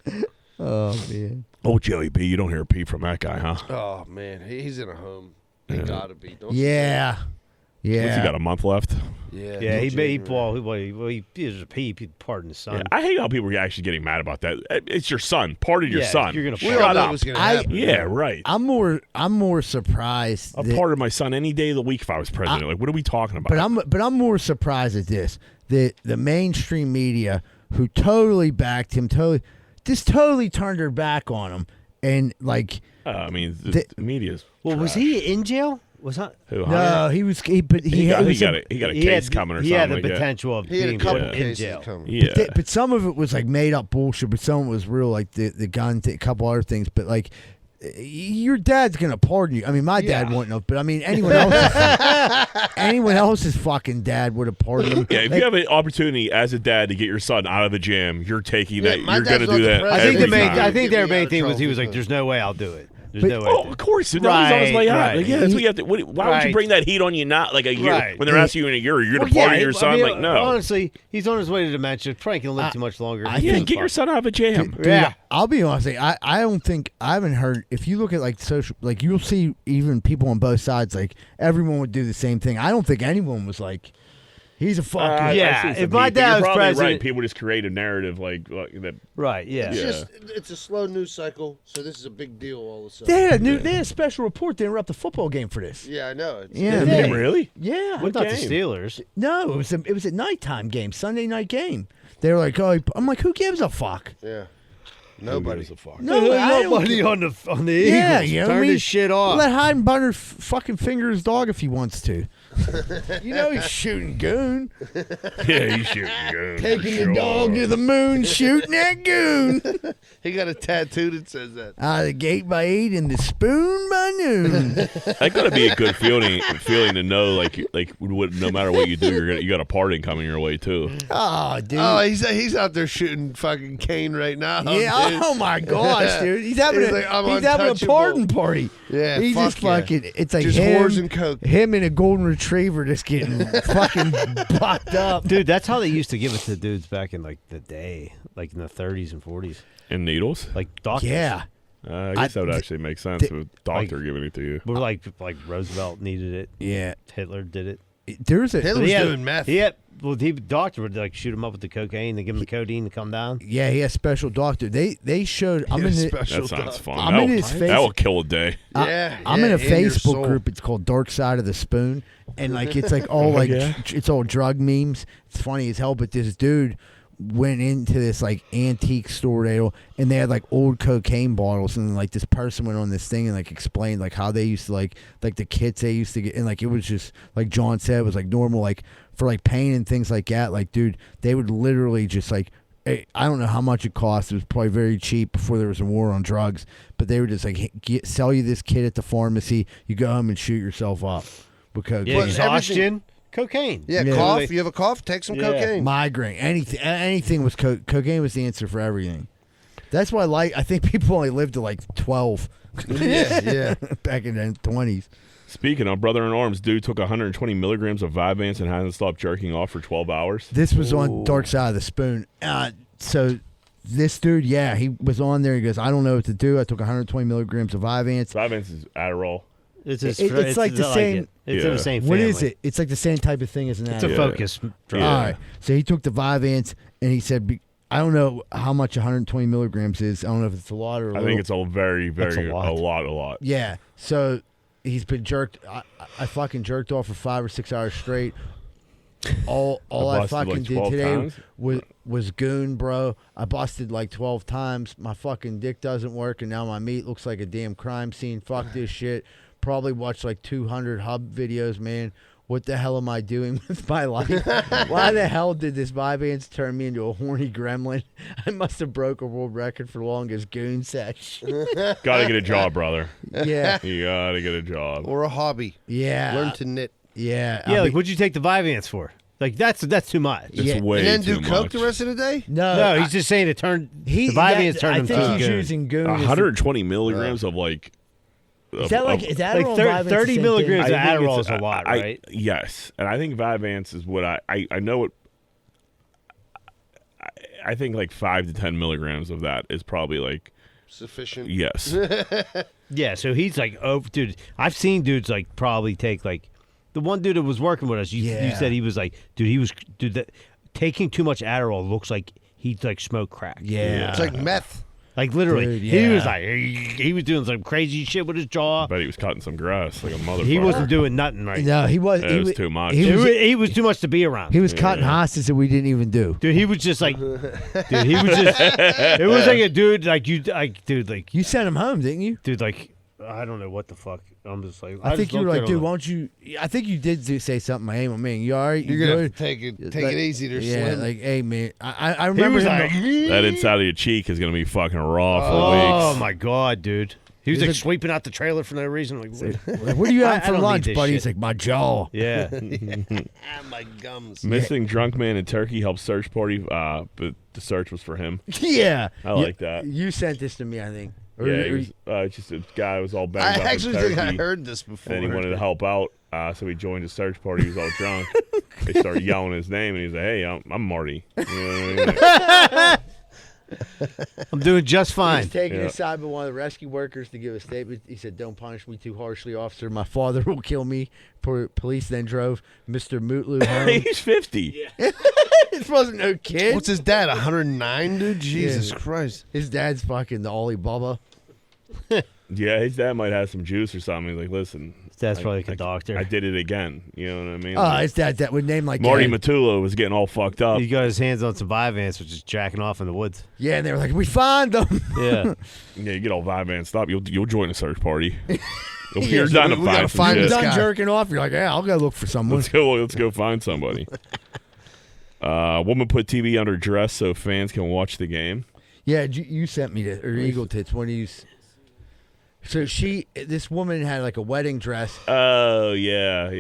Speaker 3: Oh man.
Speaker 2: Oh, Joey B, you don't hear a peep from that guy, huh?
Speaker 4: Oh man, he's in a home. He gotta be. Don't you
Speaker 3: Yeah.
Speaker 2: What's
Speaker 3: Yeah.
Speaker 2: he got a month left?
Speaker 4: think? Yeah.
Speaker 5: Yeah, he
Speaker 4: January.
Speaker 5: is a peep. He pardoned his son.
Speaker 2: Yeah, I hate how people are actually getting mad about that. It's your son. Pardon your
Speaker 5: Yeah,
Speaker 2: son.
Speaker 5: you're gonna
Speaker 4: We
Speaker 5: Shut
Speaker 4: all know
Speaker 2: up.
Speaker 4: it was gonna
Speaker 3: I-
Speaker 4: happen.
Speaker 2: Yeah, right.
Speaker 3: I'm more surprised.
Speaker 2: I'll
Speaker 3: that-
Speaker 2: pardon my son any day of the week if I was president. Like, what are we talking about?
Speaker 3: But I'm more surprised at this. The mainstream media who totally backed him, totally turned their back on him, and like
Speaker 2: I mean, the media's.
Speaker 5: Well, was
Speaker 2: trash.
Speaker 5: he in jail? Was that?
Speaker 2: Who?
Speaker 3: no, he was. But
Speaker 2: He got a
Speaker 5: He
Speaker 2: case
Speaker 5: had,
Speaker 2: coming or
Speaker 5: he
Speaker 2: something.
Speaker 5: had the
Speaker 2: like that.
Speaker 5: potential of
Speaker 4: He had a
Speaker 5: being
Speaker 4: couple
Speaker 5: in
Speaker 4: cases
Speaker 5: jail.
Speaker 4: coming.
Speaker 2: Yeah.
Speaker 3: But some of it was like made up bullshit. But some of it was real, like the gun, a couple other things. But like, your dad's gonna pardon you. I mean, my dad wouldn't have, but I mean, anyone else's fucking dad would have pardoned him.
Speaker 2: Yeah, if you have an opportunity as a dad to get your son out of the jam, you're taking that.
Speaker 4: my
Speaker 2: You're going to
Speaker 4: dad's
Speaker 2: do
Speaker 4: not
Speaker 2: that.
Speaker 4: the
Speaker 5: I
Speaker 4: president.
Speaker 5: think
Speaker 2: every
Speaker 5: the main.
Speaker 2: time.
Speaker 5: I think
Speaker 4: Get
Speaker 5: their
Speaker 4: me out
Speaker 5: main
Speaker 4: of
Speaker 5: thing was
Speaker 4: trouble
Speaker 5: he was like,
Speaker 4: because-
Speaker 5: "There's no way I'll do it. There's
Speaker 3: But-
Speaker 5: no way."
Speaker 2: Oh,
Speaker 5: I'll do
Speaker 2: of
Speaker 5: it."
Speaker 2: course. That was always like,
Speaker 5: Right,
Speaker 2: like, yeah, that's what you have to. Why would you
Speaker 5: Right.
Speaker 2: bring that heat on you? Not like a year
Speaker 5: Right.
Speaker 2: when they're asking you in a year, you're going to
Speaker 5: Well,
Speaker 2: pardon
Speaker 5: yeah,
Speaker 2: your son.
Speaker 5: I mean,
Speaker 2: like, no.
Speaker 5: Honestly, he's on his way to dementia. Probably can live too much longer.
Speaker 3: I
Speaker 2: Yeah,
Speaker 3: think-
Speaker 2: get your son out of a jam.
Speaker 3: Dude,
Speaker 5: Yeah.
Speaker 3: I'll be honest. I don't think I haven't heard. If you look at like social, like you'll see even people on both sides. Like everyone would do the same thing. I don't think anyone was like, he's a fucking.
Speaker 5: Yeah,
Speaker 2: I see some
Speaker 5: if my
Speaker 2: heat, but
Speaker 5: dad
Speaker 2: you're
Speaker 5: was
Speaker 2: probably
Speaker 5: president-
Speaker 2: right. People just create a narrative like that.
Speaker 5: Right. Yeah.
Speaker 4: It's
Speaker 2: Yeah.
Speaker 4: just it's a slow news cycle, so this is a big deal all of a
Speaker 3: They
Speaker 4: sudden.
Speaker 3: had, they had a special report to interrupt the football game for this.
Speaker 4: Yeah, I know. It's
Speaker 3: Yeah,
Speaker 2: Did
Speaker 3: they-
Speaker 2: they really?
Speaker 3: Yeah.
Speaker 5: What about the
Speaker 2: game?
Speaker 5: Steelers?
Speaker 3: No, it was a nighttime game, Sunday night game. They were like, oh, I'm like, who gives a fuck?
Speaker 4: Yeah. Nobody.
Speaker 2: Who gives a fuck?
Speaker 3: No, I don't
Speaker 5: nobody
Speaker 3: care.
Speaker 5: on the
Speaker 3: Yeah,
Speaker 5: Eagles.
Speaker 3: you know what I
Speaker 5: Turn
Speaker 3: mean?
Speaker 5: his shit off.
Speaker 3: Let Heidenbutter fucking finger his dog if he wants to. You know he's shooting goon.
Speaker 2: Yeah, he's shooting goon.
Speaker 3: Taking the dog to the moon, shooting that goon.
Speaker 4: He got a tattoo that says that.
Speaker 3: Out of the gate by 8 and the spoon by noon.
Speaker 2: That gotta be a good feeling to know, like no matter what you do, you got a pardon coming your way too.
Speaker 3: Oh, dude.
Speaker 4: Oh, he's out there shooting fucking cane right now.
Speaker 3: yeah.
Speaker 4: dude.
Speaker 3: Oh my gosh, dude. He's having
Speaker 4: He's
Speaker 3: a
Speaker 4: like, I'm
Speaker 3: he's having a
Speaker 4: untouchable.
Speaker 3: pardon party.
Speaker 4: Yeah,
Speaker 3: He's
Speaker 4: fuck
Speaker 3: just
Speaker 4: yeah.
Speaker 3: fucking. It's like
Speaker 4: Just
Speaker 3: him,
Speaker 4: whores and coke.
Speaker 3: him and a golden retriever just getting fucking blocked up.
Speaker 5: Dude, that's how they used to give it to dudes back in like the day, like in the 30s and 40s,
Speaker 2: And needles.
Speaker 5: like doctors.
Speaker 3: Yeah.
Speaker 2: I guess that would actually make sense. With a doctor giving it to you.
Speaker 5: But like Roosevelt needed it.
Speaker 3: Yeah.
Speaker 5: Hitler did it.
Speaker 3: There's a
Speaker 4: Hitler was
Speaker 5: He had-
Speaker 4: doing meth.
Speaker 5: Yeah. Well, the doctor would like shoot him up with the cocaine, then give him the codeine to come down.
Speaker 3: yeah, he has special doctor. They showed. I'm
Speaker 4: Yeah,
Speaker 3: in the,
Speaker 4: special
Speaker 2: That sounds
Speaker 4: doctor.
Speaker 2: fun.
Speaker 3: I'm
Speaker 2: That
Speaker 3: in
Speaker 2: will-
Speaker 3: his face-
Speaker 2: that will kill a day.
Speaker 4: Yeah,
Speaker 3: I'm in a
Speaker 4: and your
Speaker 3: Facebook
Speaker 4: soul.
Speaker 3: group. It's called Dark Side of the Spoon, and like it's like all like it's all drug memes. It's funny as hell. But this dude went into this like antique store and they had like old cocaine bottles, and like this person went on this thing and like explained like how they used to like the kits they used to get, and like it was just like John said, it was like normal like for like pain and things like that. Like dude, they would literally just like. I don't know how much it cost. It was probably very cheap before there was a war on drugs. But they were just like, sell you this kit at the pharmacy. You go home and shoot yourself up because
Speaker 5: Yeah,
Speaker 4: Well,
Speaker 5: exhaustion, cocaine.
Speaker 4: Yeah,
Speaker 3: Yeah.
Speaker 4: cough. You have a cough? Take some cocaine.
Speaker 3: migraine, anything was cocaine was the answer for everything. That's why I think people only lived to like 12.
Speaker 4: yeah.
Speaker 3: Back in the 20s.
Speaker 2: Speaking of brother in arms, dude took 120 milligrams of Vyvanse and hasn't stopped jerking off for 12 hours.
Speaker 3: This was on Dark Side of the Spoon. So this dude, yeah, he was on there. He goes, I don't know what to do. I took 120 milligrams of Vyvanse.
Speaker 2: Vyvanse is Adderall.
Speaker 5: It's,
Speaker 3: It's like the same-
Speaker 5: It's
Speaker 2: Yeah.
Speaker 5: in the same
Speaker 3: What
Speaker 5: family.
Speaker 3: is it? It's like the same type of thing as an
Speaker 5: It's a
Speaker 3: Adderall.
Speaker 5: focus drug.
Speaker 2: Yeah.
Speaker 3: All right. So he took the Vyvanse and he said, I don't know how much 120 milligrams is. I don't know if it's a lot or a
Speaker 2: I
Speaker 3: little.
Speaker 2: think it's a very, very,
Speaker 5: a lot.
Speaker 2: a lot.
Speaker 3: Yeah. So he's been jerked. I fucking jerked off for 5 or 6 hours straight. All I
Speaker 2: busted,
Speaker 3: fucking
Speaker 2: like,
Speaker 3: did
Speaker 2: 12
Speaker 3: today
Speaker 2: times?
Speaker 3: was goon, bro. I busted like 12 times. My fucking dick doesn't work, and now my meat looks like a damn crime scene. Fuck this shit. Probably watched like 200 hub videos, man. What the hell am I doing with my life? Why the hell did this Vyvanse turn me into a horny gremlin? I must have broke a world record for longest goon sesh.
Speaker 2: Gotta get a job, brother.
Speaker 3: Yeah.
Speaker 2: You gotta get a job.
Speaker 4: Or a hobby.
Speaker 3: Yeah.
Speaker 4: Learn to knit.
Speaker 3: Yeah.
Speaker 5: Yeah,
Speaker 3: I'll
Speaker 5: like
Speaker 3: be-
Speaker 5: what'd you take the Vyvanse for? Like that's too much.
Speaker 2: It's
Speaker 3: Yeah.
Speaker 2: way
Speaker 4: And then
Speaker 2: too
Speaker 4: do coke
Speaker 2: much.
Speaker 4: the rest of the day?
Speaker 5: No, he's just saying it turned.
Speaker 3: he
Speaker 5: the Vyvanse turned
Speaker 3: I
Speaker 5: him
Speaker 3: think
Speaker 5: to
Speaker 3: he's
Speaker 5: goon.
Speaker 3: using goon. as the-
Speaker 2: 120 milligrams of like.
Speaker 3: Is that like is that
Speaker 5: Like
Speaker 3: all
Speaker 5: 30
Speaker 3: Vyvanse the same
Speaker 5: milligrams
Speaker 3: thing?
Speaker 5: of
Speaker 2: I think
Speaker 5: Adderall
Speaker 2: it's-
Speaker 5: is a lot,
Speaker 2: I-
Speaker 5: right?
Speaker 2: Yes, and I think Vyvanse is what I know it. I think like 5 to 10 milligrams of that is probably like
Speaker 4: sufficient.
Speaker 2: Yes.
Speaker 5: Yeah, so he's like, oh, dude, I've seen dudes like probably take like the one dude that was working with us. You said he was like, dude, taking too much Adderall looks like he like smoked crack.
Speaker 3: Yeah.
Speaker 4: It's like meth.
Speaker 5: Like literally,
Speaker 3: Dude,
Speaker 5: he
Speaker 3: yeah.
Speaker 5: was like, he was doing some crazy shit with his jaw.
Speaker 2: But he was cutting some grass like a motherfucker.
Speaker 5: He wasn't doing nothing right.
Speaker 3: No, he was.
Speaker 2: It was too much.
Speaker 5: He was too much to be around.
Speaker 3: He was cutting hostas that we didn't even do.
Speaker 5: Dude, he was just like, dude, he was just. It was like a dude, like you, like dude, like
Speaker 3: You sent him home, didn't you?
Speaker 5: dude, like I don't know what the fuck. I'm just like,
Speaker 3: I think
Speaker 5: just
Speaker 3: you were
Speaker 5: looked
Speaker 3: like,
Speaker 5: at
Speaker 3: dude,
Speaker 5: him
Speaker 3: why don't you? I think you did say something. Hey, my man, you all right?
Speaker 4: You're
Speaker 3: You
Speaker 4: gonna
Speaker 3: good?
Speaker 4: take it
Speaker 3: Like,
Speaker 4: it easy there,
Speaker 3: Yeah,
Speaker 4: Slim.
Speaker 3: like, hey, man, I
Speaker 5: He
Speaker 3: remember
Speaker 5: was
Speaker 3: him.
Speaker 5: like,
Speaker 2: That inside of your cheek is gonna be fucking raw for
Speaker 5: oh
Speaker 2: weeks.
Speaker 5: my god, dude. He was
Speaker 3: He's
Speaker 5: like
Speaker 3: a-
Speaker 5: sweeping out the trailer for no reason. Like, what?
Speaker 3: like, what are you
Speaker 5: I
Speaker 3: having for
Speaker 5: don't need
Speaker 3: lunch,
Speaker 5: this
Speaker 3: buddy?
Speaker 5: shit.
Speaker 3: He's like, my jaw.
Speaker 5: Yeah.
Speaker 4: My gums.
Speaker 2: Missing drunk man in Turkey helped search party, but the search was for him.
Speaker 3: Yeah,
Speaker 2: I like that.
Speaker 3: You sent this to me, I think. Or-
Speaker 2: Yeah,
Speaker 3: or-
Speaker 2: he was just a guy who was all banged
Speaker 4: I
Speaker 2: up in
Speaker 4: actually think I
Speaker 2: Turkey,
Speaker 4: heard this before.
Speaker 2: and he wanted to help out, so he joined the search party. He was all drunk. They started yelling his name, and he's like, "Hey, I'm Marty." You know what I mean?
Speaker 5: I'm doing just
Speaker 3: He
Speaker 5: fine.
Speaker 3: was taken
Speaker 2: Yeah.
Speaker 3: aside by one of the rescue workers to give a statement. He said, "Don't punish me too harshly, officer. My father will kill me." Police then drove Mr. Mootlu home.
Speaker 2: He's 50.
Speaker 3: This wasn't no kid.
Speaker 4: What's his dad? 109, dude. Jesus Christ.
Speaker 3: His dad's fucking the Ollie Bubba.
Speaker 2: Yeah, his dad might have some juice or something. He's like, listen,
Speaker 5: That's
Speaker 2: I-
Speaker 5: probably like a
Speaker 2: I-
Speaker 5: doctor.
Speaker 2: I did it again. You know what I mean?
Speaker 3: Oh,
Speaker 2: Like,
Speaker 3: his dad that would name like
Speaker 2: Marty
Speaker 3: that.
Speaker 2: Matula was getting all fucked up.
Speaker 5: He got his hands on some Vyvanse, which is jacking off in the woods.
Speaker 3: Yeah, and they were like, "We find them."
Speaker 5: Yeah.
Speaker 2: Yeah, you get all Vyvanse up, you'll join a search party. You're
Speaker 3: Yeah,
Speaker 2: done to
Speaker 4: we gotta
Speaker 2: find some
Speaker 4: find
Speaker 2: shit.
Speaker 4: this
Speaker 3: Done
Speaker 4: guy.
Speaker 3: jerking off. You're like, "Yeah, I'll go look for someone."
Speaker 2: Let's go find somebody. Woman put TV under dress so fans can watch the game.
Speaker 3: Yeah, you sent me this, or Eagle Tits. One of you. So this woman had like a wedding dress
Speaker 2: Oh yeah.
Speaker 3: for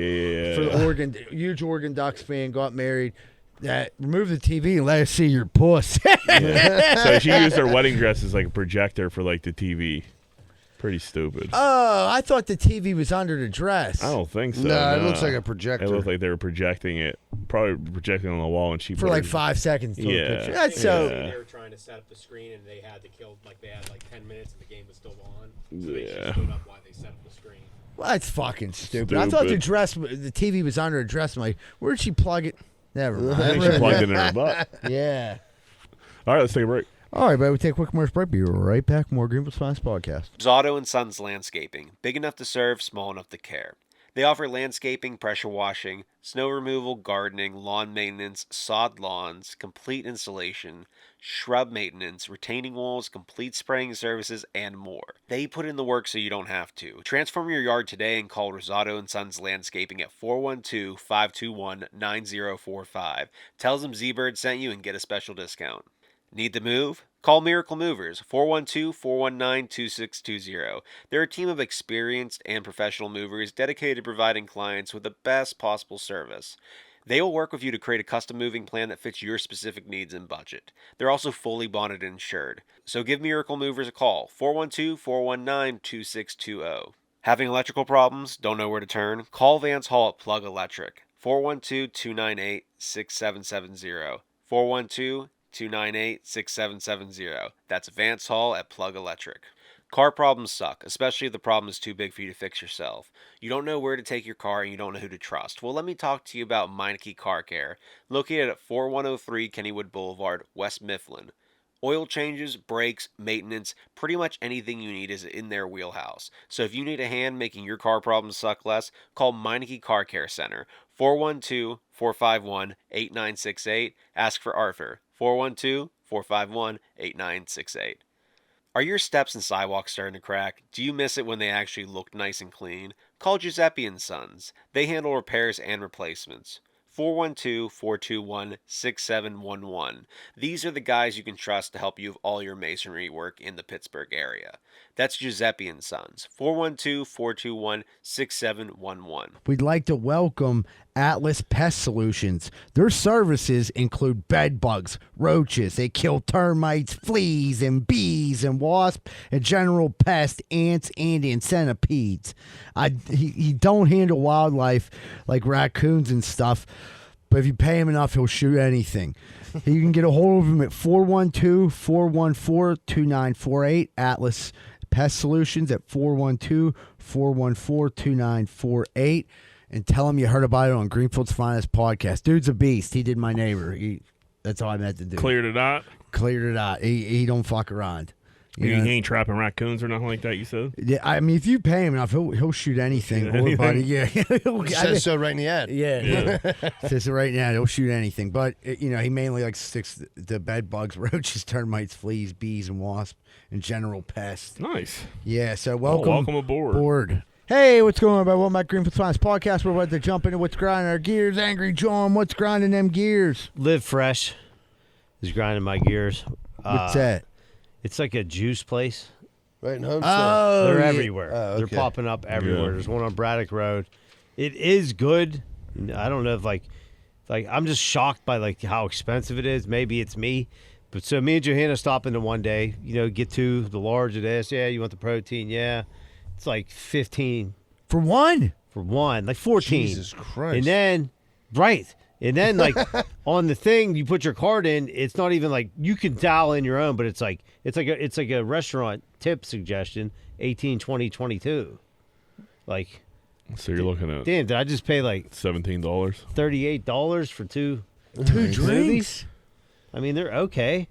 Speaker 3: the Oregon, huge Oregon Ducks fan, got married. That remove the TV and let us see your puss.
Speaker 2: So she used her wedding dress as like a projector for like the TV. Pretty stupid.
Speaker 3: Oh, I thought the TV was under the dress.
Speaker 2: I don't think so.
Speaker 4: No, it looks like a projector.
Speaker 2: It looked like they were projecting it, probably projecting on the wall, and she
Speaker 3: For
Speaker 2: put
Speaker 3: like
Speaker 2: her-
Speaker 3: 5 seconds. Took a
Speaker 2: Yeah.
Speaker 3: picture. That's so.
Speaker 2: Yeah.
Speaker 11: They were trying to set up the screen, and they had to kill. Like they had like 10 minutes, and the game was still on. So they
Speaker 2: Yeah.
Speaker 11: just stood up while they set up the screen.
Speaker 3: Well, that's fucking stupid. I thought the TV was under a dress. I'm like, where'd she plug it? Never mind.
Speaker 2: I think she plugged it in her butt.
Speaker 3: Yeah.
Speaker 2: All right, let's take a break.
Speaker 3: All right, but we take a quick commercial break. Be right back. More Greenfield's Finest podcast.
Speaker 1: Auto and Sons Landscaping. Big enough to serve, small enough to care. They offer landscaping, pressure washing, snow removal, gardening, lawn maintenance, sod lawns, complete installation, shrub maintenance, retaining walls, complete spraying services, and more. They put in the work so you don't have to. Transform your yard today and call Rosato and Sons Landscaping at 412-521-9045. Tell them Z-Bird sent you and get a special discount. Need to move? Call Miracle Movers, 412-419-2620. They're a team of experienced and professional movers dedicated to providing clients with the best possible service. They will work with you to create a custom moving plan that fits your specific needs and budget. They're also fully bonded and insured. So give Miracle Movers a call, 412-419-2620. Having electrical problems? Don't know where to turn? Call Vance Hall at Plug Electric, 412-298-6770. 412-298-6770. That's Vance Hall at Plug Electric. Car problems suck, especially if the problem is too big for you to fix yourself. You don't know where to take your car and you don't know who to trust. Well, let me talk to you about Meineke Car Care, located at 4103 Kennywood Boulevard, West Mifflin. Oil changes, brakes, maintenance, pretty much anything you need is in their wheelhouse. So if you need a hand making your car problems suck less, call Meineke Car Care Center, 412-451-8968. Ask for Arthur, 412-451-8968. Are your steps and sidewalks starting to crack? Do you miss it when they actually look nice and clean? Call Giuseppe & Sons. They handle repairs and replacements. 412-421-6711. These are the guys you can trust to help you with all your masonry work in the Pittsburgh area. That's Giuseppe & Sons. 412-421-6711.
Speaker 3: We'd like to welcome Atlas Pest Solutions. Their services include bed bugs, roaches. They kill termites, fleas, and bees, and wasps, and general pest, ants, and centipedes. He don't handle wildlife like raccoons and stuff, but if you pay him enough, he'll shoot anything. You can get a hold of him at 412-414-2948. Atlas Pest Solutions at 412-414-2948. And tell him you heard about it on Greenfield's Finest podcast. Dude's a beast. He did my neighbor. That's all I meant to do.
Speaker 2: Cleared it out.
Speaker 3: Cleared it out. He don't fuck around.
Speaker 2: He ain't trapping raccoons or nothing like that, you said?
Speaker 3: Yeah, I mean, if you pay him enough, he'll shoot anything.
Speaker 2: Anything?
Speaker 3: Buddy. Yeah.
Speaker 4: Says so right in the ad.
Speaker 3: Yeah. Says it right now. He'll shoot anything. But, he mainly sticks to bed bugs, roaches, termites, fleas, bees, and wasps, and general pests.
Speaker 2: Nice.
Speaker 3: Yeah, so welcome
Speaker 2: aboard.
Speaker 3: Hey, what's going on, everybody? Welcome back to Greenfield Finest Podcast. We're about to jump into what's grinding our gears. Angry John, what's grinding them gears?
Speaker 5: Live Fresh is grinding my gears.
Speaker 3: What's that?
Speaker 5: It's like a juice place.
Speaker 4: Right in Homestead.
Speaker 3: Oh,
Speaker 5: They're
Speaker 3: yeah.
Speaker 5: everywhere.
Speaker 4: Oh,
Speaker 5: They're
Speaker 4: okay.
Speaker 5: popping up everywhere.
Speaker 2: Yeah.
Speaker 5: There's one on Braddock Road. It is good. I don't know if I'm just shocked by how expensive it is. Maybe it's me. But so me and Johanna stop into one day, get to the large of this. Yeah, you want the protein? Yeah. It's like 15
Speaker 3: For one?
Speaker 5: for one, like 14.
Speaker 4: Jesus Christ.
Speaker 5: And then on the thing you put your card in, it's not even like you can dial in your own, but it's like a restaurant tip suggestion, 18, 20, 22. Like,
Speaker 2: So you're looking at
Speaker 5: damn, did I just pay like
Speaker 2: $17?
Speaker 5: $38 for two
Speaker 3: Drinks?
Speaker 5: I mean, they're okay.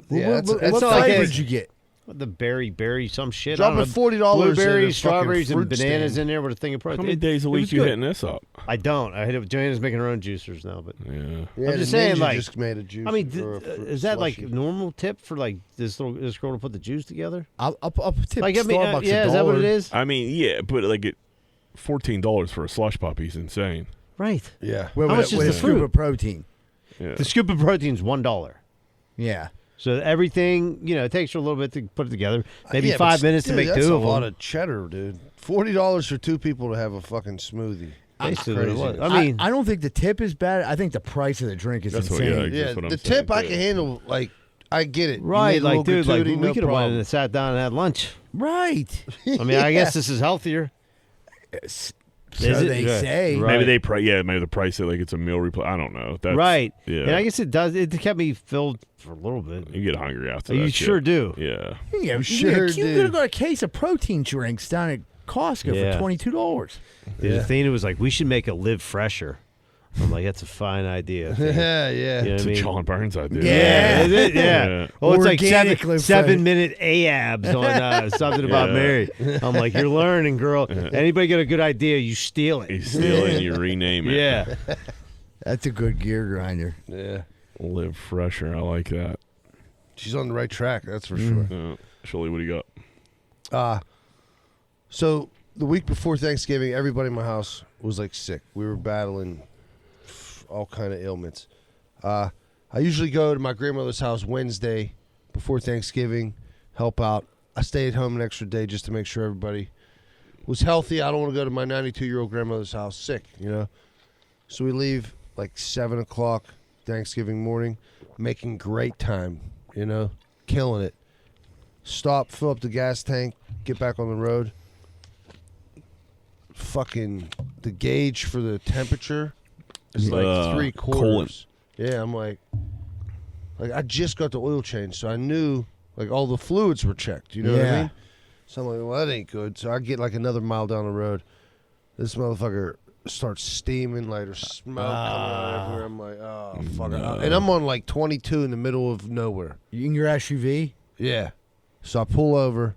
Speaker 4: Yeah,
Speaker 3: what
Speaker 4: that's
Speaker 5: not like
Speaker 3: flavor
Speaker 5: a-
Speaker 3: did you get?
Speaker 5: The berry, some shit.
Speaker 4: Drop
Speaker 5: I don't
Speaker 4: it
Speaker 5: know,
Speaker 4: $40 in a
Speaker 5: blueberries,
Speaker 4: fucking
Speaker 5: strawberries, and
Speaker 4: fruit
Speaker 5: bananas
Speaker 4: stand.
Speaker 5: in there with a thing of
Speaker 2: How
Speaker 5: protein.
Speaker 2: many days a
Speaker 5: It
Speaker 2: week
Speaker 5: was
Speaker 2: you
Speaker 5: good.
Speaker 2: hitting this up?
Speaker 5: I don't. I hit it with Joanna's making her own juicers now, but
Speaker 2: Yeah.
Speaker 4: Yeah,
Speaker 5: I'm just
Speaker 4: the
Speaker 5: saying,
Speaker 4: Ninja
Speaker 5: like,
Speaker 4: just made a juice.
Speaker 5: I mean,
Speaker 4: or a fruit
Speaker 5: is that like
Speaker 4: slushy.
Speaker 5: normal tip for like this girl to put the juice together?
Speaker 3: I'll tip
Speaker 5: Like, I mean,
Speaker 3: Starbucks
Speaker 5: yeah,
Speaker 3: $1.
Speaker 5: is that what it is?
Speaker 2: I mean, yeah, but $14 for a slush puppy is insane.
Speaker 5: Right.
Speaker 4: Yeah.
Speaker 3: With,
Speaker 5: How much is
Speaker 3: with
Speaker 5: the
Speaker 3: a scoop
Speaker 5: fruit?
Speaker 3: of protein.
Speaker 2: Yeah.
Speaker 5: The scoop of protein's $1.
Speaker 3: Yeah.
Speaker 5: So everything, it takes her a little bit to put it together. Maybe
Speaker 4: Yeah,
Speaker 5: 5
Speaker 4: but
Speaker 5: minutes to
Speaker 4: dude,
Speaker 5: make
Speaker 4: that's
Speaker 5: two
Speaker 4: a
Speaker 5: of
Speaker 4: lot
Speaker 5: them.
Speaker 4: of cheddar, dude. $40 for two people to have a fucking smoothie.
Speaker 5: Basically what it was.
Speaker 4: crazy.
Speaker 5: I mean,
Speaker 3: I don't think the tip is bad. I think the price of the drink is
Speaker 2: That's what-
Speaker 3: insane.
Speaker 4: Yeah,
Speaker 2: That's what I'm
Speaker 4: the
Speaker 2: saying,
Speaker 4: tip I
Speaker 2: too.
Speaker 4: can handle. Like, I get it. You
Speaker 5: right,
Speaker 4: need a
Speaker 5: like,
Speaker 4: little
Speaker 5: dude, like
Speaker 4: gratuity,
Speaker 5: we
Speaker 4: no
Speaker 5: could have went
Speaker 4: problem.
Speaker 5: and sat down and had lunch.
Speaker 3: Right.
Speaker 5: I mean, I guess this is healthier.
Speaker 3: So
Speaker 5: Is it?
Speaker 3: they
Speaker 5: Yeah.
Speaker 3: say.
Speaker 5: Right.
Speaker 2: Maybe maybe the price it like it's a meal replay. I don't know. That's,
Speaker 5: Right.
Speaker 2: Yeah.
Speaker 5: And I guess it does. It kept me filled for a little bit.
Speaker 2: You get hungry after
Speaker 5: You
Speaker 2: that.
Speaker 5: sure
Speaker 2: shit.
Speaker 5: do.
Speaker 2: Yeah.
Speaker 3: Yeah,
Speaker 4: Sure
Speaker 3: you
Speaker 4: do.
Speaker 3: could have got a case of protein drinks down at Costco
Speaker 5: Yeah.
Speaker 3: for $22.
Speaker 5: Dude, Athena was like, we should make a live fresher. I'm like, that's a fine idea. Athena.
Speaker 4: Yeah, yeah.
Speaker 5: You know what
Speaker 2: It's
Speaker 5: I mean?
Speaker 2: a John Burns idea.
Speaker 3: Yeah.
Speaker 5: Is it? Yeah.
Speaker 2: Yeah.
Speaker 5: Well, it's like
Speaker 3: Organic live fresh.
Speaker 5: 7-minute ABs on something about
Speaker 2: Yeah.
Speaker 5: Mary. I'm like, you're learning, girl. Anybody got a good idea, you steal
Speaker 2: You
Speaker 5: it.
Speaker 2: steal it and you rename it.
Speaker 5: Yeah.
Speaker 3: That's a good gear grinder.
Speaker 4: Yeah.
Speaker 2: Live fresher. I like that.
Speaker 4: She's on the right track, that's for sure.
Speaker 2: Shirley, what do you got?
Speaker 4: So the week before Thanksgiving, everybody in my house was like sick. We were battling all kind of ailments. I usually go to my grandmother's house Wednesday before Thanksgiving, help out. I stay at home an extra day just to make sure everybody was healthy. I don't want to go to my 92-year-old grandmother's house sick, So we leave like 7 o'clock Thanksgiving morning, making great time, killing it. Stop, fill up the gas tank, get back on the road. Fucking the gauge for the temperature is like 3/4.
Speaker 2: coolant.
Speaker 4: Yeah, I'm like I just got the oil change, so I knew like all the fluids were checked. You know what I
Speaker 3: Yeah.
Speaker 4: mean? So I'm like, well, that ain't good. So I get like another mile down the road. This motherfucker starts steaming, like there's smoke coming out everywhere. I'm like, oh fuck! And I'm on like 22 in the middle of nowhere.
Speaker 3: You in your SUV?
Speaker 4: Yeah. So I pull over.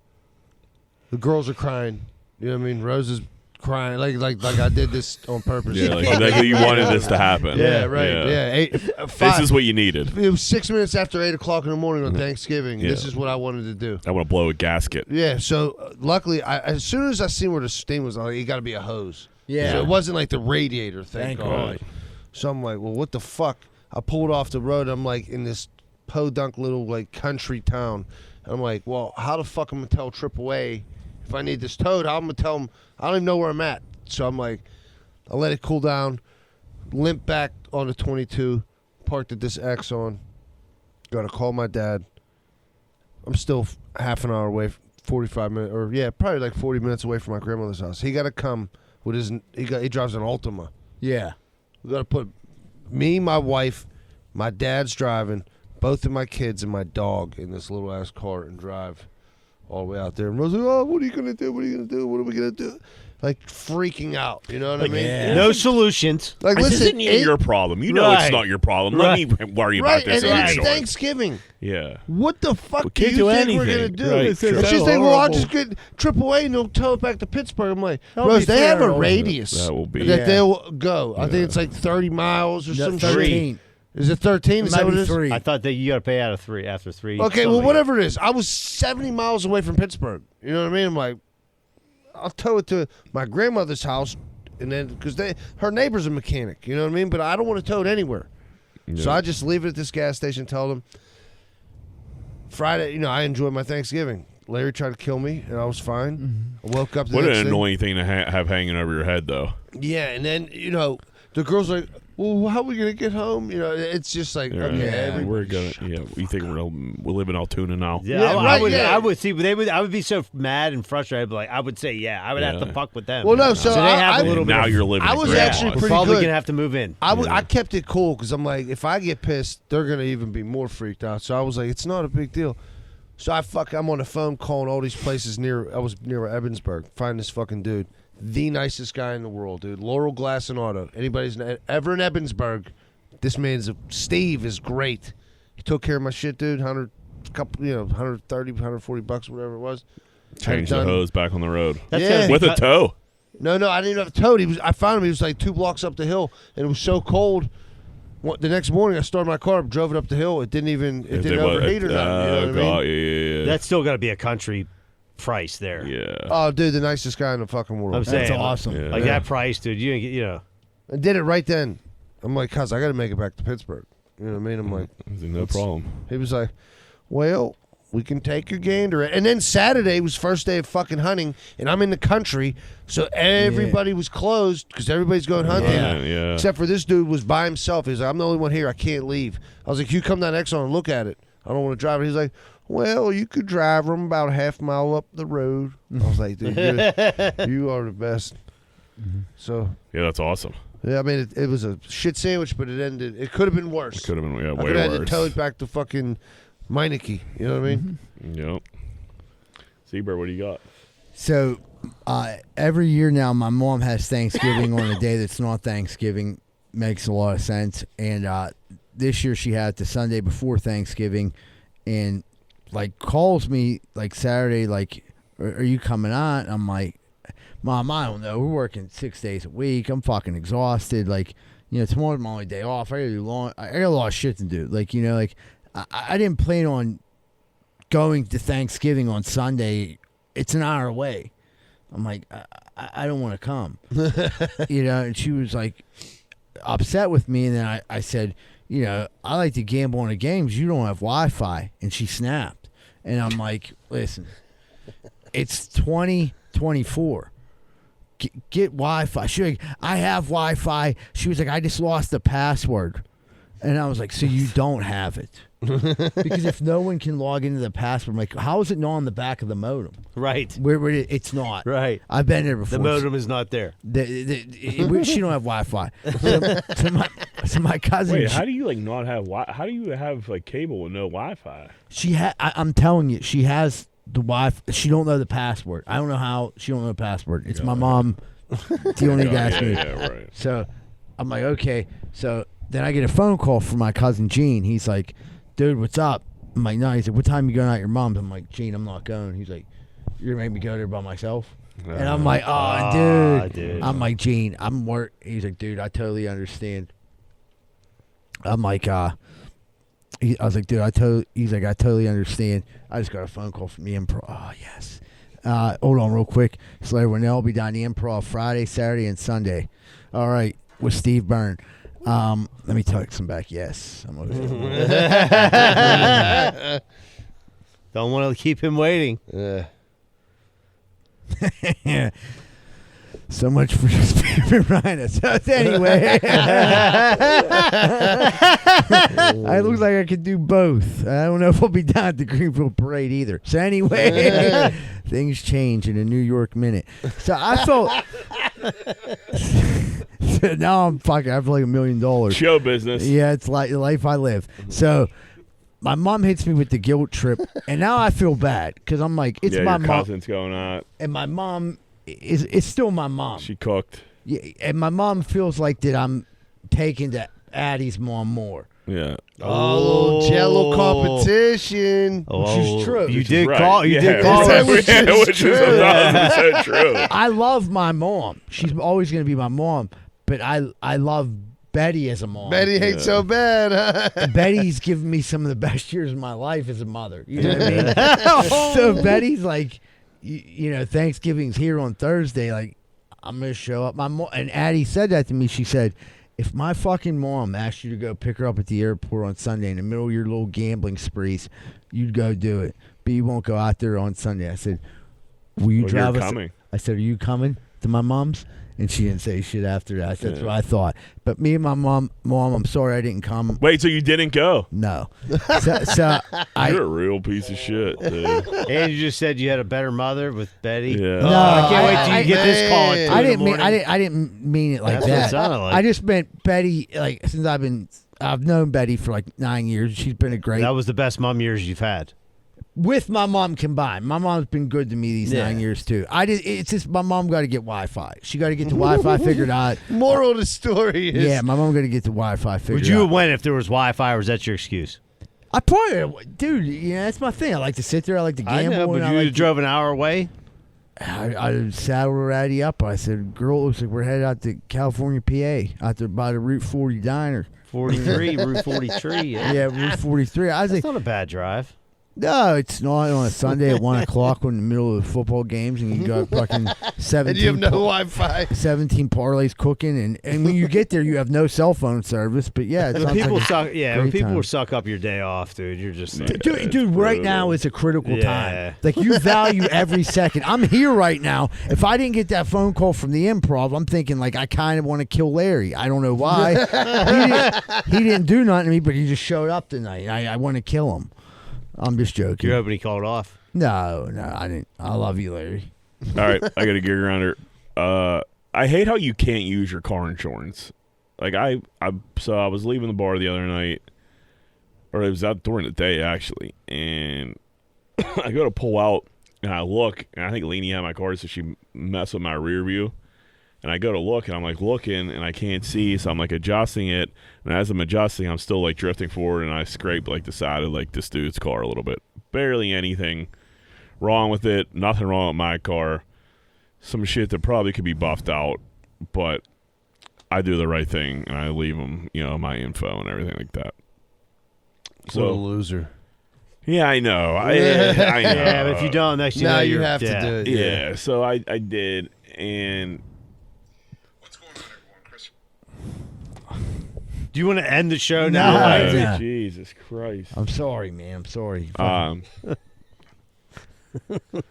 Speaker 4: The girls are crying. You know what I mean? Rose is crying like I did this on purpose.
Speaker 2: Yeah, like exactly you wanted this to happen.
Speaker 4: Yeah, right. Yeah.
Speaker 2: This is what you needed.
Speaker 4: It was 6 minutes after 8 o'clock in the morning on Thanksgiving.
Speaker 2: Yeah.
Speaker 4: This is what I wanted to do.
Speaker 2: I want to blow a gasket.
Speaker 4: Yeah. So luckily, as soon as I seen where the steam was, like, it got to be a hose.
Speaker 3: Yeah.
Speaker 4: So it wasn't like the radiator.
Speaker 3: Thank
Speaker 4: God.
Speaker 2: God.
Speaker 4: So I'm like, well, what the fuck? I pulled off the road. I'm like in this podunk little like country town. I'm like, well, how the fuck am I gonna tell AAA if I need this towed? How am I gonna tell them? I don't even know where I'm at. So I'm like, I let it cool down, limp back on the 22, parked at this Exxon. Gotta call my dad. I'm still half an hour away, 45 minutes, or yeah, probably like 40 minutes away from my grandmother's house. He gotta come with his. He drives an Altima.
Speaker 3: Yeah.
Speaker 4: We gotta put me, my wife, my dad's driving, both of my kids and my dog in this little ass car and drive all the way out there. And Rose like, oh, what are you gonna do? What are you gonna do? What are we gonna do? Like freaking out, you know what I mean?
Speaker 5: Yeah. No solutions.
Speaker 4: Like,
Speaker 2: This
Speaker 4: listen,
Speaker 2: isn't your problem. You know it's not your problem. Let me worry about this.
Speaker 4: And
Speaker 2: on
Speaker 4: it's
Speaker 2: your short.
Speaker 4: Thanksgiving.
Speaker 2: Yeah.
Speaker 4: What the fuck do
Speaker 2: can't
Speaker 4: you
Speaker 2: do
Speaker 4: think
Speaker 2: anything.
Speaker 4: we're gonna do?
Speaker 2: Right,
Speaker 4: And
Speaker 2: sure.
Speaker 4: she's
Speaker 3: So
Speaker 4: like, "Well, I'll
Speaker 3: horrible.
Speaker 4: just get AAA and they'll tow it back to Pittsburgh." I'm like,
Speaker 3: That'll
Speaker 4: Rose,
Speaker 3: be
Speaker 4: they have a
Speaker 3: fair.
Speaker 4: radius
Speaker 2: That will be.
Speaker 4: that
Speaker 3: Yeah.
Speaker 4: they'll go. I think it's like 30 miles or some shit.
Speaker 3: 13.
Speaker 4: Is it 13?
Speaker 3: It
Speaker 4: Is
Speaker 3: might
Speaker 4: that what
Speaker 3: be
Speaker 4: it is?
Speaker 3: 3.
Speaker 5: I thought that you got to pay out of 3 after 3.
Speaker 4: Okay, well,
Speaker 5: something.
Speaker 4: whatever it is. I was 70 miles away from Pittsburgh. You know what I mean? I'm like, I'll tow it to my grandmother's house, and then because her neighbor's a mechanic. You know what I mean? But I don't want to tow it anywhere, so I just leave it at this gas station. Tell them Friday. I enjoyed my Thanksgiving. Larry tried to kill me, and I was fine. I woke up. The
Speaker 2: What
Speaker 4: next
Speaker 2: an
Speaker 4: day.
Speaker 2: annoying thing to have hanging over your head, though.
Speaker 4: Yeah, and then the girl's like, "Well, how are we gonna get home?" It's just like, okay,
Speaker 2: we're gonna. Yeah, we think we live in Altoona now.
Speaker 5: Yeah,
Speaker 4: Yeah,
Speaker 5: I
Speaker 4: right,
Speaker 5: would.
Speaker 4: yeah.
Speaker 5: I would see. I would be so mad and frustrated. But I would say, yeah, I would have to
Speaker 2: Yeah.
Speaker 5: fuck with them.
Speaker 4: Well, no, so
Speaker 5: they have
Speaker 4: I-
Speaker 5: a little
Speaker 2: And
Speaker 5: bit.
Speaker 2: now
Speaker 5: of,
Speaker 2: you're living.
Speaker 4: I
Speaker 2: in
Speaker 4: was
Speaker 2: grandma's.
Speaker 4: actually
Speaker 5: We're
Speaker 4: pretty
Speaker 5: probably
Speaker 4: good.
Speaker 5: gonna have to move in.
Speaker 4: I kept it cool because I'm like, if I get pissed, they're gonna even be more freaked out. So I was like, it's not a big deal. So I'm on the phone calling all these places I was near Evansburg. Find this fucking dude, the nicest guy in the world, dude. Laurel Glass and Auto. Anybody's ever in Evansburg, this man's Steve is great. He took care of my shit, dude. 130, 140 bucks, whatever it was.
Speaker 2: Change
Speaker 4: Had it
Speaker 2: the
Speaker 4: done.
Speaker 2: hose back on the road.
Speaker 5: That's
Speaker 4: Yeah.
Speaker 5: gonna be
Speaker 2: With a
Speaker 5: cut-
Speaker 2: tow.
Speaker 4: No, I didn't even have a tow. I found him. He was like 2 blocks up the hill, and it was so cold. The next morning, I started my car, drove it up the hill. It didn't overheat or nothing. You know what I mean?
Speaker 2: God, yeah.
Speaker 5: That's still got to be a country price there.
Speaker 2: Yeah.
Speaker 4: Oh, dude, the nicest guy in the fucking world.
Speaker 5: I'm saying,
Speaker 3: That's awesome.
Speaker 2: Yeah.
Speaker 5: Like that price, dude. You ain't get.
Speaker 4: I did it right then. I'm like, cuz I got to make it back to Pittsburgh. You know what I mean? I'm like,
Speaker 2: No problem.
Speaker 4: he was like, well, we can take your gander. And then Saturday was first day of fucking hunting, and I'm in the country, so everybody was closed because everybody's going hunting.
Speaker 2: Yeah.
Speaker 4: Except for this dude was by himself. He's like, I'm the only one here. I can't leave. I was like, you come down Exxon and look at it. I don't want to drive it. He's like, well, you could drive them about a half mile up the road. I was like, dude, you are the best. So,
Speaker 2: Yeah, that's awesome.
Speaker 4: yeah, I mean, it was a shit sandwich, but it ended. It could have been worse.
Speaker 2: It could have been
Speaker 4: I
Speaker 2: way
Speaker 4: could have had to
Speaker 2: worse.
Speaker 4: tow it back to fucking Meineke. You know what I mean?
Speaker 2: Yep. Seabird, what do you got?
Speaker 3: So every year now, my mom has Thanksgiving on a day that's not Thanksgiving. Makes a lot of sense. And this year she had it the Sunday before Thanksgiving, and like calls me like Saturday, like, "Are you coming on?" I'm like, "Mom, I don't know. We're working 6 days a week. I'm fucking exhausted. Like, tomorrow's my only day off. I got a lot of shit to do. Like, I didn't plan on going to Thanksgiving on Sunday. It's an hour away." I'm like, I don't want to come. And she was like upset with me. And then I said, I like to gamble on the games. You don't have Wi-Fi. And she snapped. And I'm like, listen, it's 2024. Get Wi-Fi. She was like, I have Wi-Fi. She was like, I just lost the password. And I was like, so you don't have it? Because if no one can log into the password, I'm like, how is it not on the back of the modem?
Speaker 5: Right.
Speaker 3: Where it's not.
Speaker 5: Right.
Speaker 3: I've been there before.
Speaker 5: The modem is not there.
Speaker 3: She don't have Wi-Fi. So my cousin.
Speaker 2: Wait, how do you not have how do you have cable with no Wi-Fi?
Speaker 3: I'm telling you, she has the Wi-Fi. She don't know the password. I don't know how she don't know the password. It's my mom. You don't need to ask me.
Speaker 2: Yeah, right.
Speaker 3: So I'm like, okay. So then I get a phone call from my cousin Gene. He's like, dude, what's up? I'm like, no. He's like, what time you going out at your mom's? I'm like, Gene, I'm not going. He's like, you're gonna make me go there by myself? And I'm like, dude. I'm like, Gene, I'm work. He's like, dude, I totally understand. I'm like, I was like, dude, he's like, I totally understand. I just got a phone call from the Improv. Oh, yes. Hold on real quick. So everyone else will be down the Improv Friday, Saturday, and Sunday. All right, with Steve Byrne. Let me text him back. Yes. I'm okay.
Speaker 5: Don't want to keep him waiting.
Speaker 3: So much for Spirit Rhino. So anyway, I look like I could do both. I don't know if I'll be down at the Greenfield Parade either. So anyway, things change in a New York minute. So I felt So now I'm fucking. I have like $1 million.
Speaker 2: Show business.
Speaker 3: Yeah, it's like the life I live. So my mom hits me with the guilt trip, and now I feel bad because I'm like, it's
Speaker 2: Yeah,
Speaker 3: my
Speaker 2: your
Speaker 3: mom,
Speaker 2: cousin's going out.
Speaker 3: and my mom is still my mom.
Speaker 2: She cooked.
Speaker 3: Yeah, and my mom feels like that I'm taking to Addie's mom more.
Speaker 2: Yeah.
Speaker 4: Oh, Jello competition.
Speaker 5: Oh,
Speaker 3: Which is true.
Speaker 5: You
Speaker 3: Which
Speaker 5: did
Speaker 2: Right.
Speaker 5: call. You
Speaker 2: Yeah.
Speaker 5: did call.
Speaker 4: That
Speaker 5: her.
Speaker 4: which is
Speaker 2: Which is
Speaker 4: true.
Speaker 2: 1,000% true.
Speaker 3: I love my mom. She's always going to be my mom, but I love Betty as a mom.
Speaker 4: Betty ain't so bad, huh?
Speaker 3: Betty's given me some of the best years of my life as a mother. You know what I mean? So Betty's like, you know, Thanksgiving's here on Thursday. Like, I'm gonna show up. My mom and Addie said that to me. She said, if my fucking mom asked you to go pick her up at the airport on Sunday in the middle of your little gambling sprees, you'd go do it, but you won't go out there on Sunday. I said, will you
Speaker 2: Well,
Speaker 3: drive
Speaker 2: you're
Speaker 3: us?
Speaker 2: coming.
Speaker 3: I said, are you coming to my mom's? And she didn't say shit after that. That's what I thought. But me and my mom, I'm sorry I didn't come.
Speaker 2: Wait, so you didn't go?
Speaker 3: No. So
Speaker 2: You're a real piece of shit, dude.
Speaker 5: And you just said you had a better mother with Betty.
Speaker 2: Yeah.
Speaker 3: No,
Speaker 5: I can't wait till you get this call at 2
Speaker 3: I
Speaker 5: in the
Speaker 3: didn't mean
Speaker 5: morning.
Speaker 3: I didn't mean it like
Speaker 5: That's what it
Speaker 3: that.
Speaker 5: sounded like.
Speaker 3: I just meant Betty. Like since I've known Betty for like 9 years. She's been a great
Speaker 5: That was the best mom years you've had.
Speaker 3: with my mom combined. My mom's been good to me these 9 years too. It's just my mom got to get Wi-Fi. She got to get the Wi-Fi figured out.
Speaker 4: Moral of the story is
Speaker 3: Yeah, my mom got to get the Wi-Fi figured out.
Speaker 5: Would you have went if there was Wi-Fi, or is that your excuse?
Speaker 3: I probably, dude. You know, that's my thing. I like to sit there. I like to gamble.
Speaker 5: I know, but
Speaker 3: and I
Speaker 5: you
Speaker 3: like to-
Speaker 5: drove an hour away.
Speaker 3: I saddled Addie up. I said, "Girl, it looks like we're headed out to California, PA, out there by the Route 40 diner."
Speaker 5: 43, Route 43.
Speaker 3: Yeah, Route 43. I was like,
Speaker 5: It's not a bad drive.
Speaker 3: no, it's not on a Sunday at 1 o'clock in the middle of the football games, and you got fucking
Speaker 4: and
Speaker 3: 17.
Speaker 4: you have no Wi-Fi.
Speaker 3: 17 parlays cooking, and when you get there, you have no cell phone service. But yeah, it
Speaker 5: When
Speaker 3: sounds
Speaker 5: people
Speaker 3: like a
Speaker 5: suck, yeah. When
Speaker 3: great
Speaker 5: people
Speaker 3: time.
Speaker 5: suck up your day off, dude, you're just like,
Speaker 3: Dude, right now is a critical
Speaker 5: Yeah.
Speaker 3: time. Like you value every second. I'm here right now. If I didn't get that phone call from the Improv, I'm thinking like I kind of want to kill Larry. I don't know why. he didn't do nothing to me, but he just showed up tonight. I want to kill him. I'm just joking.
Speaker 5: you're hoping he called off.
Speaker 3: No, I didn't. I love you, Larry.
Speaker 2: All right, I got a gear grinder. I hate how you can't use your car insurance. Like I was leaving the bar the other night, or it was out during the day actually, and I go to pull out and I look, and I think Lainey had my car, so she messed with my rear view. And I go to look, and I'm like looking, and I can't see, so I'm like adjusting it. And as I'm adjusting, I'm still like drifting forward, and I scrape like the side of like this dude's car a little bit. Barely anything wrong with it. Nothing wrong with my car. Some shit that probably could be buffed out, but I do the right thing, and I leave them, my info and everything like that.
Speaker 4: What a loser.
Speaker 2: Yeah, I know. I know.
Speaker 5: Yeah, but if you don't, next you
Speaker 4: Now
Speaker 5: know
Speaker 4: you
Speaker 5: you're
Speaker 4: have to do it.
Speaker 2: Yeah, so I did, and
Speaker 5: Do you want to end the show
Speaker 3: No,
Speaker 5: now?
Speaker 3: I-
Speaker 2: oh,
Speaker 3: Yeah.
Speaker 2: Jesus Christ.
Speaker 3: I'm sorry, man. I'm sorry.
Speaker 2: So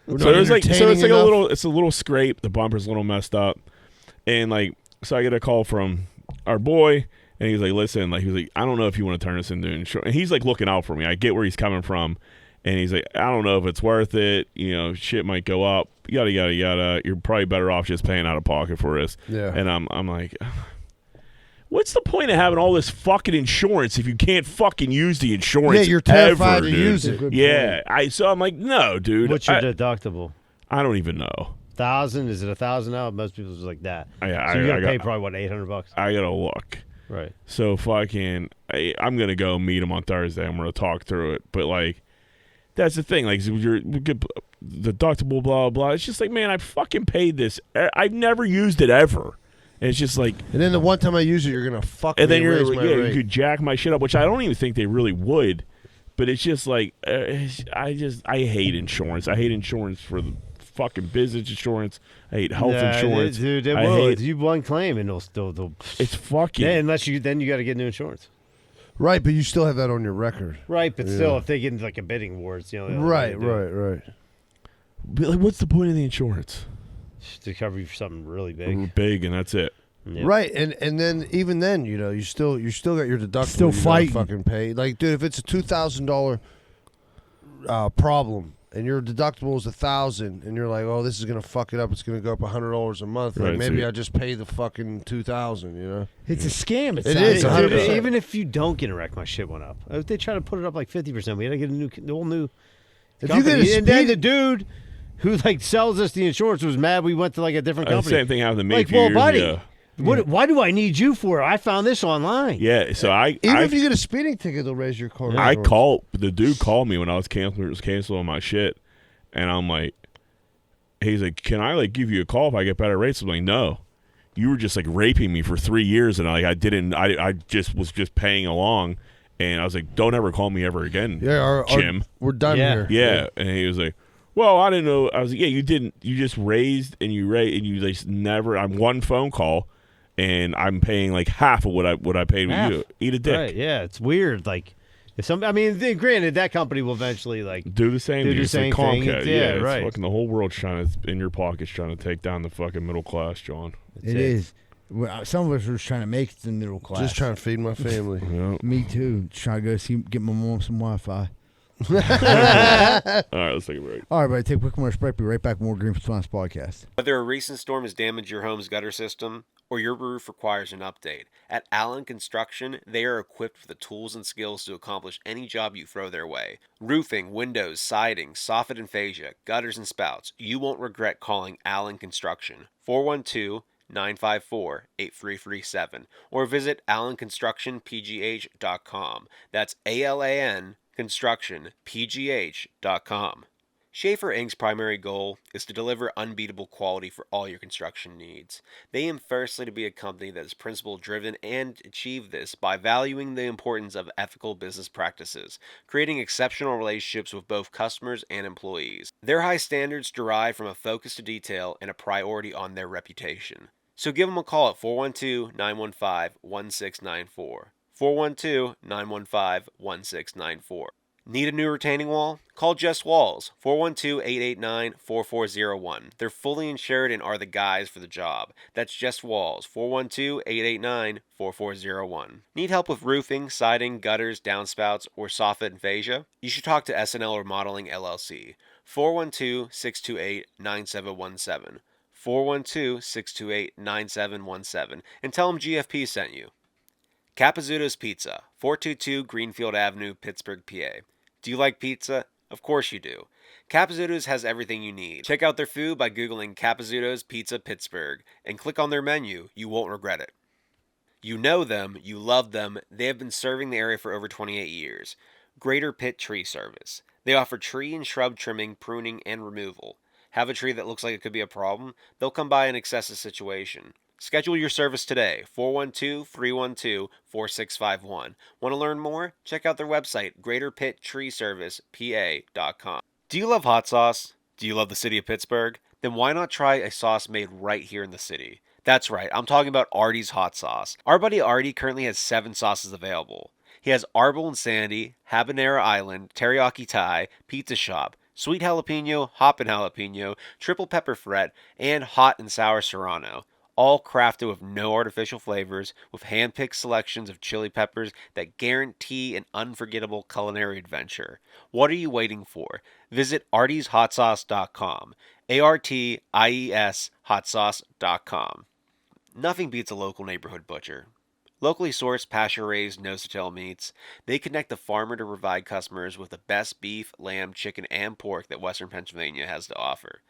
Speaker 2: there's like, so it's like
Speaker 4: enough?
Speaker 2: it's a little scrape. The bumper's a little messed up, and like, so I get a call from our boy, and he's like, listen, like, he was like, I don't know if you want to turn this into insurance. And he's like looking out for me. I get where he's coming from, and he's like, I don't know if it's worth it. Shit might go up. Yada yada yada. You're probably better off just paying out of pocket for this.
Speaker 4: Yeah.
Speaker 2: And I'm like, what's the point of having all this fucking insurance if you can't fucking use the insurance?
Speaker 4: Yeah, you're terrified
Speaker 2: ever,
Speaker 4: to
Speaker 2: dude?
Speaker 4: use it.
Speaker 2: Yeah, so I'm like, no, dude.
Speaker 5: What's your deductible?
Speaker 2: I don't even know.
Speaker 5: 1,000? Is it 1,000 now? Most people's like that.
Speaker 2: I
Speaker 5: So you gotta
Speaker 2: got-
Speaker 5: pay probably what, $800?
Speaker 2: I gotta look.
Speaker 5: Right.
Speaker 2: So fucking, I'm gonna go meet him on Thursday. I'm gonna talk through it. But like, that's the thing. Like, you're the deductible, blah blah. It's just like, man, I fucking paid this. I've never used it ever. And it's just like,
Speaker 4: And then the one time I use it, you're gonna fuck
Speaker 2: and
Speaker 4: me
Speaker 2: then
Speaker 4: and raise my
Speaker 2: you
Speaker 4: rate.
Speaker 2: could jack my shit up, which I don't even think they really would. But it's just like, I hate insurance. I hate insurance for the fucking business insurance. I hate health insurance.
Speaker 5: Dude,
Speaker 2: I
Speaker 5: will.
Speaker 2: hate,
Speaker 5: You one claim and they'll
Speaker 2: it's fucking.
Speaker 5: yeah, unless you then you got to get new insurance.
Speaker 4: Right, but you still have that on your record.
Speaker 5: Right, but still, if they get into like a bidding war, it's the only other way
Speaker 4: Right,
Speaker 5: to do it.
Speaker 4: right.
Speaker 2: But like, what's the point of the insurance?
Speaker 5: To cover you for something really big.
Speaker 2: Big, and that's it.
Speaker 5: Yeah.
Speaker 4: Right, and then even then, you still got your deductible.
Speaker 3: Still
Speaker 4: you gotta
Speaker 3: fighting.
Speaker 4: fucking pay. Like, dude, if it's a $2,000 problem and your deductible is $1,000, and you're like, oh, this is gonna fuck it up. It's gonna go up $100 a month. Like
Speaker 2: Right,
Speaker 4: maybe
Speaker 2: so
Speaker 4: I just pay the fucking $2,000. You know,
Speaker 3: It's a scam.
Speaker 4: It is,
Speaker 3: sounds like.
Speaker 4: 100%.
Speaker 5: Even if you don't get a wreck, my shit went up. If they try to put it up like 50%, we had to get a whole new.
Speaker 4: if
Speaker 5: company.
Speaker 4: you get a
Speaker 5: And then
Speaker 4: speed,
Speaker 5: the dude who like sells us the insurance was mad we went to like a different
Speaker 2: The
Speaker 5: company.
Speaker 2: same thing happened to me
Speaker 5: Like,
Speaker 2: a few
Speaker 5: well,
Speaker 2: years
Speaker 5: buddy,
Speaker 2: ago.
Speaker 5: why do I need you for it? I found this online.
Speaker 2: Yeah, so
Speaker 4: even if you get a speeding ticket, they'll raise your car.
Speaker 2: I
Speaker 4: insurance.
Speaker 2: the dude called me when I was canceling my shit, and I'm like, he's like, can I like give you a call if I get better rates? I'm like, no, you were just like raping me for 3 years, and I just was just paying along, and I was like, don't ever call me ever again.
Speaker 4: Yeah,
Speaker 2: Jim.
Speaker 4: we're done here.
Speaker 2: Yeah, and he was like, well, I didn't know. I was like, yeah, you didn't. You just raised and you just never. I'm one phone call, and I'm paying like half of what I paid with
Speaker 5: Half.
Speaker 2: you. Eat a dick.
Speaker 5: Right, yeah, it's weird. Like, if some, I mean, granted, that company will eventually like
Speaker 2: Do the same.
Speaker 5: Do
Speaker 2: thing.
Speaker 5: the
Speaker 2: It's like
Speaker 5: same thing.
Speaker 2: Comcast.
Speaker 5: Yeah,
Speaker 2: it's
Speaker 5: right.
Speaker 2: Fucking the whole world's trying to in your pockets, trying to take down the fucking middle class, John.
Speaker 3: It is. Well, some of us are just trying to make it to the middle class.
Speaker 4: Just trying to feed my family.
Speaker 2: Yeah.
Speaker 3: Me too. Just trying to go get my mom some Wi-Fi.
Speaker 2: All right, let's take a break.
Speaker 3: All right, buddy. Take a quick commercial break. Be right back with more Greenfield Swans podcast.
Speaker 1: Whether a recent storm has damaged your home's gutter system or your roof requires an update, at Allen Construction, they are equipped with the tools and skills to accomplish any job you throw their way. Roofing, windows, siding, soffit and fascia, gutters and spouts. You won't regret calling Allen Construction. 412-954-8337 or visit allenconstructionpgh.com. That's ALAN constructionpgh.com. Schaefer Inc.'s primary goal is to deliver unbeatable quality for all your construction needs. They aim firstly to be a company that is principle-driven and achieve this by valuing the importance of ethical business practices, creating exceptional relationships with both customers and employees. Their high standards derive from a focus to detail and a priority on their reputation. So give them a call at 412-915-1694. 412-915-1694. Need a new retaining wall? Call Just Walls, 412-889-4401. They're fully insured and are the guys for the job. That's Just Walls, 412-889-4401. Need help with roofing, siding, gutters, downspouts, or soffit and fascia? You should talk to SNL Remodeling LLC, 412-628-9717. 412-628-9717 and tell them GFP sent you. Capizzuto's Pizza, 422 Greenfield Avenue, Pittsburgh, PA. Do you like pizza? Of course you do. Capizzuto's has everything you need. Check out their food by Googling Capizzuto's Pizza Pittsburgh and click on their menu. You won't regret it. You know them, you love them. They have been serving the area for over 28 years. Greater Pitt Tree Service. They offer tree and shrub trimming, pruning, and removal. Have a tree that looks like it could be a problem? They'll come by and assess the situation. Schedule your service today, 412-312-4651. Want to learn more? Check out their website, greaterpitttreeservicepa.com. Do you love hot sauce? Do you love the city of Pittsburgh? Then why not try a sauce made right here in the city? That's right, I'm talking about Artie's Hot Sauce. Our buddy Artie currently has 7 sauces available. He has Arbol and Sandy, Habanero Island, Teriyaki Thai, Pizza Shop, Sweet Jalapeno, Hoppin' Jalapeno, Triple Pepper Fret, and Hot and Sour Serrano. All crafted with no artificial flavors, with hand-picked selections of chili peppers that guarantee an unforgettable culinary adventure. What are you waiting for? Visit artieshotsauce.com. ARTIES hotsauce.com. Nothing beats a local neighborhood butcher. Locally sourced, pasture-raised, no-till meats, they connect the farmer to provide customers with the best beef, lamb, chicken, and pork that Western Pennsylvania has to offer.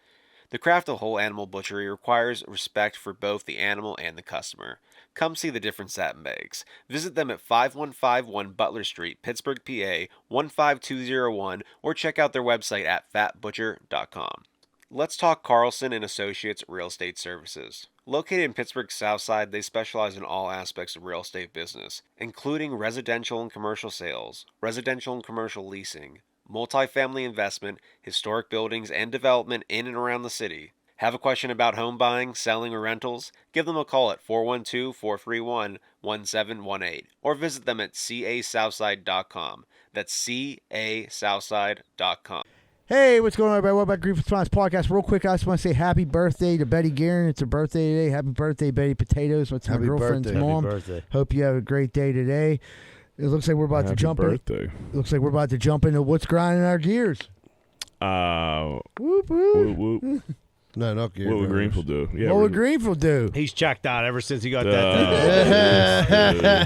Speaker 1: The craft of whole animal butchery requires respect for both the animal and the customer. Come see the difference that makes. Visit them at 5151 Butler Street, Pittsburgh, PA 15201, or check out their website at fatbutcher.com. Let's talk Carlson and Associates Real Estate Services. Located in Pittsburgh's South Side, they specialize in all aspects of real estate business, including residential and commercial sales, residential and commercial leasing, multifamily investment, historic buildings, and development in and around the city. Have a question about home buying, selling, or rentals? Give them a call at 412-431-1718 or visit them at casouthside.com. That's casouthside.com.
Speaker 3: Hey, what's going on, everybody? Welcome back to Greenfield Swans podcast. Real quick, I just want to say happy birthday to Betty Guerin. It's her birthday today. Happy birthday, Betty Potatoes. What's my
Speaker 4: Happy
Speaker 3: girlfriend's
Speaker 4: birthday.
Speaker 3: mom?
Speaker 5: Happy birthday.
Speaker 3: Hope you have a great day today. It looks like we're about to
Speaker 2: Happy
Speaker 3: jump
Speaker 2: birthday.
Speaker 3: in. Looks like we're about to jump into what's grinding our gears. Whoop whoop.
Speaker 2: Whoop, whoop.
Speaker 4: No, not Gary
Speaker 2: What would
Speaker 4: Grinders.
Speaker 2: Greenfield do? Yeah,
Speaker 3: What
Speaker 2: we're-
Speaker 3: would Greenfield do?
Speaker 5: He's checked out ever since he got that.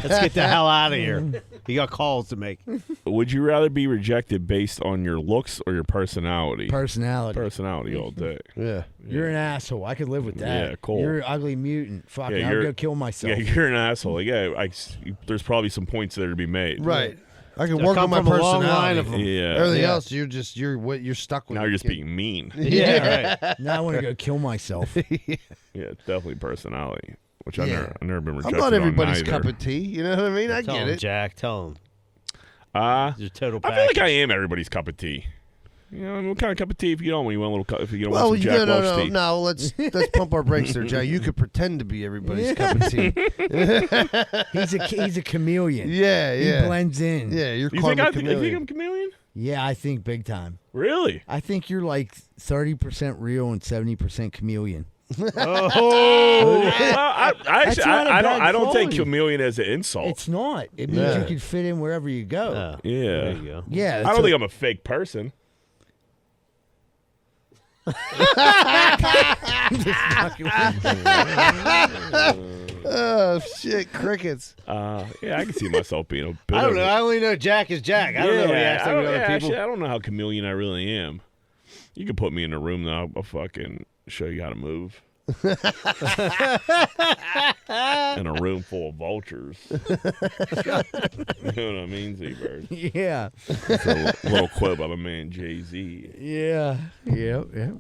Speaker 5: Let's get the hell out of here. He got calls to make.
Speaker 2: Would you rather be rejected based on your looks or your personality?
Speaker 3: Personality.
Speaker 2: Personality all day.
Speaker 4: Yeah.
Speaker 3: You're an asshole. I could live with that.
Speaker 2: Yeah, cool.
Speaker 3: You're an ugly mutant. Fuck,
Speaker 2: Yeah,
Speaker 3: I'll
Speaker 2: you're-
Speaker 3: go kill myself.
Speaker 2: Yeah, you're an asshole. Yeah, there's probably some points there to be made.
Speaker 4: Right. I can
Speaker 5: They
Speaker 4: work on
Speaker 5: come
Speaker 4: my
Speaker 5: from a long line
Speaker 4: personality.
Speaker 5: of them.
Speaker 2: Yeah.
Speaker 4: Everything
Speaker 3: Yeah.
Speaker 4: else, you're stuck with.
Speaker 2: Now
Speaker 4: it.
Speaker 2: you're just being mean.
Speaker 5: Yeah, right.
Speaker 3: Now I want to go kill myself.
Speaker 2: Yeah, it's definitely personality, which I've
Speaker 4: Yeah.
Speaker 2: never been
Speaker 4: I'm
Speaker 2: rejected
Speaker 4: not everybody's
Speaker 2: on
Speaker 4: cup
Speaker 2: either.
Speaker 4: of tea. You know what I mean? I
Speaker 5: Tell
Speaker 4: get
Speaker 5: him,
Speaker 4: it.
Speaker 5: Jack. Tell him.
Speaker 2: I
Speaker 5: Your total
Speaker 2: feel
Speaker 5: package.
Speaker 2: like I am everybody's cup of tea. You know, what kind of cup of tea if you don't want? You want a little cup, if you don't
Speaker 4: Well,
Speaker 2: want some Jack Welch tea.
Speaker 4: no. Let's pump our brakes there, Jack. You could pretend to be everybody's cup of tea.
Speaker 3: He's a chameleon.
Speaker 4: Yeah, yeah.
Speaker 3: He blends in.
Speaker 4: Yeah, you're
Speaker 2: You
Speaker 4: Karma
Speaker 2: think, you
Speaker 4: Chameleon.
Speaker 2: think I'm a chameleon?
Speaker 3: Yeah, I think big time.
Speaker 2: Really?
Speaker 3: I think you're like 30% real and 70% chameleon.
Speaker 2: Well, I
Speaker 3: That's not a
Speaker 2: don't.
Speaker 3: bad
Speaker 2: I don't take
Speaker 3: quality.
Speaker 2: chameleon as an insult.
Speaker 3: It's not. It means
Speaker 4: Yeah.
Speaker 3: you can fit in wherever you go.
Speaker 5: Oh,
Speaker 2: Yeah.
Speaker 5: There you go.
Speaker 3: Yeah.
Speaker 2: I don't think I'm a fake person.
Speaker 4: Oh shit, crickets.
Speaker 2: Yeah, I can see myself being a bit.
Speaker 5: I don't
Speaker 2: of
Speaker 5: know.
Speaker 2: a-
Speaker 5: I only know Jack is Jack. I don't know what he acts
Speaker 2: I
Speaker 5: like with
Speaker 2: don't-
Speaker 5: other
Speaker 2: yeah,
Speaker 5: people.
Speaker 2: actually, I don't know how chameleon I really am. You can put me in a room now. I'll fucking show you how to move. In a room full of vultures. You know what I mean, Z-Bird?
Speaker 3: Yeah.
Speaker 2: It's a little quote by my man Jay-Z.
Speaker 3: Yeah. Yeah. Yeah.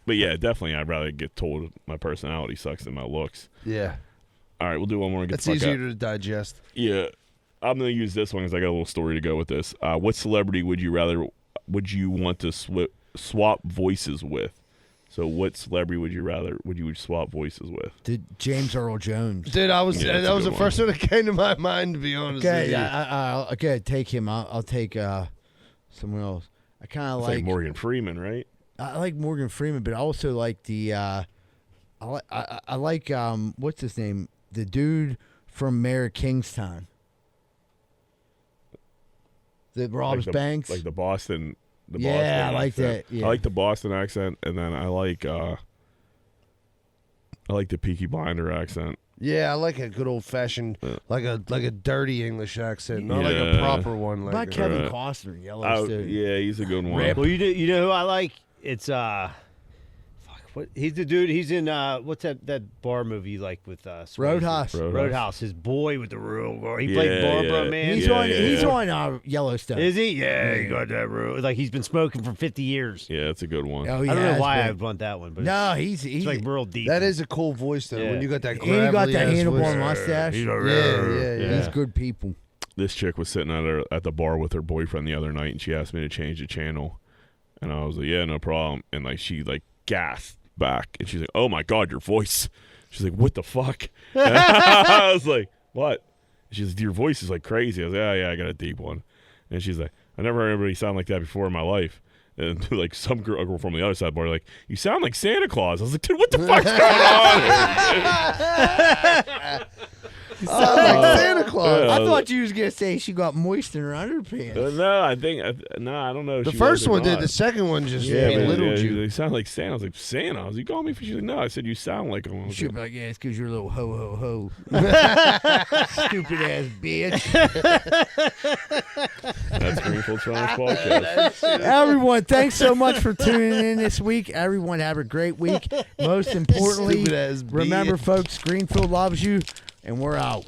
Speaker 2: But yeah, definitely I'd rather get told my personality sucks than my looks.
Speaker 4: Yeah,
Speaker 2: All right, we'll do one more and get
Speaker 4: that's
Speaker 2: the fuck
Speaker 4: easier
Speaker 2: out.
Speaker 4: to digest.
Speaker 2: Yeah. I'm going to use this one because I got a little story to go with this. What celebrity would you want to swap voices with? So what celebrity would you swap voices with?
Speaker 3: Did James Earl Jones.
Speaker 4: Dude,
Speaker 2: Yeah, that's
Speaker 4: that
Speaker 2: a
Speaker 4: was the
Speaker 2: good
Speaker 4: first one that came to my mind. To be honest with
Speaker 3: Okay,
Speaker 4: you.
Speaker 3: okay, take him. I'll take someone else. I kind of
Speaker 2: It's like Morgan Freeman, right?
Speaker 3: I like Morgan Freeman, but I also like the I like what's his name? The dude from Mayor of Kingstown. That robs banks.
Speaker 2: Like the Boston.
Speaker 3: Yeah, I like
Speaker 2: accent.
Speaker 3: that, yeah.
Speaker 2: I like the Boston accent, and then I like the Peaky Blinder accent.
Speaker 4: Yeah, I like a good old fashioned, like a dirty English accent, not like a
Speaker 2: Yeah.
Speaker 4: proper one.
Speaker 3: What
Speaker 4: Like
Speaker 3: about Kevin Costner in Yellowstone?
Speaker 2: Yeah, he's a good one.
Speaker 5: Well, you know who I like? It's fuck. What? He's the dude. He's in what's that bar movie you like with Swayze?
Speaker 3: Roadhouse.
Speaker 5: Roadhouse. His boy with the real. He played
Speaker 2: Yeah,
Speaker 5: Barbara,
Speaker 2: yeah.
Speaker 5: man.
Speaker 3: He's on Yellowstone.
Speaker 5: Is he? Yeah, he got that real. Like he's been smoking for 50 years.
Speaker 2: Yeah, that's a good one.
Speaker 3: Oh, he
Speaker 5: I don't know
Speaker 3: has
Speaker 5: why
Speaker 3: been.
Speaker 5: I want that one, but
Speaker 3: No,
Speaker 5: it's
Speaker 3: he's
Speaker 5: like real deep.
Speaker 4: that is a cool voice though.
Speaker 5: Yeah.
Speaker 4: When you got that,
Speaker 3: and he got
Speaker 4: gravelly
Speaker 3: that
Speaker 4: ass
Speaker 3: handlebar
Speaker 4: voice.
Speaker 3: mustache.
Speaker 4: Yeah.
Speaker 3: He's good people.
Speaker 2: This chick was sitting at the bar with her boyfriend the other night, and she asked me to change the channel, and I was like, "Yeah, no problem." And like she like gasped back, and she's like, "Oh my god, your voice!" She's like, "What the fuck?" I was like, "What?" She's like, "Your voice is like crazy." I was like, "Oh yeah, I got a deep one." And she's like, "I never heard anybody sound like that before in my life." And like some girl from the other side of the bar, like, "You sound like Santa Claus." I was like, "Dude, what the fuck's going on?"
Speaker 4: Like Santa Claus.
Speaker 3: I thought you was gonna say she got moist in her underpants.
Speaker 2: No, I don't know.
Speaker 4: The
Speaker 2: She
Speaker 4: first
Speaker 2: was or
Speaker 4: one did.
Speaker 2: not.
Speaker 4: The second one just
Speaker 2: Yeah,
Speaker 4: belittled you.
Speaker 2: You sound like Santa. I was like, Santa? I was like, you call me? She's like, no. I said, you sound like him. I was
Speaker 3: She'll
Speaker 2: like,
Speaker 3: be like, yeah, it's because you're a little ho. Stupid ass bitch.
Speaker 2: that's Greenfield Challenge Podcast.
Speaker 3: Everyone, thanks so much for tuning in this week. Everyone, have a great week. Most importantly,
Speaker 4: Stupid ass bitch.
Speaker 3: remember, folks, Greenfield loves you, and we're out.